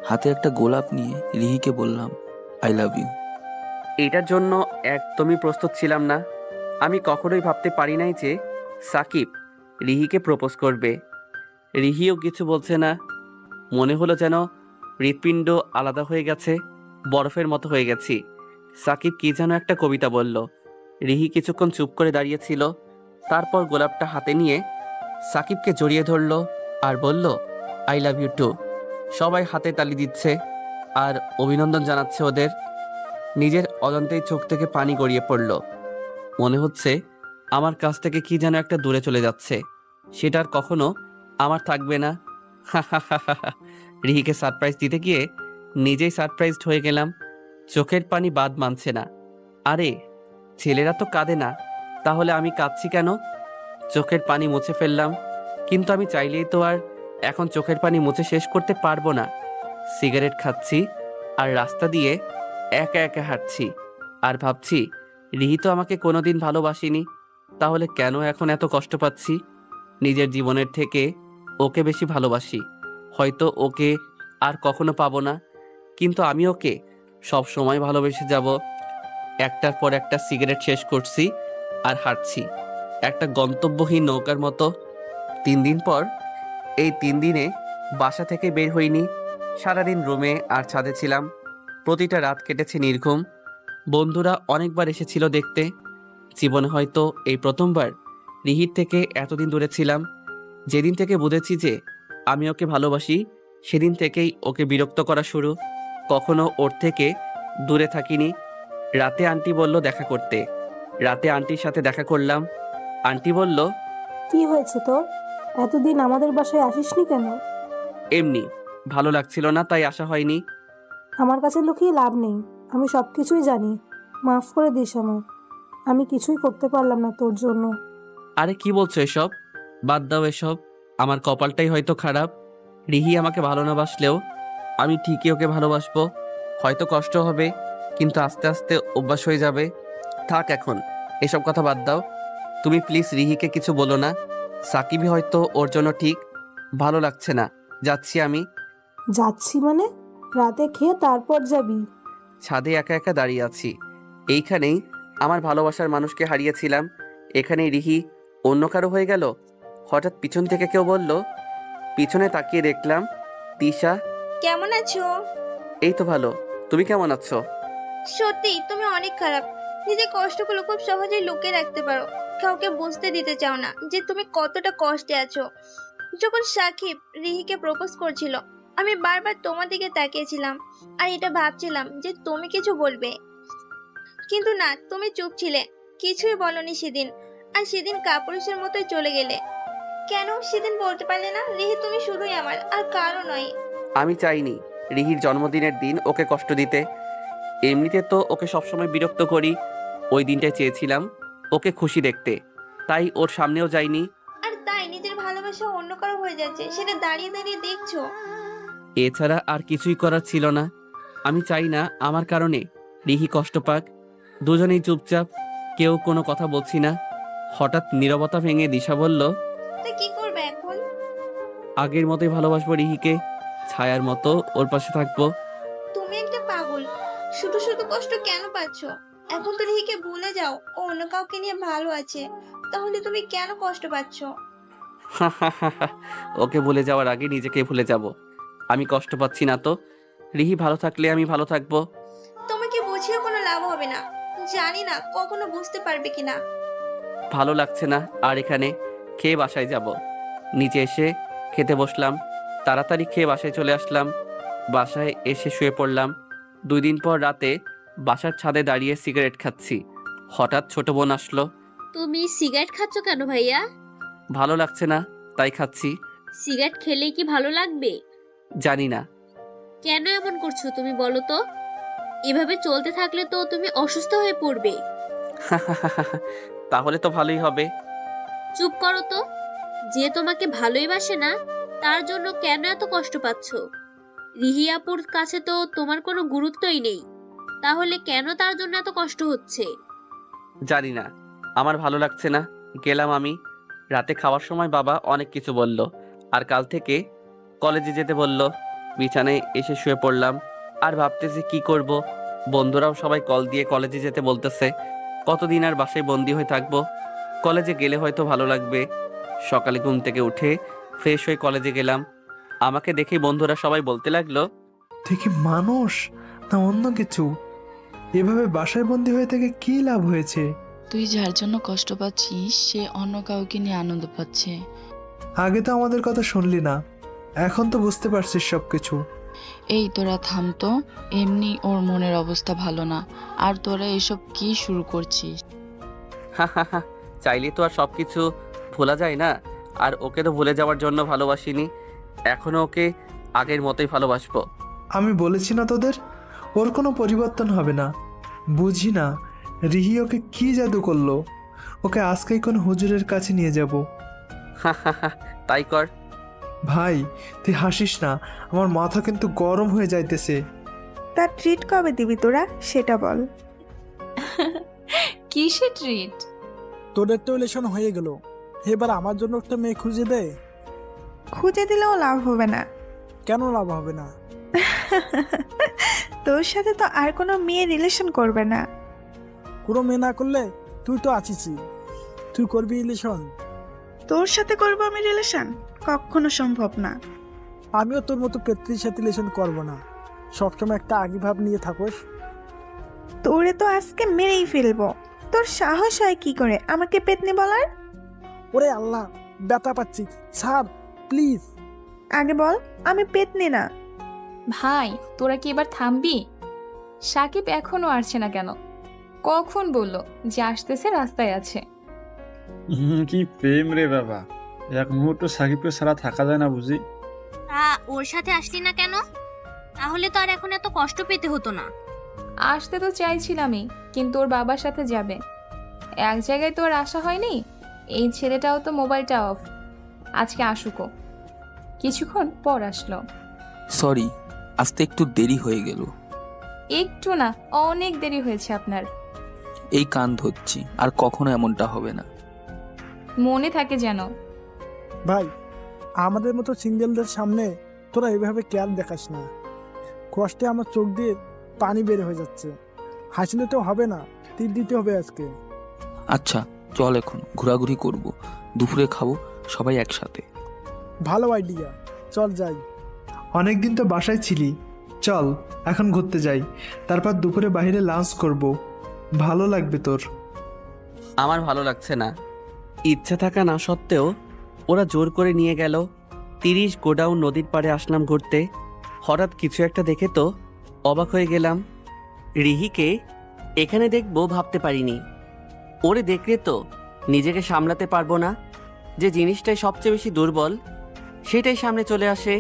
L: হাতে একটা গোলাপ নিয়ে রিহিকে বললাম, আই লাভ ইউ।
A: এটার জন্য একদমই প্রস্তুত ছিলাম না। আমি কখনোই ভাবতে পারি নাই যে সাকিব রিহিকে প্রপোজ করবে। রিহিও কিছু বলছে না। মনে হলো যেন হৃৎপিণ্ড আলাদা হয়ে গেছে, বরফের মতো হয়ে গেছি। সাকিব কি যেন একটা কবিতা বলল। রিহি কিছুক্ষণ চুপ করে দাঁড়িয়েছিল, তারপর গোলাপটা হাতে নিয়ে সাকিবকে জড়িয়ে ধরল আর বলল, আই লাভ ইউ টু। সবাই হাতে তালি দিচ্ছে আর অভিনন্দন জানাচ্ছে ওদের। নিজের অজান্তেই চোখ থেকে পানি গড়িয়ে পড়ল। মনে হচ্ছে আমার কাছ থেকে কি যেন একটা দূরে চলে যাচ্ছে, সেটা আর কখনো আমার থাকবে না। রিহিকে সারপ্রাইজ দিতে গিয়ে নিজেই সারপ্রাইজড হয়ে গেলাম। চোখের পানি বাদ মানছে না। আরে ছেলেরা তো কাঁদে না, তাহলে আমি কাঁদছি কেন? চোখের পানি মুছে ফেললাম, কিন্তু আমি চাইলেই তো আর এখন চোখের পানি মুছে শেষ করতে পারবো না। সিগারেট খাচ্ছি আর রাস্তা দিয়ে একা একা হাঁটছি আর ভাবছি রিহি তো আমাকে কোনোদিন ভালোবাসিনি, তাহলে কেন এখন এত কষ্ট পাচ্ছি? নিজের জীবনের থেকে ওকে বেশি ভালোবাসি। হয়তো ওকে আর কখনো পাবো না, কিন্তু আমি ওকে সব সময় ভালোবেসে যাব। একটার পর একটা সিগারেট শেষ করছি আর হাঁটছি একটা গন্তব্যহীন নৌকার মতো। 3 দিন পর, এই 3 দিনে বাসা থেকে বের হইনি। সারাদিন রুমে আর ছাদে ছিলাম। প্রতিটা রাত কেটেছে নির্ঘুম। বন্ধুরা অনেকবার এসেছিল দেখতে। জীবনে হয়তো এই প্রথমবার রিহির থেকে এতদিন দূরে ছিলাম। যেদিন থেকে বুঝেছি যে আমি ওকে ভালোবাসি, সেদিন থেকেই ওকে বিরক্ত করা শুরু। কখনো ওর থেকে দূরে থাকিনি। রাতে আন্টি বলল দেখা করতে। রাতে আন্টির সাথে দেখা করলাম। আন্টি বলল,
G: কি হয়েছে তোর? এতদিন আমাদের বাসায় আসিসনি কেন?
A: এমনি ভালো লাগছিল না, তাই আসা হয়নি।
G: আমার কাছে লুকিয়ে লাভ নেই, আমি সব কিছুই জানি। মাফ করে দিস আমায়, আমি কিছুই করতে পারলাম না তোর জন্য।
A: আরে কি বলছো এসব? বাদ দাও এসব। আমার কপালটাই হয়তো খারাপ। রিহি আমাকে ভালো না বাসলেও আমি ঠিকই ওকে ভালোবাসবো। হয়তো কষ্ট হবে, কিন্তু আস্তে আস্তে অভ্যাস হয়ে যাবে। থাক এখন এসব কথা বাদ দাও। তুমি প্লিজ রিহিকে কিছু বলো না। সাকিবই হয়তো ওর জন্য ঠিক। ভালো লাগছে না, যাচ্ছি আমি।
G: যাচ্ছি মানে? রাতে খেয়ে তারপর যাবি?
A: ছাদে একা একা দাঁড়িয়ে আছি। এইখানেই আমার ভালোবাসার মানুষকে হারিয়েছিলাম। এখানেই রিহি অন্য কারো হয়ে গেল। হঠাৎ পিছন থেকে কেউ বলল। পিছনে তাকিয়ে দেখলাম তিশা।
E: কেমন আছো?
A: এই তো ভালো, তুমি কেমন আছো?
E: সত্যি তুমি অনেক খারাপ। নিজের কষ্টগুলো খুব সহজেই লুকিয়ে রাখতে পারো। কাউকে বুঝতে দিতে চাও না যে তুমি কতটা কষ্টে আছো। যখন সাকিব রিহিকে প্রপোজ করছিল, আমি বারবার তোমার দিকে তাকিয়েছিলাম আর এটা ভাবছিলাম যে তুমি কিছু বলবে, কিন্তু না, তুমি চুপ ছিলে, কিছুই বলনি সেদিন। আর সেদিন কাপুরুষের মতোই চলে গেলে। কেন সেদিন বলতে পারলে না রিহি তুমি শুধুই আমার, আর কারো নয়?
A: আমি চাইনি রিহির জন্মদিনের দিন ওকে কষ্ট দিতে। এমনিতে তো ওকে সবসময় বিরক্ত করি। ওই দিনটায় চেয়েছিলাম ওকে খুশি দেখতে, তাই ওর সামনেও যাইনি।
E: আর তাই নিজের ভালোবাসা অন্য কারো হয়ে যাচ্ছে, সেটা দাঁড়িয়ে দাঁড়িয়ে দেখছো।
A: এছাড়া আর কিছুই করার ছিল না। আমি চাই না আমার কারণে রিহি কষ্ট পাক। দুজনেই চুপচাপ, কেউ কোনো কথা বলছি না। হঠাৎ নীরবতা ভেঙে দিশা বলল,
E: তা কি করবে এখন?
A: আগের মতোই ভালোবাসবো রিহিকে, ছায়ার মতো ওর পাশে থাকবো।
E: তুমি একটা পাগল, শুধু শুধু কষ্ট কেন পাচ্ছ? এখন তো রিহিকে ভুলে যাও, ও অন্য কাউকে নিয়ে ভালো আছে। তাহলে তুমি কেন কষ্ট পাচ্ছ?
A: ওকে ভুলে যাওয়ার আগে নিজেকে ভুলে যাব। আমি কষ্ট পাচ্ছি না তো। রিহি ভালো থাকলে আমি ভালো থাকবো।
E: তোমাকে বুঝিয়ে কোনো লাভ হবে না। জানি না কখনো বুঝতে পারবে কিনা।
A: ভালো লাগছে না আর এখানে। খেয়ে বাসায় যাব। নিচে এসে খেতে বসলাম। তাড়াতাড়ি খেয়ে বাসায় চলে আসলাম। বাসায় এসে শুয়ে পড়লাম। 2 দিন পর রাতে বাসার ছাদে দাঁড়িয়ে সিগারেট খাচ্ছি। হঠাৎ ছোট বোন আসলো।
F: তুমি সিগারেট খাচ্ছ কেন ভাইয়া?
A: ভালো লাগছে না, তাই খাচ্ছি।
F: সিগারেট খেলে কি ভালো লাগবে?
A: জানি না।
F: কেন এমন করছো তুমি বলো তো? এভাবে চলতে থাকলে তো তুমি অসুস্থ হয়ে পড়বে।
A: তাহলে তো ভালোই হবে।
F: চুপ করো তো। যে তোমাকে ভালোই বাসে না, তার জন্য কেন এত কষ্ট পাচ্ছ? রিহি আপুর কাছে তো তোমার কোনো গুরুত্বই নেই, তাহলে কেন তার জন্য এত কষ্ট হচ্ছে?
A: জানি না, আমার ভালো লাগছে না। গেলাম আমি। রাতে খাওয়ার সময় বাবা অনেক কিছু বলল, আর কাল থেকে কলেজে যেতে বলল। বিছানায় এসে শুয়ে পড়লাম আর ভাবতেছি কি করব। বন্ধুরাও সবাই কল দিয়ে কলেজে যেতে বলতেছে। কতদিন আর বাসায় বন্দি হয়ে থাকবো? কলেজে গেলে হয়তো ভালো লাগবে। সকালে ঘুম থেকে উঠে ফ্রেশ হয়ে কলেজে গেলাম। আমাকে দেখে বন্ধুরা সবাই বলতে লাগলো,
U: দেখি মানুষ না অন্য কিছু। এভাবে বাসায় বন্দি হয়ে থেকে কি লাভ হয়েছে?
P: তুই যার জন্য কষ্ট পাচ্ছিস সে অন্য কাউকে নিয়ে আনন্দ পাচ্ছে।
U: আগে তো আমাদের কথা শুনলি না, এখন তো বুঝতে পারছিস সবকিছু।
P: এই তোরা থাম তো, এমনি ওর মনের অবস্থা ভালো না, আর তোরা এসব কি শুরু করছিস?
A: চাইলে তো আর সবকিছু ভোলা যায় না। আর ওকে তো ভুলে যাওয়ার জন্য ভালোবাসিনি, এখনো ওকে আগের মতোই ভালোবাসবো।
U: আমি বলেছি না তোদের, ওর কোনো পরিবর্তন হবে না। বুঝি না রিহি ওকে কি জাদু করলো। ওকে আজকেই কোন হুজুরের কাছে নিয়ে যাব।
A: তাই কর।
U: ভাই তুই হাসিস না, আমার মাথা কিন্তু গরম হয়ে যাইতেছে।
T: তার ট্রিট কবে দিবি তোরা সেটা বল।
B: কিসে ট্রিট?
D: তোদের তো ইলেকশন হয়ে গেল, এবার আমার জন্য একটা মেয়ে খুঁজে দে।
T: খুঁজে দিলেও লাভ হবে না।
D: কেন লাভ হবে না?
T: তোর সাথে তো আর কোনো মেয়ে রিলেশন করবে না।
D: কোনো মেয়ে না করলে তুই তো আছিসই, তুই করবি রিলেশন?
T: তোর সাথে করবো আমি রিলেশন? কখনো সম্ভব না।
D: আমিও তোর মতো পেত্রীর সাথে রিলেশন করবো না। সবসময় একটা আগে ভাব নিয়ে থাকোস।
T: তোরে তো আজকে মেরেই ফেলবো। তোর সাহস হয় কি করে আমাকে পেতনি বলার?
D: ওরে আল্লাহ, ব্যথা পাচ্ছি, স্যার প্লিজ।
T: আগে বল, আমি পেতনি না।
B: ভাই তোরা কি এবার থামবি? সাকিব এখনো আসছে না কেন? কখন বললো যে আসতেছে, রাস্তায় আছে।
S: কি প্রেম রে বাবা, এক মুহূর্ত সাকিবকে ছাড়া থাকা যায় না বুঝি।
F: তা ওর সাথে আসলি না কেন? তাহলে তো আর এখন এত কষ্ট পেতে হতো না।
B: আসতে তো চাইছিলামই, কিন্তু ওর বাবার সাথে যাবে। এক জায়গায় তো আর আসা হয়নি। এই ছেলেটাও তো মোবাইলটা অফ। আজকে আসুকো। কিছুক্ষণ পর আসলো।
L: সরি, আসতে একটু দেরি হয়ে গেল।
B: একটু না, অনেক দেরি হয়েছে আপনার।
L: এই কান ধরছি, আর কখনো এমনটা হবে না।
B: মনে থাকে যেন।
D: ভাই, আমাদের মতো সিঙ্গেলদের সামনে তোরা এভাবে কেয়ার দেখাস না। কষ্টে আমার চোখ দিয়ে পানি বের হয়ে যাচ্ছে। হাসলে তো হবে না, তীর দিতে হবে আজকে।
L: আচ্ছা চল, এখন ঘোরাঘুরি করব, দুপুরে খাবো সবাই একসাথে।
D: ভালো আইডিয়া, চল যাই।
U: অনেকদিন তো বাসায় ছিলি, চল এখন ঘুরতে যাই, তারপর দুপুরে বাইরে লাঞ্চ করব, ভালো লাগবে তোর।
A: আমার ভালো লাগছে না। ইচ্ছা থাকা না সত্ত্বেও ওরা জোর করে নিয়ে গেল। 30 গোডাউন নদীর পাড়ে আসলাম ঘুরতে। হঠাৎ কিছু একটা দেখে তো অবাক হয়ে গেলাম। রিহিকে এখানে দেখবো ভাবতে পারিনি। ওরে দেখলে তো নিজেকে সামলাতে পারবো না। যে জিনিসটাই সবচেয়ে বেশি দুর্বল সেটাই সামনে চলে আসে।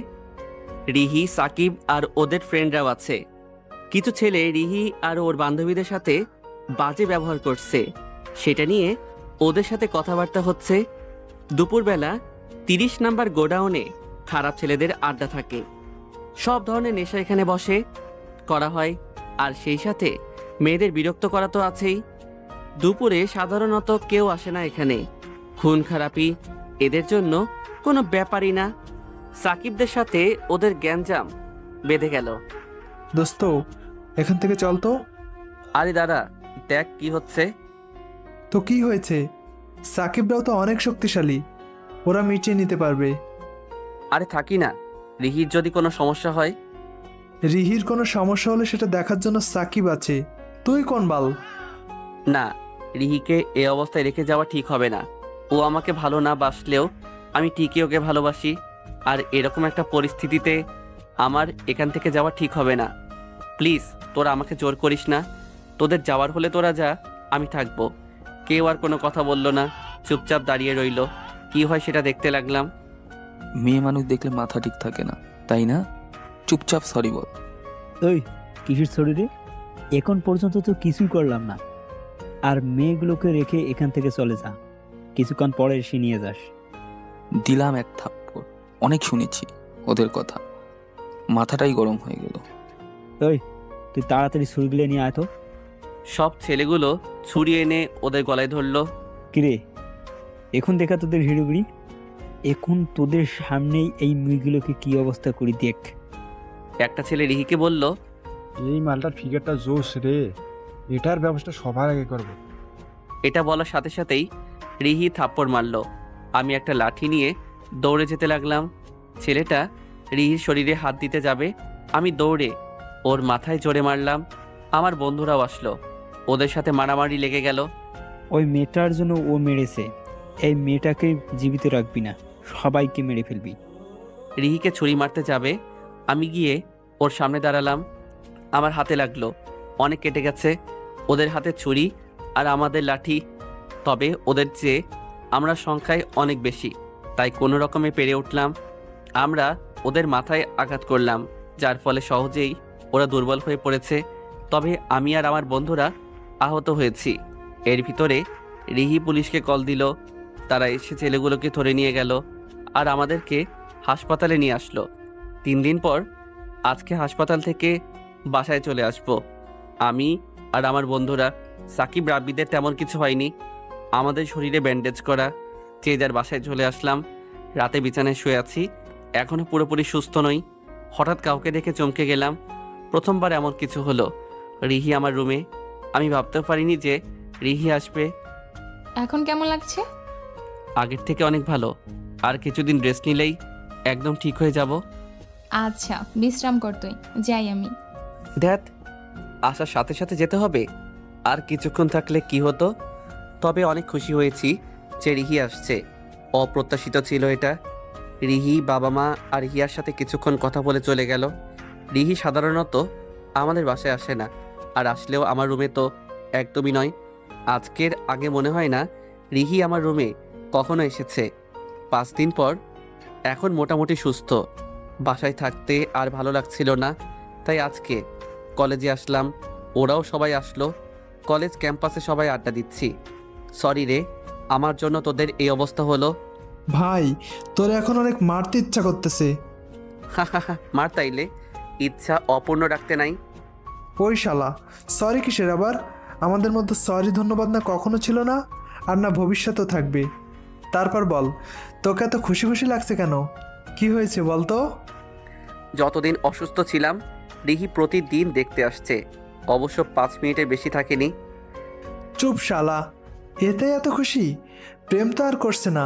A: রিহি, সাকিব আর ওদের ফ্রেন্ডরাও আছে। কিছু ছেলে রিহি আর ওর বান্ধবীদের সাথে বাজে ব্যবহার করছে, সেটা নিয়ে ওদের সাথে কথাবার্তা হচ্ছে। দুপুরবেলা 30 নাম্বার গোডাউনে খারাপ ছেলেদের আড্ডা থাকে। সব ধরনের নেশা এখানে বসে করা হয়, আর সেই সাথে মেয়েদের বিরক্ত করা তো আছেই। দুপুরে সাধারণত কেউ আসে না এখানে। খুন খারাপি এদের জন্য কোনো ব্যাপারই না। সাকিবদের সাথে ওদের গ্যাঞ্জাম বেঁধে গেল।
U: দোস্ত, এখান থেকে চল তো।
A: আরে দাদা, দেখ কি হচ্ছে।
U: তো কি হয়েছে? সাকিবরাও তো অনেক শক্তিশালী, ওরা মিটিয়ে নিতে পারবে।
A: আরে থাকি না, রিহির যদি কোনো সমস্যা হয়।
U: রিহির কোনো সমস্যা হলে সেটা দেখার জন্য সাকিব আছে, তুই কোন বাল?
A: না, রিহিকে এ অবস্থায় রেখে যাওয়া ঠিক হবে না। ও আমাকে ভালো না বাসলেও আমি ঠিকই ওকে ভালোবাসি। আর এরকম একটা পরিস্থিতিতে আমার এখান থেকে যাওয়া ঠিক হবে না। প্লিজ তোরা আমাকে জোর করিস না। তোদের যাওয়ার হলে তোরা যা, আমি থাকবো। কেউ আর কোনো কথা বলল না, চুপচাপ দাঁড়িয়ে রইল। কি হয় সেটা দেখতে লাগলাম।
L: মেয়ে মানুষ দেখলে মাথা ঠিক থাকে না, তাই না? চুপচাপ সরি বল।
I: ওই কিসের শরীরে? এখন পর্যন্ত তো কিছুই করলাম না। আর মেয়েগুলোকে রেখে এখান থেকে চলে যা, কিছুক্ষণ পরে এসে নিয়ে যাস।
L: দিলাম এক থাপ্পড়, অনেক শুনেছি ওদের কথা, মাথাটাই গরম হয়ে গেল।
I: ওই তুই তাড়াতাড়ি ছুরিগুলো নিয়ে আয় তো।
A: সব ছেলেগুলো ছুরি এনে ওদের গলায় ধরলো।
I: কিরে, এখন দেখা তোদের হিরোগিরি? এখন তোদের সামনেই এই মেয়েগুলোকে কি অবস্থা করি দেখ।
A: একটা ছেলে রিহিকে বলল,
N: এই মালটার ফিগারটা জোশ রে, এটার ব্যবস্থা সবার আগে করবো।
A: এটা বলার সাথে সাথেই রিহি থাপ্পড় মারল। আমি একটা লাঠি নিয়ে দৌড়ে যেতে লাগলাম। ছেলেটা রিহির শরীরে হাত দিতে যাবে, আমি দৌড়ে ওর মাথায় জোরে মারলাম। আমার বন্ধুরাও আসলো, ওদের সাথে মারামারি লেগে গেল।
I: ওই মেয়েটার জন্য ও মেরেছে, এই মেয়েটাকে জীবিত রাখবি না, সবাইকে মেরে ফেলবি।
A: রিহিকে ছুরি মারতে যাবে, আমি গিয়ে ওর সামনে দাঁড়ালাম। আমার হাতে লাগলো, অনেক কেটে গেছে। ওদের হাতে ছুরি আর আমাদের লাঠি, তবে ওদের চেয়ে আমরা সংখ্যায় অনেক বেশি, তাই কোনো রকমে পেরে উঠলাম। আমরা ওদের মাথায় আঘাত করলাম, যার ফলে সহজেই ওরা দুর্বল হয়ে পড়েছে। তবে আমি আর আমার বন্ধুরা আহত হয়েছি। এর ভিতরে রিহি পুলিশকে কল দিল, তারা এসে ছেলেগুলোকে ধরে নিয়ে গেল আর আমাদেরকে হাসপাতালে নিয়ে আসলো। 3 দিন পর আজকে হাসপাতাল থেকে বাসায় চলে আসবো। আমি আর আমার বন্ধুরা। সাকিব রাব্বিদের তেমন কিছু হয়নি, আমাদের শরীরে ব্যান্ডেজ করা। যে যার বাসায় চলে আসলাম। রাতে বিছানায় শুয়ে আছি, এখনো পুরোপুরি সুস্থ নই। হঠাৎ কাউকে দেখে চমকে গেলাম। প্রথমবার এমন কিছু হলো। রিহি আমার রুমে, আমি ভাবতেও পারিনি যে রিহি আসবে।
B: এখন কেমন লাগছে?
A: আগের থেকে অনেক ভালো। আর কিছুদিন রেস্ট নিলেই একদম ঠিক হয়ে যাব।
B: আচ্ছা বিশ্রাম কর তুই, যাই আমি।
A: ধ্যাত, আসার সাথে সাথে যেতে হবে? আর কিছুক্ষণ থাকলে কি হতো। তবে অনেক খুশি হয়েছি যে রিহি আসছে। অপ্রত্যাশিত ছিল এটা। রিহি, বাবা মা আর হিয়ার সাথে কিছুক্ষণ কথা বলে চলে গেল। রিহি সাধারণত আমাদের বাসায় আসে না, আর আসলেও আমার রুমে তো একদমই নয়। আজকের আগে মনে হয় না রিহি আমার রুমে কখনো এসেছে। 5 দিন পর এখন মোটামুটি সুস্থ। বাসায় থাকতে আর ভালো লাগছিল না, তাই আজকে কলেজে আসলাম। ওরাও সবাই আসলো। কলেজ ক্যাম্পাসে সবাই আড্ডা দিচ্ছি। সরি রে, আমার জন্য তোদের এই অবস্থা হলো।
U: ভাই, তোর এখন অনেক মারতে ইচ্ছা করতেছে।
A: মার তাইলে, ইচ্ছা অপূর্ণ রাখতে নাই।
U: ওই শালা, সরি কিসের আবার? আমাদের মধ্যে সরি ধন্যবাদ না কখনো ছিল না, আর না ভবিষ্যতেও থাকবে। তারপর বল, তোকে এত খুশি খুশি লাগছে কেন? কি হয়েছে বল তো?
A: যতদিন অসুস্থ ছিলাম রিহি প্রতিদিন দেখতে আসছে, অবশ্য 5 মিনিটের বেশি থাকেনি।
U: চুপ শালা, এতে এত খুশি? প্রেম তো আর করছে না,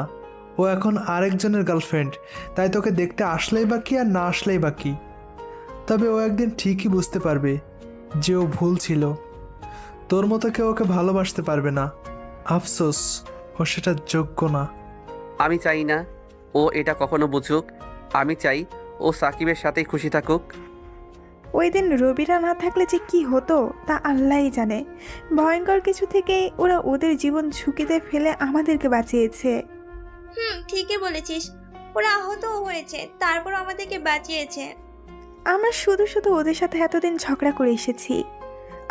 U: ও এখন আরেকজনের গার্লফ্রেন্ড, তাই তোকে দেখতে আসলেই বা কি আর না আসলেই বা কি। তবে ও একদিন ঠিকই বুঝতে পারবে যে ও ভুল ছিল। তোর মতো কেউ ওকে ভালোবাসতে পারবে না। আফসোস, ও সেটা যোগ্য না।
A: আমি চাই না ও এটা কখনো বুঝুক। আমি চাই ও সাকিবের সাথেই খুশি থাকুক।
T: ওই দিন রবিরা না থাকলে যে কি হতো তা আল্লাহই জানে। ভয়ঙ্কর কিছু থেকে ওরা ওদের জীবন ঝুঁকিতে ফেলে আমাদেরকে বাঁচিয়েছে।
E: ঠিকই বলেছিস। ওরা আহতও হয়েছে, তারপর আমাদেরকে বাঁচিয়েছে।
T: আমরা শুধু শুধু ওদের সাথে এতদিন ঝগড়া করে এসেছি।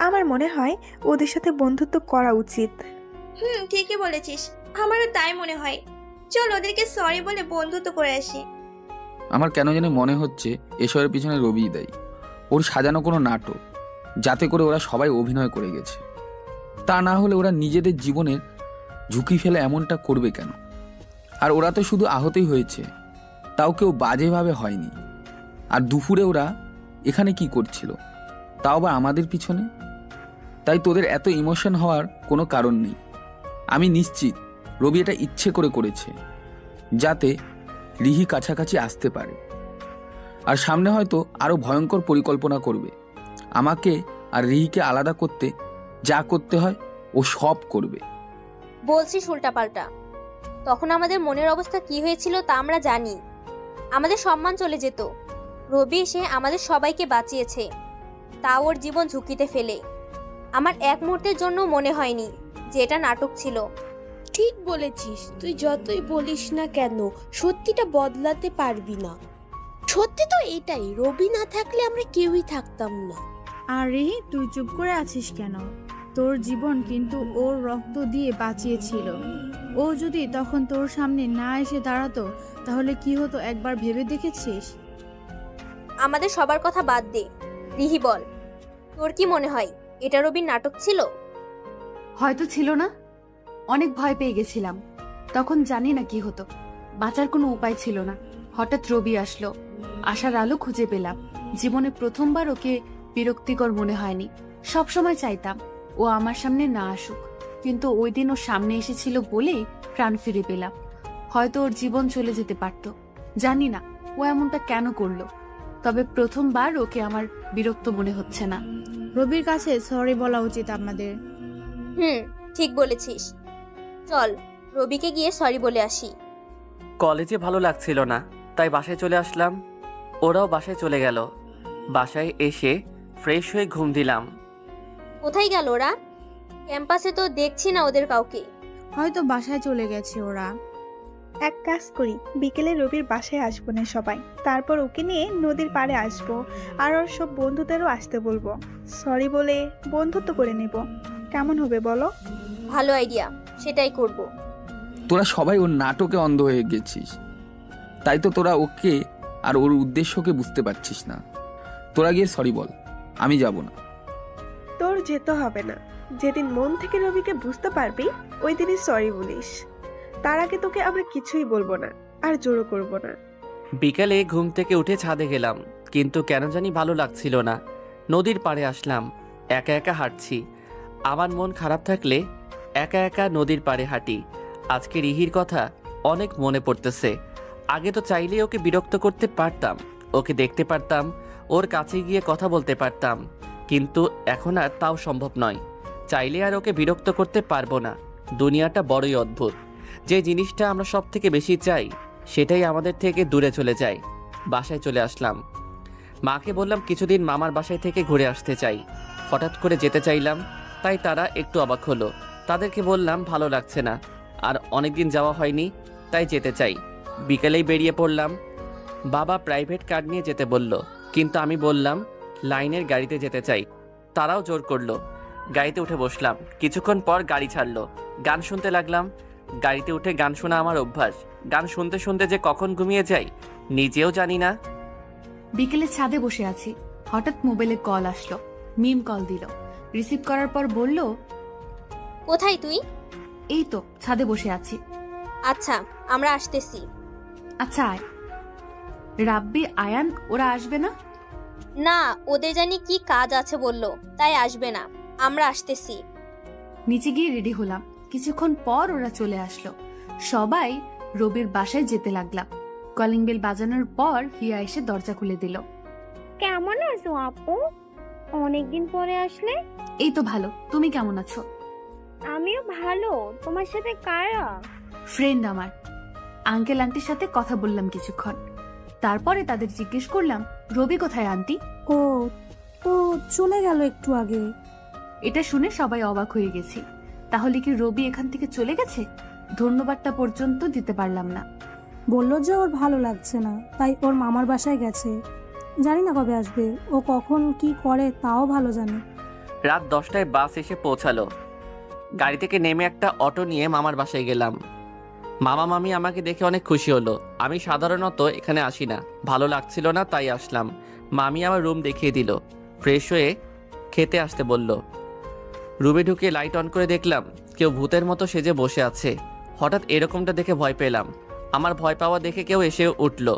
T: আমার মনে হয় ওদের সাথে বন্ধুত্ব করা উচিত।
E: ঠিকই বলেছিস, আমারও তাই মনে হয়। চল ওদেরকে সরি বলে বন্ধুত্ব করে আসি।
L: আমার কেন জানি মনে হচ্ছে এসবের পিছনে রবিই দায়ী। ওর সাজানো কোনো নাটক, যাতে করে ওরা সবাই অভিনয় করে গেছে। তা না হলে ওরা নিজেদের জীবনের ঝুঁকি ফেলে এমনটা করবে কেন? আর ওরা তো শুধু আহতই হয়েছে, তাও কেউ বাজেভাবে হয়নি। আর দুপুরে ওরা এখানে কি করছিল, তাও বা আমাদের পিছনে। তাই তোদের এত ইমোশন হওয়ার কোনো কারণ নেই। আমি নিশ্চিত রবি এটা ইচ্ছে করে করেছে, যাতে রিহি কাছাকাছি আসতে পারে। আর সামনে হয়তো আরো ভয়ঙ্কর পরিকল্পনা করবে। আমাকে আর রিহিকে আলাদা করতে যা করতে হয় ও সব করবে।
F: বলছিস উল্টাপাল্টা। তখন আমাদের মনের অবস্থা কি হয়েছিল তা আমরা জানি। আমাদের সম্মান চলে যেত। রবি এসে আমাদের সবাইকে বাঁচিয়েছে, তা ওর জীবন ঝুঁকিতে ফেলে। আমার এক মুহূর্তের জন্য মনে হয়নি যে এটা নাটক ছিল।
J: ঠিক বলেছিস, তুই যতই বলিস না কেন সত্যিটা বদলাতে পারবি না। সত্যি তো এটাই, রবি না থাকলে আমরা কেউই থাকতাম না।
C: আরে তুই চুপ করে আছিস কেন? তোর জীবন কিন্তু ওর রক্ত দিয়ে বাঁচিয়েছিল। ও যদি তখন তোর সামনে না এসে দাঁড়াতো তাহলে কি হতো একবার ভেবে দেখেছিস?
F: আমাদের সবার কথা বাদ দে। রিহি বল, তোর কি মনে হয় এটা রবির নাটক ছিল?
R: হয়তো ছিল না। অনেক ভয় পেয়ে গেছিলাম, তখন জানি না কি হতো। বাঁচার কোনো উপায় ছিল না। হঠাৎ রবি আসলো, আশার আলো খুঁজে পেলাম। জীবনে প্রথমবার ওকে বিরক্তিকর মনে হয়নি। সবসময় চাইতাম ও আমার সামনে না আসুক, কিন্তু ওই দিন ও সামনে এসেছিল বলেই প্রাণ ফিরে পেলাম। হয়তো ওর জীবন চলে যেতে পারত, জানি না ও এমনটা কেন করলো। তবে প্রথমবার ওকে আমার বিরক্ত মনে হচ্ছে না।
C: রবির কাছে সরি বলা উচিত আমাদের।
F: ঠিক বলেছিস। চল রবিকে গিয়ে সরি বলে আসি।
A: কলেজে ভালো লাগছিল না, তাই বাসায় চলে আসলাম। ওরাও বাসায় চলে গেল। বাসায় এসে ফ্রেশ হয়ে ঘুম দিলাম।
F: কোথায় গেল ওরা? ক্যাম্পাসে তো দেখছি না ওদের কাউকে।
C: হয়তো বাসায় চলে গেছে ওরা।
T: এক কাজ করি, বিকেলে রবির বাসায় আসবো না সবাই, তারপর ওকে নিয়ে নদীর পাড়ে আসবো, আর ওর সব বন্ধুদেরও আসতে বলবো। সরি বলে বন্ধুত্ব করে নেব। কেমন হবে বলো?
F: ভালো আইডিয়া, সেটাই করব।
L: তোরা সবাই ওর নাটকে অন্ধ হয়ে গেছিস, তাই তো তোরা ওকে আর ওর উদ্দেশ্যকে বুঝতে পারছিস না। তোরা গিয়ে সরি বল, আমি যাব না।
K: তোর যেতে হবে না। যেদিন মন থেকে রবিকে বুঝতে পারবি ওই দিনই সরি বলিস। তার আগে তোকে আমরা কিছুই বলবো না, আর জোরও করবো না।
A: বিকালে ঘুম থেকে উঠে ছাদে গেলাম, কিন্তু কেন জানি ভালো লাগছিল না। নদীর পাড়ে আসলাম, একা একা হাঁটছি। আমার মন খারাপ থাকলে একা একা নদীর পাড়ে হাঁটি। আজকে রিহির কথা অনেক মনে পড়তেছে। আগে তো চাইলেই ওকে বিরক্ত করতে পারতাম, ওকে দেখতে পারতাম, ওর কাছে গিয়ে কথা বলতে পারতাম, কিন্তু এখন আর তাও সম্ভব নয়। চাইলে আর ওকে বিরক্ত করতে পারবো না। দুনিয়াটা বড়ই অদ্ভুত। যে জিনিসটা আমরা সব থেকে বেশি চাই সেটাই আমাদের থেকে দূরে চলে যায়। বাসায় চলে আসলাম। মাকে বললাম কিছুদিন মামার বাসায় থেকে ঘুরে আসতে চাই। হঠাৎ করে যেতে চাইলাম, তাই তারা একটু অবাক হলো। তাদেরকে বললাম ভালো লাগছে না, আর অনেকদিন যাওয়া হয়নি, তাই যেতে চাই। বিকেলেই বেরিয়ে পড়লাম। বাবা প্রাইভেট কার নিয়ে যেতে বলল, কিন্তু আমি বললাম লাইনের গাড়িতে যেতে চাই। তারাও জোর করলো। গাড়িতে উঠে বসলাম। কিছুক্ষণ পর গাড়ি ছাড়লো। গান শুনতে লাগলাম। গাড়িতে উঠে গান শোনা আমার অভ্যাস। গান শুনতে শুনতে যে কখন ঘুমিয়ে যাই নিজেও জানি না।
R: বিকেলে ছাদে বসে আছি, হঠাৎ মোবাইলে কল আসলো। মিম কল দিল। রিসিভ করার পর বলল,
F: কোথায় তুই?
R: এই তো ছাদে বসে আছি।
F: আচ্ছা, আমরা আসতেছি।
R: আচ্ছা আয়। রাব্বি, আয়ান ওরা আসবে না?
F: না, ওদের জানি কি কাজ আছে বললো, তাই আসবে না। আমরা আসতেছি।
R: নিচে গিয়ে রেডি হলাম। কিছুক্ষণ পর ওরা চলে আসলো। সবাই রবির বাসায় যেতে লাগলাম। কলিং বেল বাজানোর পর হিয়া এসে দরজা খুলে দিল।
M: কেমন আছো আপু? অনেকদিন পরে আসলে।
R: এই তো ভালো, তুমি কেমন আছো?
M: আমিও ভালো। তোমার সাথে কারা?
R: ফ্রেন্ড আমার। আঙ্কেল আন্টির সাথে কথা বললাম কিছুক্ষণ। তারপরে তাদের জিজ্ঞেস করলাম, রবি কোথায় আন্টি?
G: ও তো চলে গেল একটু আগে।
R: এটা শুনে সবাই অবাক হয়ে গেছি। তাহলে কি রবি এখান থেকে চলে গেছে? ধন্যবাদটা পর্যন্ত দিতে পারলাম না।
G: বললো যে ওর ভালো লাগছে না, তাই ওর মামার বাসায় গেছে। জানি না কবে আসবে, ও কখন কি করে তাও ভালো জানে।
A: রাত 10টায় বাস এসে পৌঁছালো। গাড়ি থেকে নেমে একটা অটো নিয়ে মামার বাসায় গেলাম। মামা মামি আমাকে দেখে অনেক খুশি হলো। আমি সাধারণত এখানে আসি না, ভালো লাগছিল না তাই আসলাম। মামি আমার রুম দেখিয়ে দিল। ফ্রেশ হয়ে খেতে আসতে বলল। রুমে ঢুকে লাইট অন করে দেখলাম কেউ ভূতের মতো সেজে বসে আছে। হঠাৎ এরকমটা দেখে ভয় পেলাম। আমার ভয় পাওয়া দেখে কেউ এসে উঠল।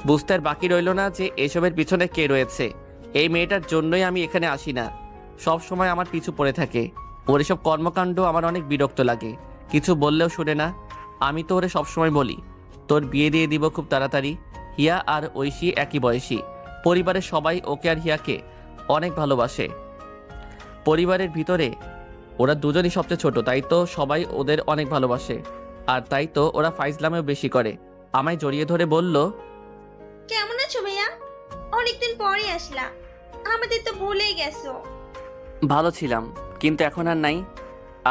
A: বুঝতে আর বাকি রইল না যে এসবের পিছনে কে রয়েছে। এই মেয়েটার জন্যই আমি এখানে আসি না, সব সময় আমার পিছু পড়ে থাকে। ওর এসব কর্মকাণ্ড আমার অনেক বিরক্ত লাগে। কিছু বললেও শুনে না। আমি তো ওরে সবসময় বলি তোর বিয়ে দিয়ে দিব খুব তাড়াতাড়ি। হিয়া আর ঐশী একই বয়সী। পরিবারের সবাই ওকে আর হিয়াকে অনেক ভালোবাসে। পরিবারের ভিতরে ওরা দুজনই সবচেয়ে ছোট, তাই তো সবাই ওদের অনেক ভালোবাসে। আর তাই তো ওরা ফাইজলামেও বেশি করে। আমায় জড়িয়ে ধরে বলল,
E: কেমন আছো ভাইয়া? অনেকদিন পরে আসলা, আমাদের তো ভুলেই গেছো।
A: ভালো ছিলাম, কিন্তু এখন আর নাই।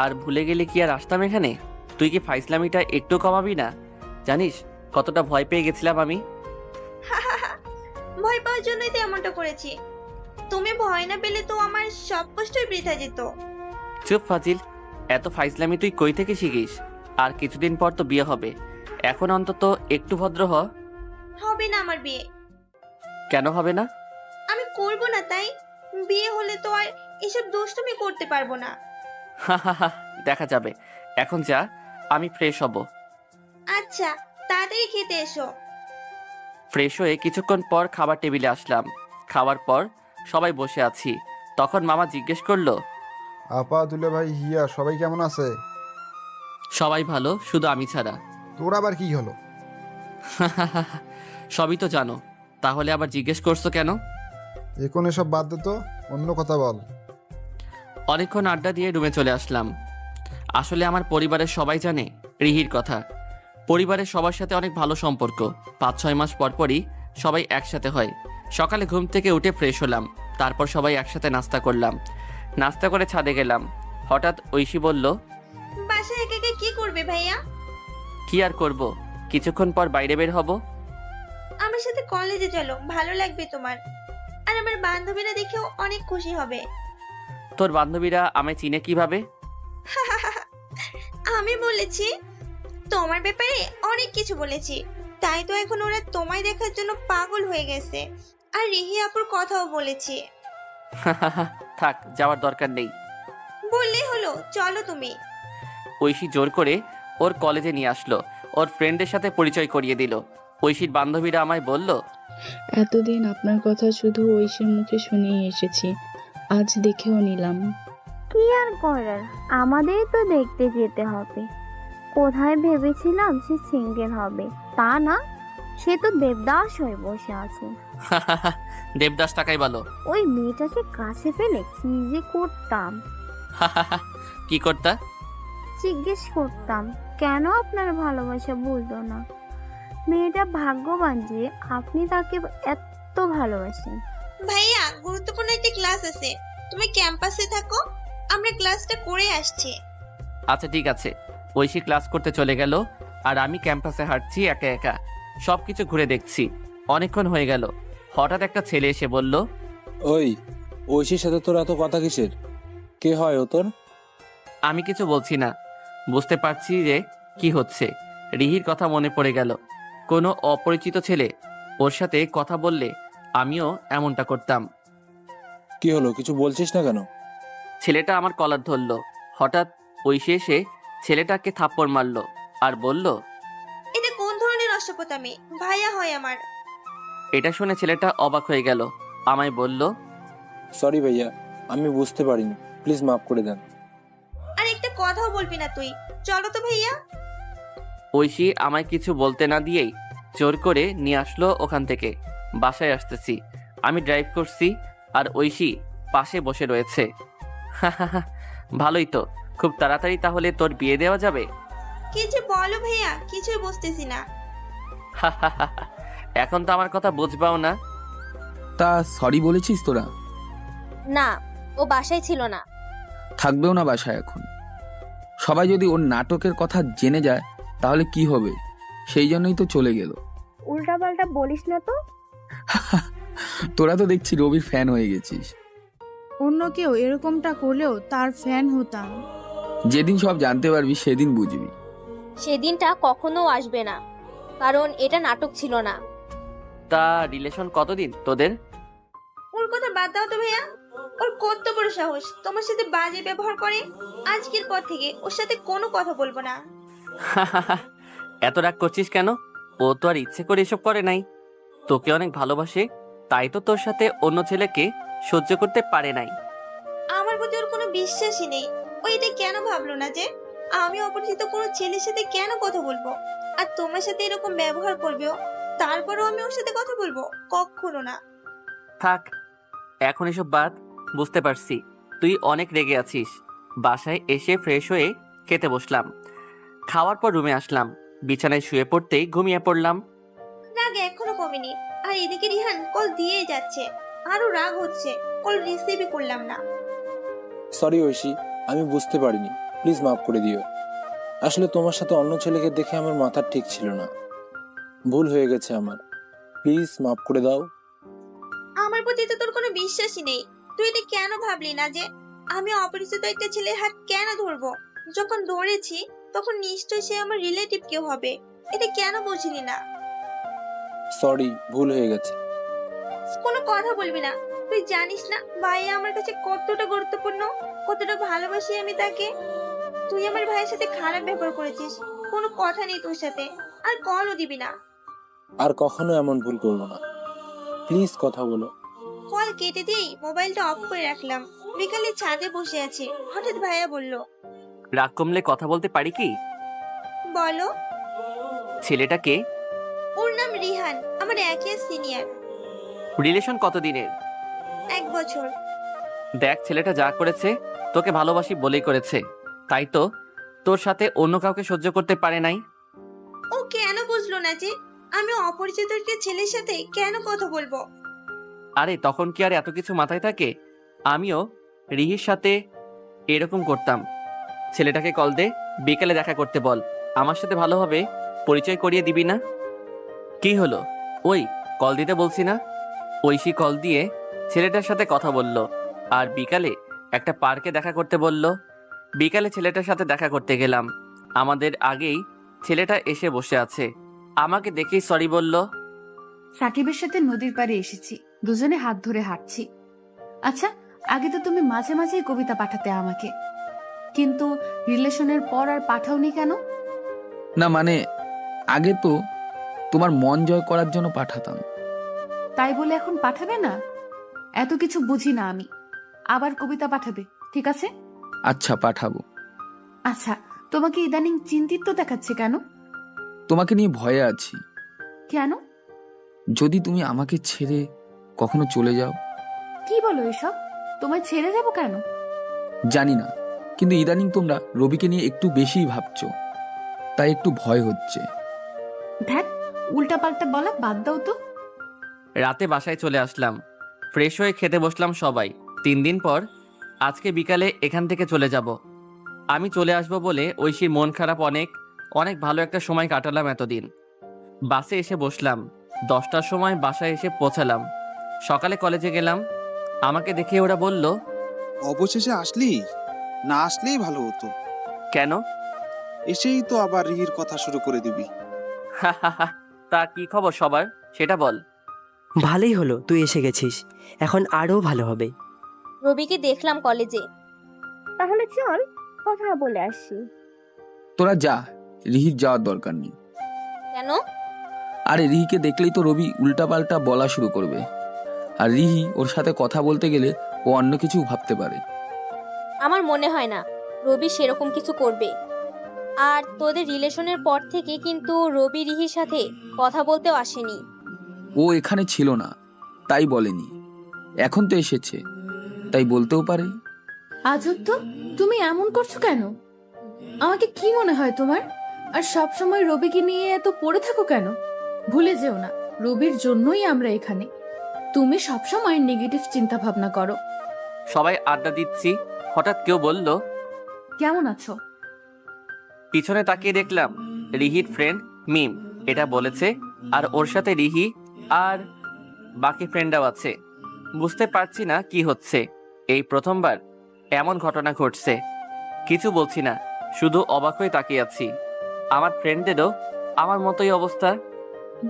A: আর ভুলে গেলে কি আর আসতাম এখানে? তুই কি ফাইজলামিটা একটু কমাবি না? জানিস কতটা ভয় পেয়ে গেছিলাম আমি।
E: ভয় পাওয়ার জন্যই তো এমনটা করেছি। তুমি ভয় না পেলে তো আমার সব কষ্টই বৃথা যেত।
A: চুপ ফাজিল, এত ফাইজলামি তুই কই থেকে শিখিস? আর কিছুদিন পর তো বিয়ে হবে, এখন অন্তত একটু ভদ্র হ।
E: হবে না আমার বিয়ে।
A: কেন হবে না?
E: আমি করব না, তাই বিয়ে হলে তো আর এসব দুষ্টুমি করতে পারবো না।
A: দেখা যাবে। এখন যা, আমি ফ্রেশ হব।
E: আচ্ছা, তাড়াতাড়ি খেতে এসো।
A: ফ্রেশ হয়ে কিছুক্ষণ পর খাবার টেবিলে আসলাম। খাওয়ার পর সবাই বসে আছি। তখন মামা জিজ্ঞেস করলো,
N: আপা, দুলে ভাই, হিয়া সবাই কেমন আছে?
A: সবাই ভালো, শুধু আমি ছাড়া।
N: তোর আবার কি হলো?
A: সবই তো জানো, তাহলে আবার জিজ্ঞেস করছো কেন?
N: এখন এসব বাদ দে তো, অন্য কথা বল।
A: অনেকক্ষণ আড্ডা দিয়ে রুমে চলে আসলাম। আসলে আমার পরিবারের সবাই জানে রিহির কথা। পরিবারের সবার সাথে অনেক ভালো সম্পর্ক। 5-6 মাস পর পরই সবাই একসাথে হয়। সকালে ঘুম থেকে উঠে ফ্রেশ হলাম, তারপর সবাই একসাথে নাস্তা করলাম। নাস্তা করে ছাদে গেলাম। হঠাৎ ঐশী বলল,
E: বাসায় একা একা কি করবে ভাইয়া?
A: কি আর করব, কিছুক্ষণ পর বাইরে বের হব।
E: আমার সাথে কলেজে চলো, ভালো লাগবে তোমার। আর আমার বান্ধবীরা দেখেও অনেক খুশি হবে।
A: তোর বান্ধবীরা আমায় চিনে কিভাবে?
E: আমি বলেছি, তোমার ব্যাপারে অনেক কিছু বলেছি, তাই তো এখন ওরা তোমায় দেখার জন্য পাগল হয়ে গেছে। আর রিহি আপুর কথাও বলেছি।
A: থাক, যাওয়ার দরকার নেই।
E: বললেই হলো, চলো তুমি।
A: ঐশী জোর করে ওর কলেজে নিয়ে আসলো। ওর ফ্রেন্ডের সাথে পরিচয় করিয়ে দিল। ঐশীর বান্ধবীরা আমায় বলল,
P: এতদিন আপনার কথা শুধু ঐশীর মুখে শুনিয়ে এসেছি, আজ দেখেও নিলাম।
M: কি আর করার, আমাদের তো দেখতে যেতে হবে। কোথায় ভেবেছিলাম সে সিঙ্গেল হবে, তা না, সে তো দেবদাস হয়ে বসে আছে।
A: দেবদাস টাকাই ভালো।
M: ওই মেয়েটাকে কাছে পেলে কি যে করতাম।
A: কি করতা?
M: জিজ্ঞেস করতাম কেন আপনার ভালোবাসা বুঝলো না? মেয়েটা ভাগ্যবান যে আপনি তাকে এত ভালোবাসেন।
E: ভাইয়া, গুরুত্বপূর্ণ একটা ক্লাস আছে, তুমি ক্যাম্পাসে থাকো, আমরা ক্লাসটা করে আসছি।
A: আচ্ছা ঠিক আছে। ঐশী ক্লাস করতে চলে গেল আর আমি ক্যাম্পাসে হাঁটছি একা একা, সবকিছু ঘুরে দেখছি। অনেকক্ষণ হয়ে গেল, হঠাৎ একটা ছেলে এসে বলল,
O: ওই ঐশীর সাথে তোর এত কথা কিসের? কে হয় ও তোর?
A: আমি কিছু বলছি না, বুঝতে পারছি যে কি হচ্ছে। রিহির কথা মনে পড়ে গেল। কোনো অপরিচিত ছেলে ওর সাথে কথা বললে আমিও এমনটা করতাম।
O: কি হলো, কিছু বলছিস না কেন?
A: ছেলেটা আমার কলার ধরলো। হঠাৎ ঐশী এসে ছেলেটাকে থাপ্পড় মারলো আর বলল,
E: এটা কোন ধরনের অসভ্যতামি? ভাইয়া হয় আমার।
A: এটা শুনে ছেলেটা অবাক হয়ে গেল, আমায় বলল,
O: সরি ভাইয়া, আমি বুঝতে পারিনি, প্লিজ মাফ করে দেন।
E: আর একটা কথাও বলবি না তুই, চলো তো ভাইয়া।
A: ঐশী আমায় কিছু বলতে না দিয়েই জোর করে নিয়ে আসলো ওখান থেকে। বাসায় আসতেছি, আমি ড্রাইভ করছি আর ঐশী পাশে বসে রয়েছে। ভালোই তো, খুব তাড়াতাড়ি তাহলে তোর বিয়ে দেওয়া যাবে।
E: কিছু বলো ভাইয়া, কিছুই বুঝতেছি না।
A: এখন তো আমার কথা বুঝবাও না।
L: তা সরি বলেছিস তোরা?
F: না, ও বাসায় ছিল না।
L: থাকবেও না বাসায় এখন। সবাই যদি ওর নাটকের কথা জেনে যায় তাহলে কি হবে, সেই জন্যই তো চলে গেল।
M: উল্টাপাল্টা বলিস না তো।
L: তোরা তো দেখছি রবির ফ্যান হয়ে গেছিস।
C: অন্য কেউ এরকমটা করলেও তার ফ্যান হতাম।
L: যেদিন সব জানতে পারবি সেদিন বুঝবি।
F: সেদিনটা কখনো আসবে না, কারণ এটা নাটক ছিল না।
A: তা রিলেশন কতদিন তোদের?
E: ওর কথা বাদ দাও তো ভাইয়া। ওর কত বড় সাহস তোমার সাথে বাজে ব্যবহার করে। আজকের পর থেকে ওর সাথে কোনো কথা বলবো না।
A: এত রাগ করছিস কেন? ও তো আর ইচ্ছে করে এসব করে নাই। তোকে অনেক ভালোবাসে, তাই তো তোর সাথে অন্য ছেলেকে সহ্য করতে পারে নাই।
E: আমার প্রতি ওর কোনো বিশ্বাসই নেই। ও এটা কেন ভাবলো না যে আমি অপরিচিত কোনো ছেলের সাথে কেন কথা বলবো আর তোমার সাথে এরকম ব্যবহার করবেও, তারপরেও আমি ওর সাথে কথা বলবো? কখনো না।
A: থাক, এখন এসব বাদ। বুঝতে পারছি তুই অনেক রেগে আছিস। বাসায় এসে ফ্রেশ হয়ে খেতে বসলাম। খাওয়ার পর রুমে আসলাম, বিছানায় শুয়ে পড়তেই ঘুমিয়ে পড়লাম।
E: রাগ এখনো কমেনি, আর এদিকে রিহান কল দিয়েই যাচ্ছে। আরো রাগ হচ্ছে, কল রিসিভই করলাম না।
O: সরি ঐশী, আমি বুঝতে পারিনি, প্লিজ মাফ করে দিও। আসলে তোমার সাথে অন্য ছেলেকে দেখে আমার মাথা ঠিক ছিল না, ভুল হয়ে গেছে আমার, প্লিজ মাফ করে দাও।
E: আমার প্রতি তো তোর কোনো বিশ্বাসই নেই। তুই এটা কেন ভাবলি না যে আমি অপরিচিত একটা ছেলের হাত কেন ধরবো? যখন ধরেছি তখন নিশ্চয়ই সে আমার রিলেটিভ কেউ হবে। এটা কেন বুঝলি না?
O: সরি, ভুল হয়ে গেছে।
E: কোনো কথা বলবি না। তুই জানিস না ভাইয়া আমার কাছে কতটা গুরুত্বপূর্ণ, কতটা ভালোবাসি আমি তাকে। তুই আমার ভাইয়ের সাথে খারাপ ব্যবহার করেছিস, কোনো কথা নেই তোর সাথে, আর কলও দিবি না।
O: আর কখনো এমন ভুল করবো না, প্লিজ কথা বলো।
E: কল কেটে দিয়েই মোবাইলটা অফ করে রাখলাম। বিকালে ছাদে বসে আছি, হঠাৎ ভাইয়া বলল,
A: রাগ কমলে কথা বলতে পারি কি?
E: বলো।
A: ছেলেটাকে?
E: ওর নাম রিহান, আমার একই সিনিয়র।
A: রিলেশন কতদিনের?
E: 1 বছর।
A: দেখ, ছেলেটা যা করেছে তোকে ভালোবাসি বলেই করেছে, তাই তো তোর সাথে অন্য কাউকে সহ্য করতে পারে নাই।
E: ও কেন বুঝলো না যে আমি অপরিচিত একটা ছেলের সাথে কেন কথা বলবো?
A: আরে তখন কি আর এত কিছু মাথায় থাকে? আমিও রিহির সাথে এরকম করতাম। ছেলেটাকে কল দে, বিকেলে দেখা করতে বল। আমার সাথে ভালোভাবে পরিচয় করিয়ে দিবি না? কি হলো? ওই কল দিতে বলছি না? ঐশী কল দিয়ে ছেলেটার সাথে কথা বলল আর বিকালে একটা পার্কে দেখা করতে বলল। বিকালে ছেলেটার সাথে দেখা করতে গেলাম। আমাদের আগেই ছেলেটা এসে বসে আছে, আমাকে দেখেই সরি বলল।
R: সাকিবের সাথে নদীর পাড়ে এসেছি, দুজনে হাত ধরে হাঁটছি। আচ্ছা, আগে তো তুমি মাঝে মাঝেই কবিতা পাঠাতে আমাকে, কিন্তু রিলেশনের পর আর পাঠাওনি কেন?
L: না মানে আগে তো তোমার মন জয় করার জন্য পাঠাতাম।
R: তাই বলে এখন পাঠাবে না? এত কিছু বুঝি না আমি। আবার কবিতা পাঠাবে, ঠিক আছে?
L: আচ্ছা পাঠাবো।
R: আচ্ছা, তোমাকে ইদানিং চিন্তিত দেখাচ্ছে কেন?
L: তোমাকে নিয়ে ভয়ে আছি।
R: কেন?
L: যদি তুমি আমাকে ছেড়ে কখনো চলে যাও।
R: কি বলো এসব? তোমায় ছেড়ে যাব কেন?
L: জানি না, কিন্তু ইদানিং তোমরা রবিকে নিয়ে একটু বেশিই ভাবছো, তাই একটু ভয় হচ্ছে।
R: ধ্যাত, উল্টাপাল্টা বলা বাদ দাও তো।
A: রাতে বাসায় চলে আসলাম, ফ্রেশ হয়ে খেতে বসলাম সবাই। 3 দিন পর আজকে বিকালে এখান থেকে চলে যাব। আমি চলে আসব বলে ঐশীর মন খারাপ অনেক। অনেক ভালো একটা সময় কাটালাম এতদিন। বাসে এসে বসলাম, 10টার সময় বাসায় এসে পৌঁছালাম। সকালে কলেজে গেলাম, আমাকে দেখে ওরা বলল,
H: অবশেষে আসলি, না আসলেই ভালো হতো।
A: কেন?
H: এসেই তো আবার রিহির কথা শুরু করে দিবি।
A: তা কি খবর সবার, সেটা বল।
Q: ভালোই হলো তুই এসে গেছিস, এখন আরও ভালো হবে।
F: রবিকে দেখলাম কলেজে।
M: তাহলে চল কথা বলে আসি।
L: তোরা যা, রিহির যাওয়ার দরকার নেই।
F: কেন?
L: আরে রিহিকে দেখলেই তো রবি উল্টাপাল্টা বলা শুরু করবে, আর রিহি ওর সাথে কথা বলতে গেলে ও অন্য কিছু ভাবতে পারে।
F: আমার মনে হয় না রবি সেরকম কিছু করবে। আর তোদের রিলেশনের পর থেকে কিন্তু রবি রিহির সাথে কথা বলতেও আসেনি।
L: ও এখানে ছিল না তাই বলেনি, এখন তো এসেছে তাই বলতেও পারে।
R: আজব তো, তুমি এমন করছো কেন? আমাকে কি মনে হয় তোমার? আর সব সময় রবিকে নিয়ে এত পড়ে থাকো কেন? ভুলে যেও না, রবির জন্যই আমরা এখানে। তুমি সব সময় নেগেটিভ চিন্তা ভাবনা করো।
A: সবাই আড্ডা দিচ্ছি, হঠাৎ কেউ বলল,
R: কেমন আছো?
A: পিছনে তাকিয়ে দেখলাম রিহির ফ্রেন্ড মিম এটা বলেছে, আর ওর সাথে রিহি আর বাকি ফ্রেন্ডরাও আছে। বুঝতে পারছি না কি হচ্ছে, এই প্রথমবার এমন ঘটনা ঘটছে। কিছু বলছি না, শুধু অবাক হয়ে তাকিয়ে আছি। আমার ফ্রেন্ডদেরও আমার মতোই অবস্থা।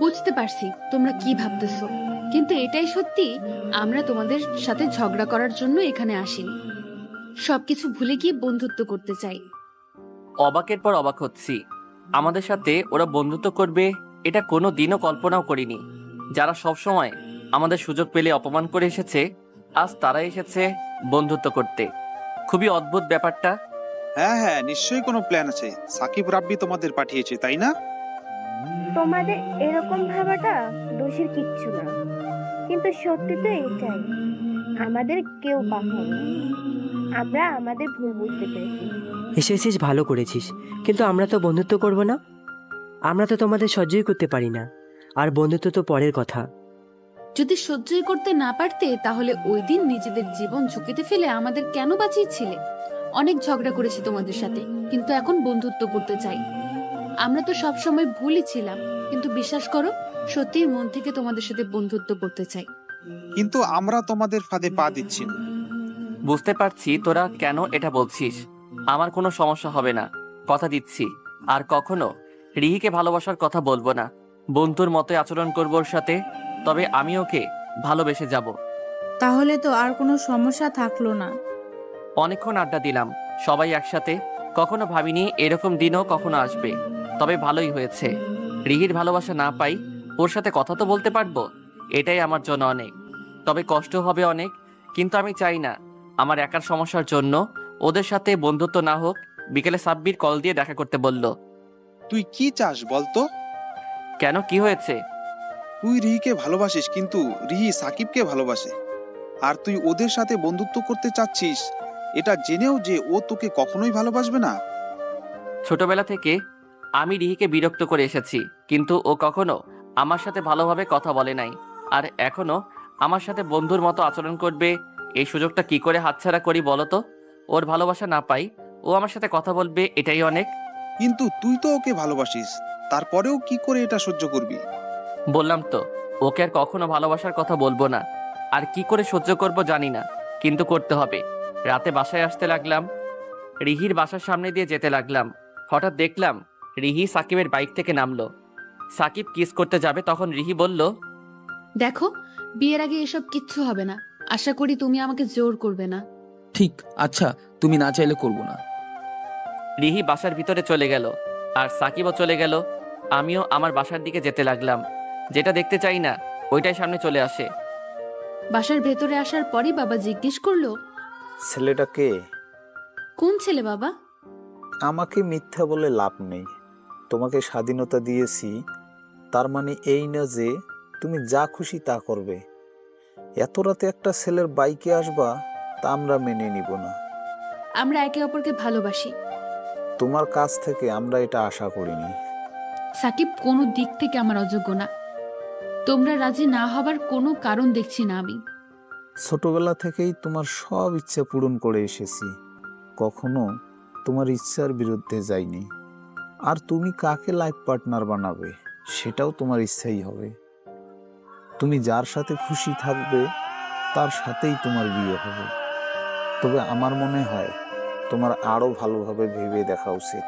R: বুঝতে পারছি তোমরা কি ভাবতেছো, কিন্তু এটাই সত্যি, আমরা তোমাদের সাথে ঝগড়া করার জন্য এখানে আসিনি। সবকিছু ভুলে গিয়ে বন্ধুত্ব করতে চাই।
A: অবাকের পর অবাক হচ্ছি, আমাদের সাথে ওরা বন্ধুত্ব করবে এটা কোনো দিনও কল্পনাও করিনি। যারা সব সময় আমাদের সুযোগ পেলে অপমান করে এসেছে, আজ তারা এসেছে বন্ধুত্ব করতে। খুবই অদ্ভুত ব্যাপারটা।
H: হ্যাঁ হ্যাঁ, নিশ্চয়ই কোনো প্ল্যান আছে। সাকিব রাব্বি তোমাদের পাঠিয়েছে, তাই না?
M: তোমাদের এরকম ভাবাটা দোষের কিচ্ছু না, কিন্তু সত্যি তো এটাই, আমাদের কেউ পাঠায়নি। আমরা আমাদের ভুল বুঝতে পেরেছি।
Q: এসেছিস ভালো করেছিস, কিন্তু আমরা তো বন্ধুত্ব করব না। আমরা তো তোমাদের সহ্যই করতে পারি না, আর বন্ধুত্ব তো পরের কথা।
R: যদি সহ্যই করতে না পারতে তাহলে ওই দিন নিজেদের জীবন ঝুঁকিতে ফেলে আমাদের কেন বাঁচিয়েছিলে? অনেক ঝগড়া করেছি তোমাদের সাথে, কিন্তু এখন বন্ধুত্ব করতে চাই। আমরা তো সব সময় ভুলই ছিলাম, কিন্তু বিশ্বাস করো, সত্যিই মন থেকে তোমাদের সাথে বন্ধুত্ব করতে চাই।
H: কিন্তু আমরা তোমাদের ফাঁদে পা দিচ্ছি না।
A: বুঝতে পারছি তোরা কেন এটা বলছিস। আমার কোনো সমস্যা হবে না, কথা দিচ্ছি। আর কখনো রিহিকে ভালোবাসার কথা বলবো না, বন্ধুর মতোই আচরণ করবো ওর সাথে। তবে আমি ওকে ভালোবেসে যাব।
C: তাহলে তো আর কোনো সমস্যা থাকলো না।
A: অনেকক্ষণ আড্ডা দিলাম সবাই একসাথে। কখনো ভাবিনি এরকম দিনও কখনো আসবে। তবে ভালোই হয়েছে, রিহির ভালোবাসা না পাই, ওর সাথে কথা তো বলতে পারবো, এটাই আমার জন্য অনেক। তবে কষ্ট হবে অনেক, কিন্তু আমি চাই না আমার একার সমস্যার জন্য ওদের সাথে বন্ধুত্ব না হোক। বিকেলে সাব্বির কল দিয়ে দেখা করতে বলল।
H: তুই কি চাস বলতো?
A: কেন, কি হয়েছে?
H: তুই রিহিকে ভালোবাসিস, কিন্তু রিহি সাকিবকে ভালোবাসে। আর তুই ওদের সাথে বন্ধুত্ব করতে চাচ্ছিস, এটা জেনেও যে ও তোকে কখনোই ভালোবাসবে না।
A: ছোটবেলা থেকে আমি রিহিকে বিরক্ত করে এসেছি, কিন্তু ও কখনো আমার সাথে ভালোভাবে কথা বলে নাই। আর এখনো আমার সাথে বন্ধুর মতো আচরণ করবে, এই সুযোগটা কি করে হাতছাড়া করি বলতো? ওর ভালোবাসা না পাই, ও আমার সাথে কথা বলবে, এটাই অনেক।
H: কিন্তু তুই তো ওকে ভালোবাসিস, তারপরেও কি করে এটা সহ্য করবি?
A: বললাম তো, ওকে আর কখনো ভালোবাসার কথা বলবো না। আর কি করে সহ্য করব জানি না, কিন্তু করতে হবে। রাতে বাসায় আসতে লাগলাম, রিহির বাসার সামনে দিয়ে যেতে লাগলাম। হঠাৎ দেখলাম রিহি সাকিবের বাইক থেকে নামলো। সাকিব কিস করতে যাবে, তখন রিহি বলল,
R: দেখো, বিয়ের আগে এসব কিচ্ছু হবে না। আশা করি তুমি আমাকে জোর করবে না।
L: ঠিক, আচ্ছা, তুমি না চাইলে করবো না।
A: রিহি বাসার ভিতরে চলে গেল, আর সাকিবও চলে গেল। আমিও আমার বাসার দিকে যেতে লাগলাম। যেটা দেখতে চাই না ওইটাই সামনে চলে আসে।
R: বাসার ভেতরে আসার পরই বাবা জিজ্ঞেস করলো,
W: ছেলেটা কে?
R: কোন ছেলে বাবা?
W: আমাকে মিথ্যা বলে লাভ নেই। তোমাকে স্বাধীনতা দিয়েছি, তার মানে এই না যে তুমি যা খুশি তা করবে। এত রাতে একটা ছেলের বাইকে আসবা, তা আমরা মেনে নিব না।
R: আমরা একে অপরকে ভালোবাসি,
W: তোমার কাছ থেকে আমরা এটা আশা করিনি।
R: সাকিব কোনো দিক থেকে আমার অযোগ্য না। তোমরা রাজি না হবার কোনো কারণ দেখছি না আমি।
W: ছোটবেলা থেকেই তোমার সব ইচ্ছা পূরণ করে এসেছি, কখনো তোমার ইচ্ছার বিরুদ্ধে যাইনি। আর তুমি কাকে লাইফ পার্টনার বানাবে সেটাও তোমার ইচ্ছাই হবে। তুমি যার সাথে খুশি থাকবে তার সাথেই তোমার বিয়ে হবে। তবে আমার মনে হয় তোমার আরো ভালোভাবে ভেবে দেখা উচিত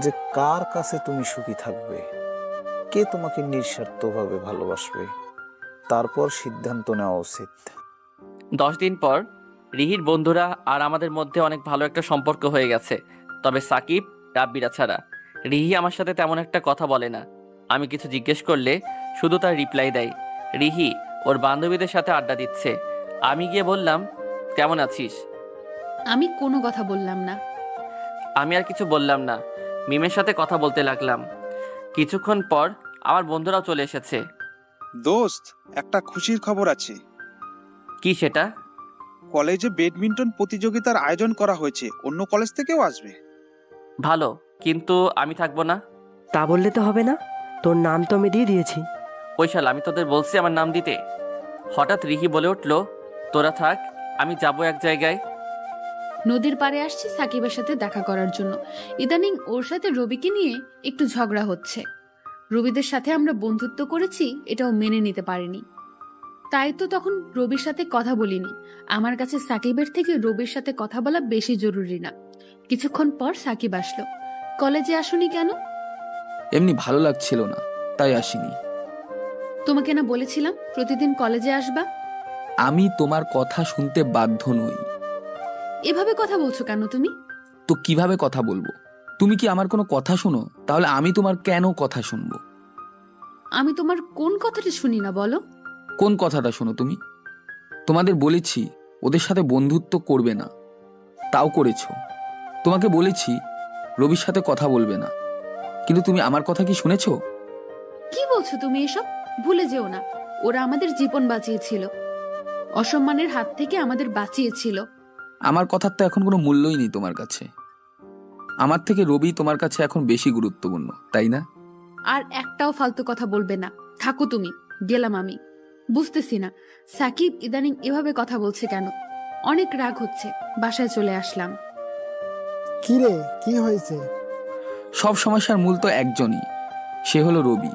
W: যে কার কাছে তুমি সুখী থাকবে, কে তোমাকে নিঃস্বার্থভাবে ভালোবাসবে, তারপর সিদ্ধান্ত নেওয়া উচিত।
A: 10 দিন পর রিহির বন্ধুরা আর আমাদের মধ্যে অনেক ভালো একটা সম্পর্ক হয়ে গেছে। তবে সাকিব, রাব্বিরা ছাড়া রিহি আমার সাথে তেমন একটা কথা বলে না। আমি কিছু জিজ্ঞেস করলে শুধু তার রিপ্লাই দেয়। রিহি ওর বান্ধবীদের সাথে আড্ডা দিচ্ছে। আমি গিয়ে বললাম, কেমন আছিস?
R: আমি কোনো কথা বললাম না।
A: আমি আর কিছু বললাম না, মিমের সাথে কথা বলতে লাগলাম। কিছুক্ষণ পর আমার বন্ধুরাও চলে এসেছে।
H: দোস্ত, একটা খুশির খবর আছে।
A: কি সেটা?
H: কলেজে ব্যাডমিন্টন প্রতিযোগিতার আয়োজন করা হয়েছে, অন্য কলেজ থেকেও আসবে।
A: ভালো, কিন্তু আমি থাকবো না।
Q: তা বললে তো হবে না, তোর নাম তো আমি দিয়ে দিয়েছি।
A: ওই শালা, আমি তোদের বলছি আমার নাম দিতে। হঠাৎ রিহি বলে উঠলো, তোরা থাক, আমি যাবো এক জায়গায়।
R: নদীর পাড়ে আসছি সাকিবের সাথে দেখা করার জন্য। ইদানিং ওর সাথে রবিকে নিয়ে একটু ঝগড়া হচ্ছে। রবিদের সাথে আমরা বন্ধুত্ব করেছি, এটাও মেনে নিতে পারিনি। তাই তো তখন রবির সাথে কথা বলিনি। আমার কাছে সাকিবের থেকে রবির সাথে কথা বলা বেশি জরুরি না। কিছুক্ষণ পর সাকিব আসলো। কলেজে আসোনি কেন?
L: এমনি ভালো লাগছিল না, তাই আসিনি।
R: তোমাকে না বলেছিলাম প্রতিদিন কলেজে আসবা?
L: আমি তোমার কথা শুনতে বাধ্য নই।
R: এভাবে কথা বলছো কেন তুমি?
L: তো কিভাবে কথা বলবো? তুমি কি আমার কোনো কথা শোনো? তাহলে আমি তোমার কেন কথা শুনবো?
R: আমি তোমার কোন কথাটা শুনি না বলো?
L: কোন কথাটা শোনো তুমি? তোমাদের বলেছি ওদের সাথে বন্ধুত্ব করবে না, তাও করেছো। তোমাকে বলেছি রবির সাথে কথা বলবে না, কিন্তু তুমি আমার কথা কি শুনেছো?
R: কি বলছো তুমি এসব? ভুলে যেও না, ওরা আমাদের জীবন বাঁচিয়েছিল, অসম্মানের হাত থেকে আমাদের বাঁচিয়েছিল।
L: আমার কথার তো এখন কোনো মূল্যই নেই তোমার কাছে। আমার থেকে রবি তোমার কাছে এখন বেশি গুরুত্বপূর্ণ, তাই না?
R: আর একটাও ফালতু কথা বলবে না, থাকো তুমি। গেলাম আমি। বুঝতেছি না সাকিব ইদানিং এভাবে কথা বলছে কেন। অনেক রাগ হচ্ছে, বাসায় চলে আসলাম।
D: কি রে, কি হয়েছে?
L: সব সমস্যার মূল তো একজনই, সে হলো রবি।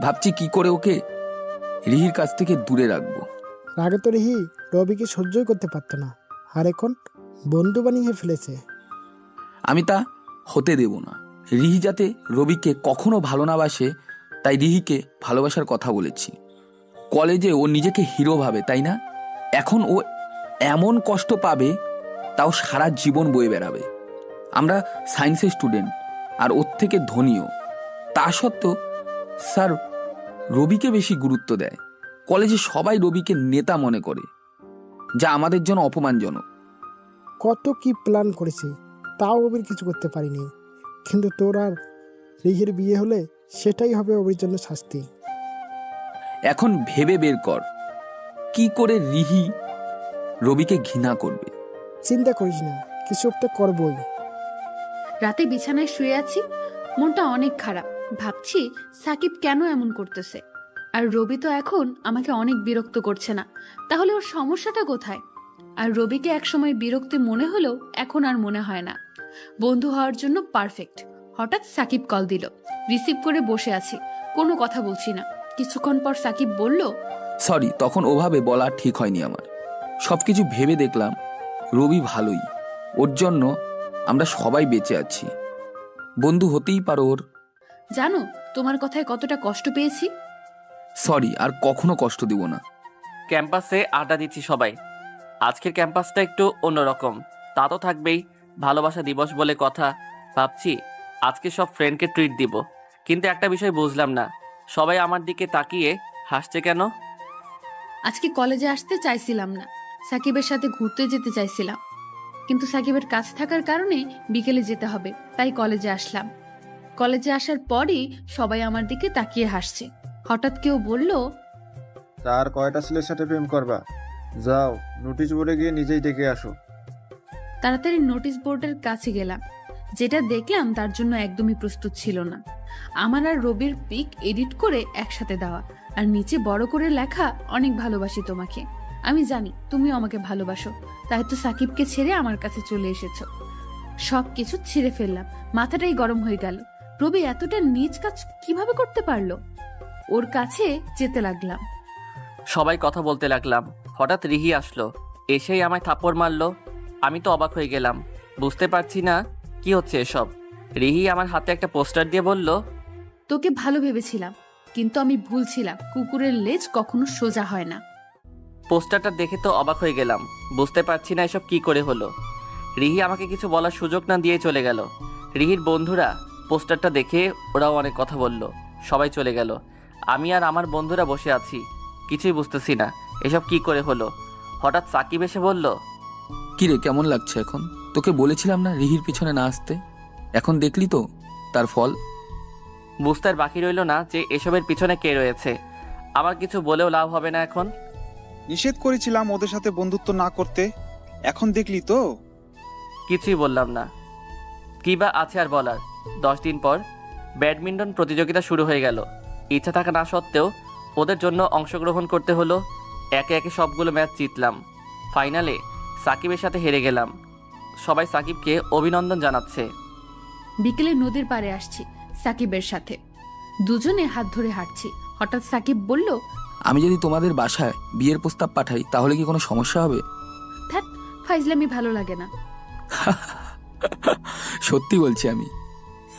L: ভাবছি কি করে ওকে রিহির কাছ থেকে দূরে রাখবো।
D: আগে তো রিহি রবিকে সহ্যই করতে পারতো না, আর এখন বন্ধু বানিয়ে ফেলেছে।
L: আমি তা হতে দেব না। রিহি যাতে রবিকে কখনো ভালো না বাসে, তাই রিহিকে ভালোবাসার কথা বলেছি। কলেজে ও নিজেকে হিরো ভাবে, তাই না? এখন ও এমন কষ্ট পাবে, তাও সারা জীবন বয়ে বেড়াবে। আমরা সায়েন্সের স্টুডেন্ট, আর ওর থেকে ধনীও। তা সত্ত্বেও স্যার রবিকে বেশি গুরুত্ব দেয়। কলেজে সবাই রবিকে নেতা মনে করে, যা আমাদের জন্য অপমানজনক।
D: কত কি প্ল্যান করেছি, তাও অবির কিছু করতে পারিনি। কিন্তু তোর আর রিহির বিয়ে হলে সেটাই হবে অবির জন্য শাস্তি।
L: এখন ভেবে বের কর, কি করে রিহি রবিকে ঘৃণা করবে।
D: চিন্তা করিস না, কিছু একটা করবই।
R: রাতে বিছানায় শুয়ে আছি, মনটা অনেক খারাপ। ভাবছি সাকিব কেন এমন করতেছে। আর রবি তো এখন আমাকে অনেক বিরক্ত করছে না, তাহলে ওর সমস্যাটা কোথায়? আর রবিকে একসময় বিরক্তি মনে হলেও এখন আর মনে হয় না। বন্ধু হওয়ার জন্য পারফেক্ট। হঠাৎ সাকিব কল দিল, রিসিভ করে বসে আছি, কোনো কথা বলছি না। কিছুক্ষণ পর সাকিব বলল,
L: সরি, তখন ওভাবে বলা ঠিক হয়নি আমার। সবকিছু ভেবে দেখলাম রবি ভালোই, ওর জন্য আমরা সবাই বেঁচে আছি। বন্ধু হতেই পারো ওর।
R: জানো তোমার কথায় কতটা কষ্ট পেয়েছি।
L: সরি, আর কখনো কষ্ট দিব না।
A: ক্যাম্পাসে আড্ডা দিচ্ছি সবাই। আজকের ক্যাম্পাসটা একটু অন্যরকম, তা তো থাকবেই। ভালোবাসা দিবস বলে কথা। ভাবছি আজকে সব ফ্রেন্ডকে ট্রিট দিব, কিন্তু একটা বিষয় বুঝলাম না, সবাই আমার দিকে তাকিয়ে হাসছে কেন?
R: আজকে কলেজে আসতে চাইছিলাম না, সাকিবের সাথে ঘুরতে যেতে চাইছিলাম, কিন্তু সাকিবের কাজ থাকার কারণে বিকেলে যেতে হবে, তাই কলেজে আসলাম। কলেজে আসার পরই সবাই আমার দিকে তাকিয়ে হাসছে। হঠাৎ কেউ বলল,
N: তার কয়টা ছেলের সাথে প্রেম করবা? যাও, নোটিশ বোর্ডে গিয়ে নিজেই ডেকে আসো।
R: তাড়াতাড়ি নোটিশ বোর্ডের কাছে গেলাম। যেটা দেখলাম তার জন্য একদমই প্রস্তুত ছিল না। আমার আর রবির পিক এডিট করে একসাথে দেওয়া, আর নিচে বড় করে লেখা অনেক ভালোবাসি তোমাকে। আমি জানি তুমিও আমাকে ভালোবাসো, তাই তো সাকিবকে ছেড়ে আমার কাছে চলে এসেছো। সব কিছু ছিঁড়ে ফেললাম, মাথাটাই গরম হয়ে গেল। রবি এতটা নিজ কাজ কিভাবে করতে পারলো? ওর কাছে যেতে লাগলাম।
A: সবাই কথা বলতে লাগলাম। হঠাৎ রিহি আসলো, এসেই আমায় থাপ্পড় মারলো। আমি তো অবাক হয়ে গেলাম, বুঝতে পারছি না কি হচ্ছে এসব। রিহি আমার হাতে একটা পোস্টার দিয়ে বলল,
R: তোকে ভালো ভেবেছিলাম, কিন্তু আমি ভুল ছিলাম। কুকুরের লেজ কখনো সোজা হয় না।
A: পোস্টারটা দেখে তো অবাক হয়ে গেলাম, বুঝতে পারছি না এসব কি করে হলো। রিহি আমাকে কিছু বলার সুযোগ না দিয়ে চলে গেল। রিহির বন্ধুরা পোস্টারটা দেখে ওরাও অনেক কথা বলল, সবাই চলে গেল। আমি আর আমার বন্ধুরা বসে আছি, কিছুই বুঝতেছি না এসব কি করে হলো। হঠাৎ সাকিব এসে বলল,
L: কি রে, কেমন লাগছে এখন? তোকে বলেছিলাম না রিহির পিছনে না আসতে, এখন দেখলি তো তার ফল।
A: বুঝতে আর বাকি রইল না যে এসবের পিছনে কে রয়েছে। আমার কিছু বলেও লাভ হবে না এখন।
H: নিষেধ করেছিলাম ওদের সাথে বন্ধুত্ব না করতে, এখন দেখলি তো।
A: কিছুই বললাম না, কি বা আছে আর বলার। 10 দিন পর ব্যাডমিন্টন প্রতিযোগিতা শুরু হয়ে গেল। ইচ্ছা থাকা না সত্ত্বেও ওদের জন্য অংশগ্রহণ করতে হলো। একে একে সবগুলো ম্যাচ জিতলাম। ফাইনালে সাকিবের সাথে হেরে গেলাম। সবাই সাকিবকে অভিনন্দন জানাচ্ছে।
R: বিকেলে নদীর পাড়ে আসছি সাকিবের সাথে, দুজনে হাত ধরে হাঁটছি। হঠাৎ সাকিব বলল,
L: আমি যদি তোমাদের বাসায় বিয়ের প্রস্তাব পাঠাই তাহলে কি কোনো সমস্যা হবে?
R: ধ্যাৎ, ফাইজলামি ভালো লাগে না।
L: সত্যি বলছি আমি।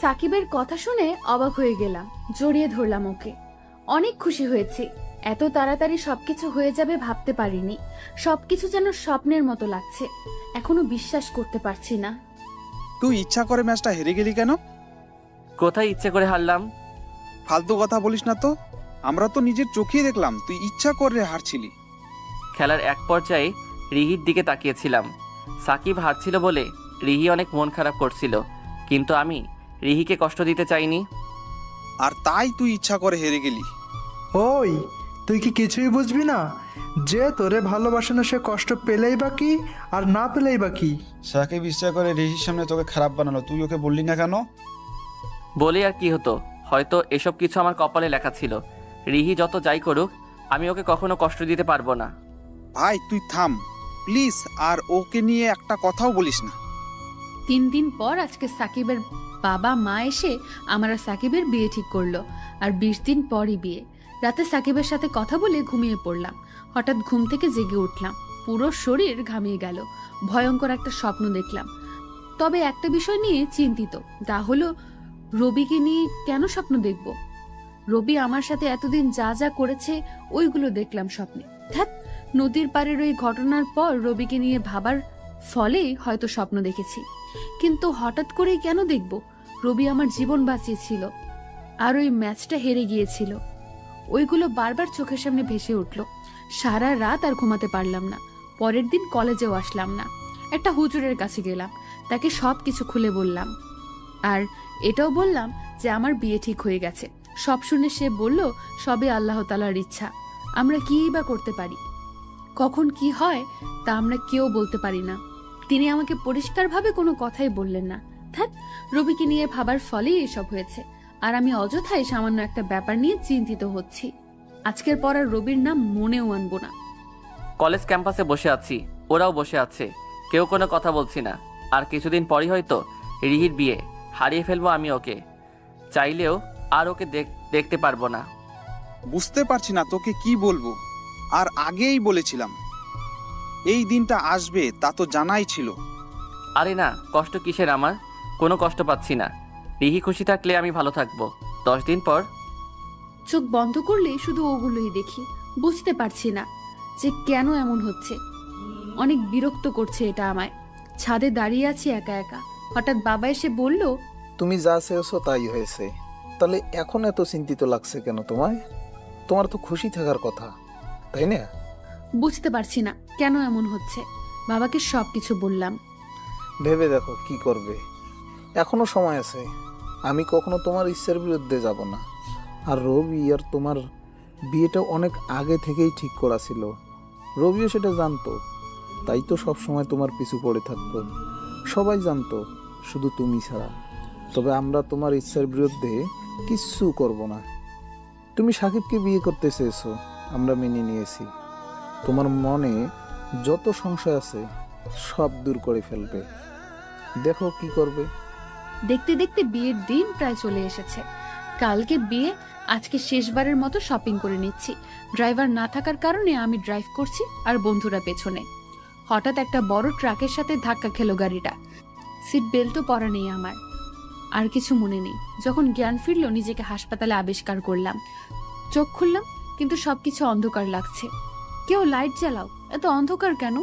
R: সাকিবের কথা শুনে অবাক হয়ে গেলাম, জড়িয়ে ধরলাম ওকে। অনেক খুশি হয়েছি, এত তাড়াতাড়ি সবকিছু হয়ে যাবে ভাবতে পারিনি। সবকিছু যেন স্বপ্নের মতো লাগছে, এখনো বিশ্বাস করতে পারছি না।
H: তুই ইচ্ছা করে ম্যাচটা হেরে গেলি কেন?
A: কোথায় ইচ্ছে করে হারলাম?
H: ফালতু কথা বলিস না তো, আমরা তো নিজের চোখেই দেখলাম তুই ইচ্ছা করে হারছিলি।
A: খেলার এক পর্যায়ে রিহির দিকে তাকিয়েছিলাম। সাকিব হারছিল বলে রিহি অনেক মন খারাপ করছিল, কিন্তু আমি রিহিকে কষ্ট দিতে চাইনি।
H: আর তাই তুই ইচ্ছা করে হেরে গেলি।
U: ওই, তুই কি কিছুই বুঝবি না? যে তোরে ভালোবাসে না সে কষ্ট পেলেই বা কি, আর না পেলেই বা কি?
N: সাকিব ইচ্ছা করে রিহির সামনে তোকে খারাপ বানালো, তুই ওকে বললি না কেন?
A: বলে আর কি হতো, হয়তো এসব কিছু আমার কপালে লেখা ছিল। রিহি যত যাই করুক, আমি ওকে কখনো কষ্ট দিতে পারবো না।
H: ভাই তুই থাম প্লিজ, আর ওকে নিয়ে একটা কথাও বলিস না।
R: 3 দিন পর আজকে সাকিবের বাবা মা এসে আমার আর সাকিবের বিয়ে ঠিক করলো, আর 20 দিন পরই বিয়ে। রাতে সাকিবের সাথে কথা বলে ঘুমিয়ে পড়লাম। হঠাৎ ঘুম থেকে জেগে উঠলাম, পুরো শরীর ঘামিয়ে গেল। ভয়ঙ্কর একটা স্বপ্ন দেখলাম। তবে একটা বিষয় নিয়ে চিন্তিত, তা হলো রবিকে নিয়ে কেন স্বপ্ন দেখব? রবি আমার সাথে এতদিন যা যা করেছে ওইগুলো দেখলাম স্বপ্নে। ধ্যাৎ, নদীর পাড়ের ওই ঘটনার পর রবিকে নিয়ে ভাবার ফলেই হয়তো স্বপ্ন দেখেছি। কিন্তু হঠাৎ করেই কেন দেখব? রবি আমার জীবন বাঁচিয়েছিল, আর ওই ম্যাচটা হেরে গিয়েছিল। ওইগুলো বারবার চোখের সামনে ভেসে উঠল। সারা রাত আর ঘুমাতে পারলাম না। পরের দিন কলেজেও আসলাম না। একটা হুজুরের কাছে গেলাম, তাকে সব কিছু খুলে বললাম, আর এটাও বললাম যে আমার বিয়ে ঠিক হয়ে গেছে। সব শুনে সে বলল, সবে আল্লাহ তাআলার ইচ্ছা, আমরা কি বা করতে পারি। কখন কি হয় তা আমরা কেউ বলতে পারি না। তিনি আমাকে পরিষ্কারভাবে কোনো কথাই বললেন না। ধ্যাৎ, রবিকে নিয়ে ভাবার ফলেই এসব হয়েছে, আর আমি অযথাই সামান্য একটা ব্যাপার নিয়ে চিন্তিত হচ্ছি। আজকের পর আর রবির নাম মনেও আনবো না।
A: কলেজ ক্যাম্পাসে বসে আছি, ওরাও বসে আছে, কেউ কোনো কথা বলছি না। আর কিছুদিন পরই হয়তো রিহির বিয়ে, হারিয়ে ফেলবো আমি ওকে, চাইলেও আর ওকে দেখতে পারবো না।
H: বুঝতে পারছি না তোকে কি বলবো, আর আগেই বলেছিলাম এই দিনটা আসবে, তা তো জানাই ছিল।
A: আরে না, কষ্ট কিসের, আমার কোনো কষ্ট পাচ্ছি না। রিহি খুশি থাকলে আমি ভালো থাকবো। 10 দিন পর
R: চোখ বন্ধ করলে শুধু ওগুলোই দেখি। বুঝতে পারছি না যে কেন এমন হচ্ছে। অনেক বিরক্ত করছে এটা আমায়। ছাদে দাঁড়িয়ে আছি একা একা। হঠাৎ বাবা এসে বলল,
W: তুমি যা চেয়েছো তাই হয়েছে, তাহলে এখন এত চিন্তিত লাগছে কেন তোমায়? তোমার তো খুশি থাকার কথা, তাই না?
R: বুঝতে পারছি না কেন এমন হচ্ছে। বাবাকে সবকিছু বললাম।
W: ভেবে দেখো কি করবে, এখনো সময় আছে। আমি কখনো তোমার ইচ্ছার বিরুদ্ধে যাব না। আর রবি আর তোমার বিয়েটা অনেক আগে থেকেই ঠিক করা ছিল, রবিও সেটা জানতো, তাই তো সব সময় তোমার পিছু পড়ে থাকতো। সবাই জানতো শুধু তুমি ছাড়া। তবে আমরা তোমার ইচ্ছার বিরুদ্ধে কিচ্ছু করব না। তুমি সাকিবকে বিয়ে করতে চেয়েছো, আমরা মেনে নিয়েছি। তোমার মনে যত সংশয় আছে সব দূর করে ফেলবে। দেখো কি করবে।
R: দেখতে দেখতে বিয়ের দিন প্রায় চলে এসেছে। কালকে বিয়ে, আজকে শেষবারের মতো শপিং করে নিচ্ছি। ড্রাইভার না থাকার কারণে আমি ড্রাইভ করছি আর বন্ধুরা পেছনে। হঠাৎ একটা বড় ট্রাকের সাথে ধাক্কা খেলো গাড়িটা। সিট বেল্টও পরা নেই আমার। আর কিছু মনে নেই। যখন জ্ঞান ফিরলো নিজেকে হাসপাতালে আবিষ্কার করলাম। চোখ খুললাম, কিন্তু সবকিছু অন্ধকার লাগছে। কেউ লাইট জ্বালাও, এত অন্ধকার কেন?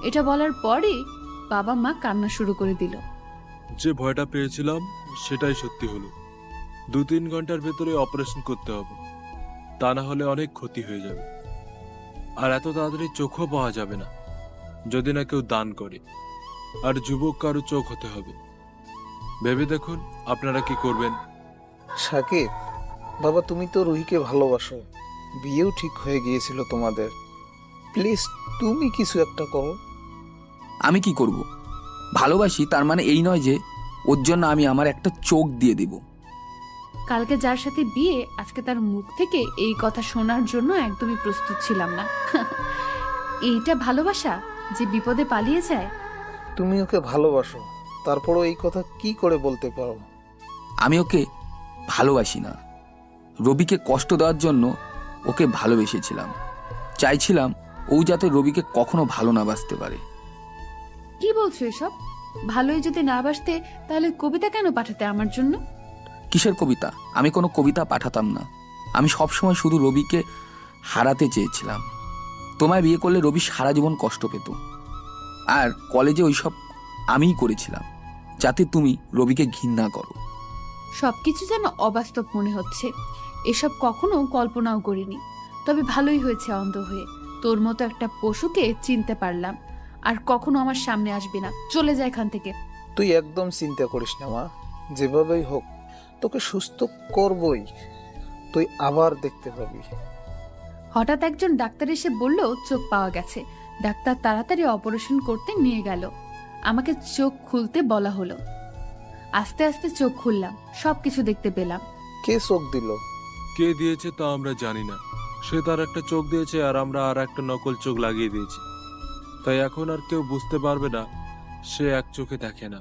R: এটা বলার পরেই বাবা মা কান্না শুরু করে দিল।
I: যে ভয়টা পেয়েছিলাম সেটাই সত্যি হলো। 2-3 ঘন্টার ভেতরে অপারেশন করতে হবে, তা না হলে অনেক ক্ষতি হয়ে যাবে। আর এত তাড়াতাড়ি চোখও পাওয়া যাবে না যদি না কেউ দান করে। আর যুবক কারো চোখ হতে হবে। ভেবে দেখুন আপনারা কি করবেন।
W: সাকিব বাবা, তুমি তো রুহিকে ভালোবাসো, বিয়েও ঠিক হয়ে গিয়েছিল তোমাদের। প্লিজ তুমি কিছু একটা করো।
L: আমি কি করব? ভালোবাসি তার মানে এই নয় যে ওর জন্য আমি আমার একটা চোখ দিয়ে দেব।
R: কালকে যার সাথে বিয়ে, আজকে তার মুখ থেকে এই কথা শোনার জন্য একদমই প্রস্তুত ছিলাম না। এইটা ভালোবাসা যে বিপদে পালিয়ে যায়?
W: তুমি ওকে ভালোবাসো, তারপরও এই কথা কি করে বলতে পারো?
L: আমি ওকে ভালোবাসি না। রবিকে কষ্ট দেওয়ার জন্য ওকে ভালোবেসেছিলাম। চাইছিলাম ও যাতে রবিকে কখনো ভালো না বাসতে পারে।
R: কি বলছো এসব? ভালোই যদি না বাসতে তাহলে কবিতা কেন পাঠাতে আমার জন্য?
L: কিসের কবিতা? আমি কোনো কবিতা পাঠাতাম না। আমি সবসময় শুধু রবিকে হারাতে চেয়েছিলাম। তোমায় বিয়ে করলে রবি সারা জীবন কষ্ট পেত। আর কলেজে ওইসব আমিই করেছিলাম যাতে তুমি রবিকে ঘৃণা করো।
R: সবকিছু যেন অবাস্তব মনে হচ্ছে। এসব কখনো কল্পনাও করিনি। তবে ভালোই হয়েছে অন্ধ হয়ে। তোর মতো একটা পশুকে চিনতে পারলাম। আর কখনো আমার সামনে আসবি না। চলে যায় এখান থেকে।
W: তুই একদম চিন্তা করিস না মা, যেভাবেই হোক তোকে সুস্থ করবই। তুই আবার দেখতে পাবি।
R: হঠাৎ একজন ডাক্তার এসে বলল চোখ পাওয়া গেছে। ডাক্তার তাড়াতাড়ি অপারেশন করতে নিয়ে গেল। আমাকে চোখ খুলতে বলা হলো। আস্তে আস্তে চোখ খুললাম, সবকিছু দেখতে পেলাম।
W: কে চোখ দিল?
I: কে দিয়েছে তা আমরা জানি না। সে তার একটা চোখ দিয়েছে আর আমরা আর একটা নকল চোখ লাগিয়ে দিয়েছি। তাই এখন আর কেউ বুঝতে পারবে না সে এক চোখে দেখে না।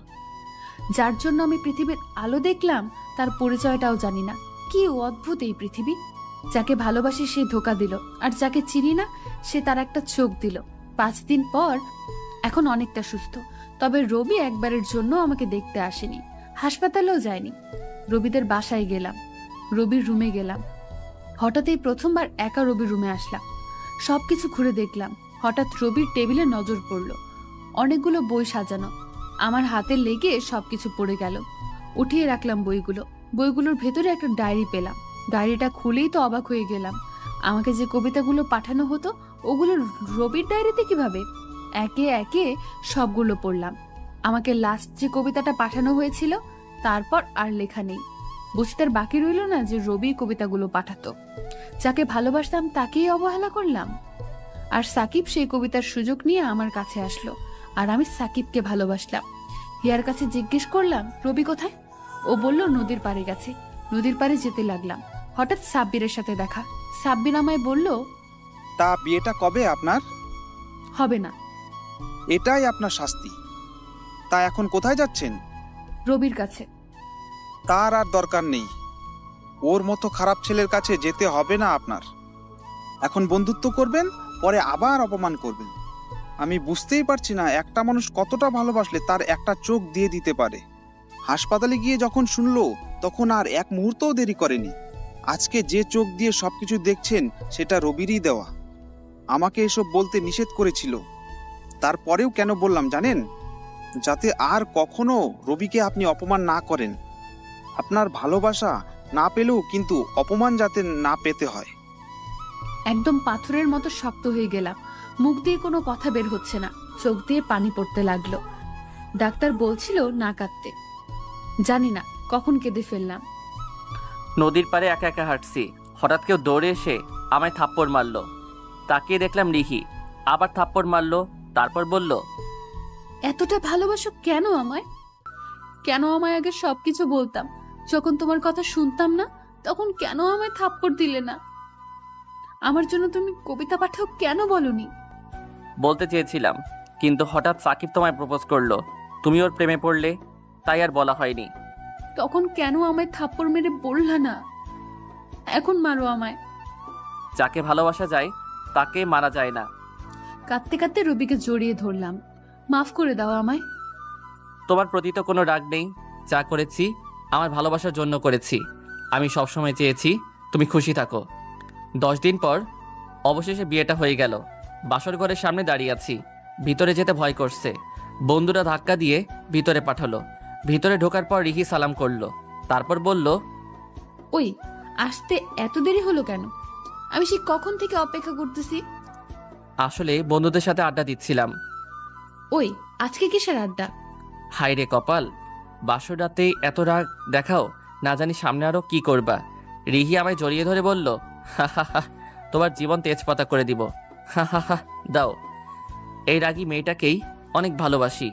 R: যার জন্য আমি পৃথিবীর আলো দেখলাম তার পরিচয়টাও জানি না। কি অদ্ভুত এই পৃথিবী। যাকে ভালোবাসি সে ধোকা দিল, আর যাকে চিনি না সে তার একটা চোখ দিল। 5 দিন পর এখন অনেকটা সুস্থ। তবে রবি একবারের জন্য আমাকে দেখতে আসেনি, হাসপাতালেও যায়নি। রবিদের বাসায় গেলাম, রবির রুমে গেলাম। হঠাৎ এই প্রথমবার একা রবির রুমে আসলাম। সবকিছু ঘুরে দেখলাম। হঠাৎ রবির টেবিলে নজর পড়ল। অনেকগুলো বই সাজানো। আমার হাতে লেগে সবকিছু পড়ে গেল। উঠিয়ে রাখলাম বইগুলো। বইগুলোর ভেতরে একটা ডায়েরি পেলাম। ডায়েরিটা খুলেই তো অবাক হয়ে গেলাম। আমাকে যে কবিতাগুলো পাঠানো হতো ওগুলো রবির ডায়েরিতে কিভাবে? একে একে সবগুলো পড়লাম। আমাকে লাস্ট যে কবিতাটা পাঠানো হয়েছিল তারপর আর লেখা নেই। বুঝতে আর বাকি রইল না যে রবি কবিতাগুলো পাঠাতো। যাকে ভালোবাসতাম তাকেই অবহেলা করলাম। আর সাকিব সেই কবিতার সুযোগ নিয়ে আমার কাছে আসলো, আর আমি সাকিবকে ভালোবাসলাম। হিয়ার কাছে জিজ্ঞেস করলাম রবি কোথায়? ও বলল নদীর পাড়ে গেছে। নদীর পাড়ে যেতে লাগলাম। হঠাৎ সাব্বিরের সাথে দেখা। সাব্বির আমায় বলল,
H: তা বিয়েটা কবে আপনার?
R: হবে না।
H: এটাই আপনার শাস্তি। তা এখন কোথায় যাচ্ছেন?
R: রবির কাছে।
H: তার আর দরকার নেই। ওর মতো খারাপ ছেলের কাছে যেতে হবে না আপনার। এখন বন্ধুত্ব করবেন, পরে আবার অপমান করবেন। আমি বুঝতেই পারছি না একটা মানুষ কতটা ভালোবাসলে তার একটা চোখ দিয়ে দিতে পারে। হাসপাতালে গিয়ে যখন শুনলো তখন আর এক মুহূর্তও দেরি করেনি। আজকে যে চোখ দিয়ে সবকিছু দেখছেন সেটা রবিরই দেওয়া। আমাকে এসব বলতে নিষেধ করেছিল। তারপরেও কেন বললাম জানেন? যাতে আর কখনো রবিকে আপনি অপমান না করেন। আপনার ভালোবাসা না পেলেও কিন্তু অপমান যাতে না পেতে হয়।
R: একদম পাথরের মতো শক্ত হয়ে গেলাম। মুখ দিয়ে কোনো কথা বের হচ্ছে না। চোখ দিয়ে পানি পড়তে লাগলো। ডাক্তার বলছিল না কাঁদতে। জানি না কখন কেঁদে ফেললাম।
A: নদীর পাড়ে একা একা হাঁটছি। হঠাৎ কেউ দৌড়ে এসে আমায় থাপ্পড় মারলো। তাকিয়ে দেখলাম রিহি। আবার থাপ্পড় মারলো। তারপর বলল,
R: এতটা ভালোবাসো কেন আমায়? কেন আমায় আগে সবকিছু বলতাম? যখন তোমার কথা শুনতাম না তখন কেন আমায় থাপ্পড় দিলে না? আমার জন্য তুমি কবিতা পাঠাও কেন বলনি?
A: বলতে চেয়েছিলাম, কিন্তু হঠাৎ সাকিব তোমায় প্রপোজ করলো, তুমি ওর প্রেমে পড়লে, তাই আর বলা হয়নি।
R: তখন কেন আমায় থাপ্পড় মেরে বললা না? এখন মারো আমায়।
A: যাকে ভালোবাসা যায় তাকে মারা যায় না।
R: কাঁদতে কাঁদতে রবিকে জড়িয়ে ধরলাম। মাফ করে দাও আমায়।
A: তোমার প্রতি তো কোনো রাগ নেই, যা করেছি আমার ভালোবাসার জন্য করেছি। আমি সবসময় চেয়েছি তুমি খুশি থাকো। 10 দিন পর অবশেষে বিয়েটা হয়ে গেল। বাসর ঘরের সামনে দাঁড়িয়ে আছি, ভিতরে যেতে ভয় করছে। বন্ধুরা ধাক্কা দিয়ে ভিতরে পাঠালো। ভিতরে ঢোকার পর রিহি সালাম করলো, তারপর বলল,
R: ওই আসতে এত দেরি হলো কেন? আমি সে কখন থেকে অপেক্ষা করতেছি।
A: আসলে বন্ধুদের সাথে আড্ডা দিচ্ছিলাম।
R: ওই আজকে কিসের আড্ডা?
A: হাই রে কপাল, বাসর রাতে এত রাগ দেখাও, না জানি সামনে আরো কি করবা। রিহি আমায় জড়িয়ে ধরে বলল, হা হা হা, তোমার জীবন তেজপাতা করে দিব, হা হা হা। দাও, এই রাগী মেয়েটাকেই অনেক ভালোবাসি।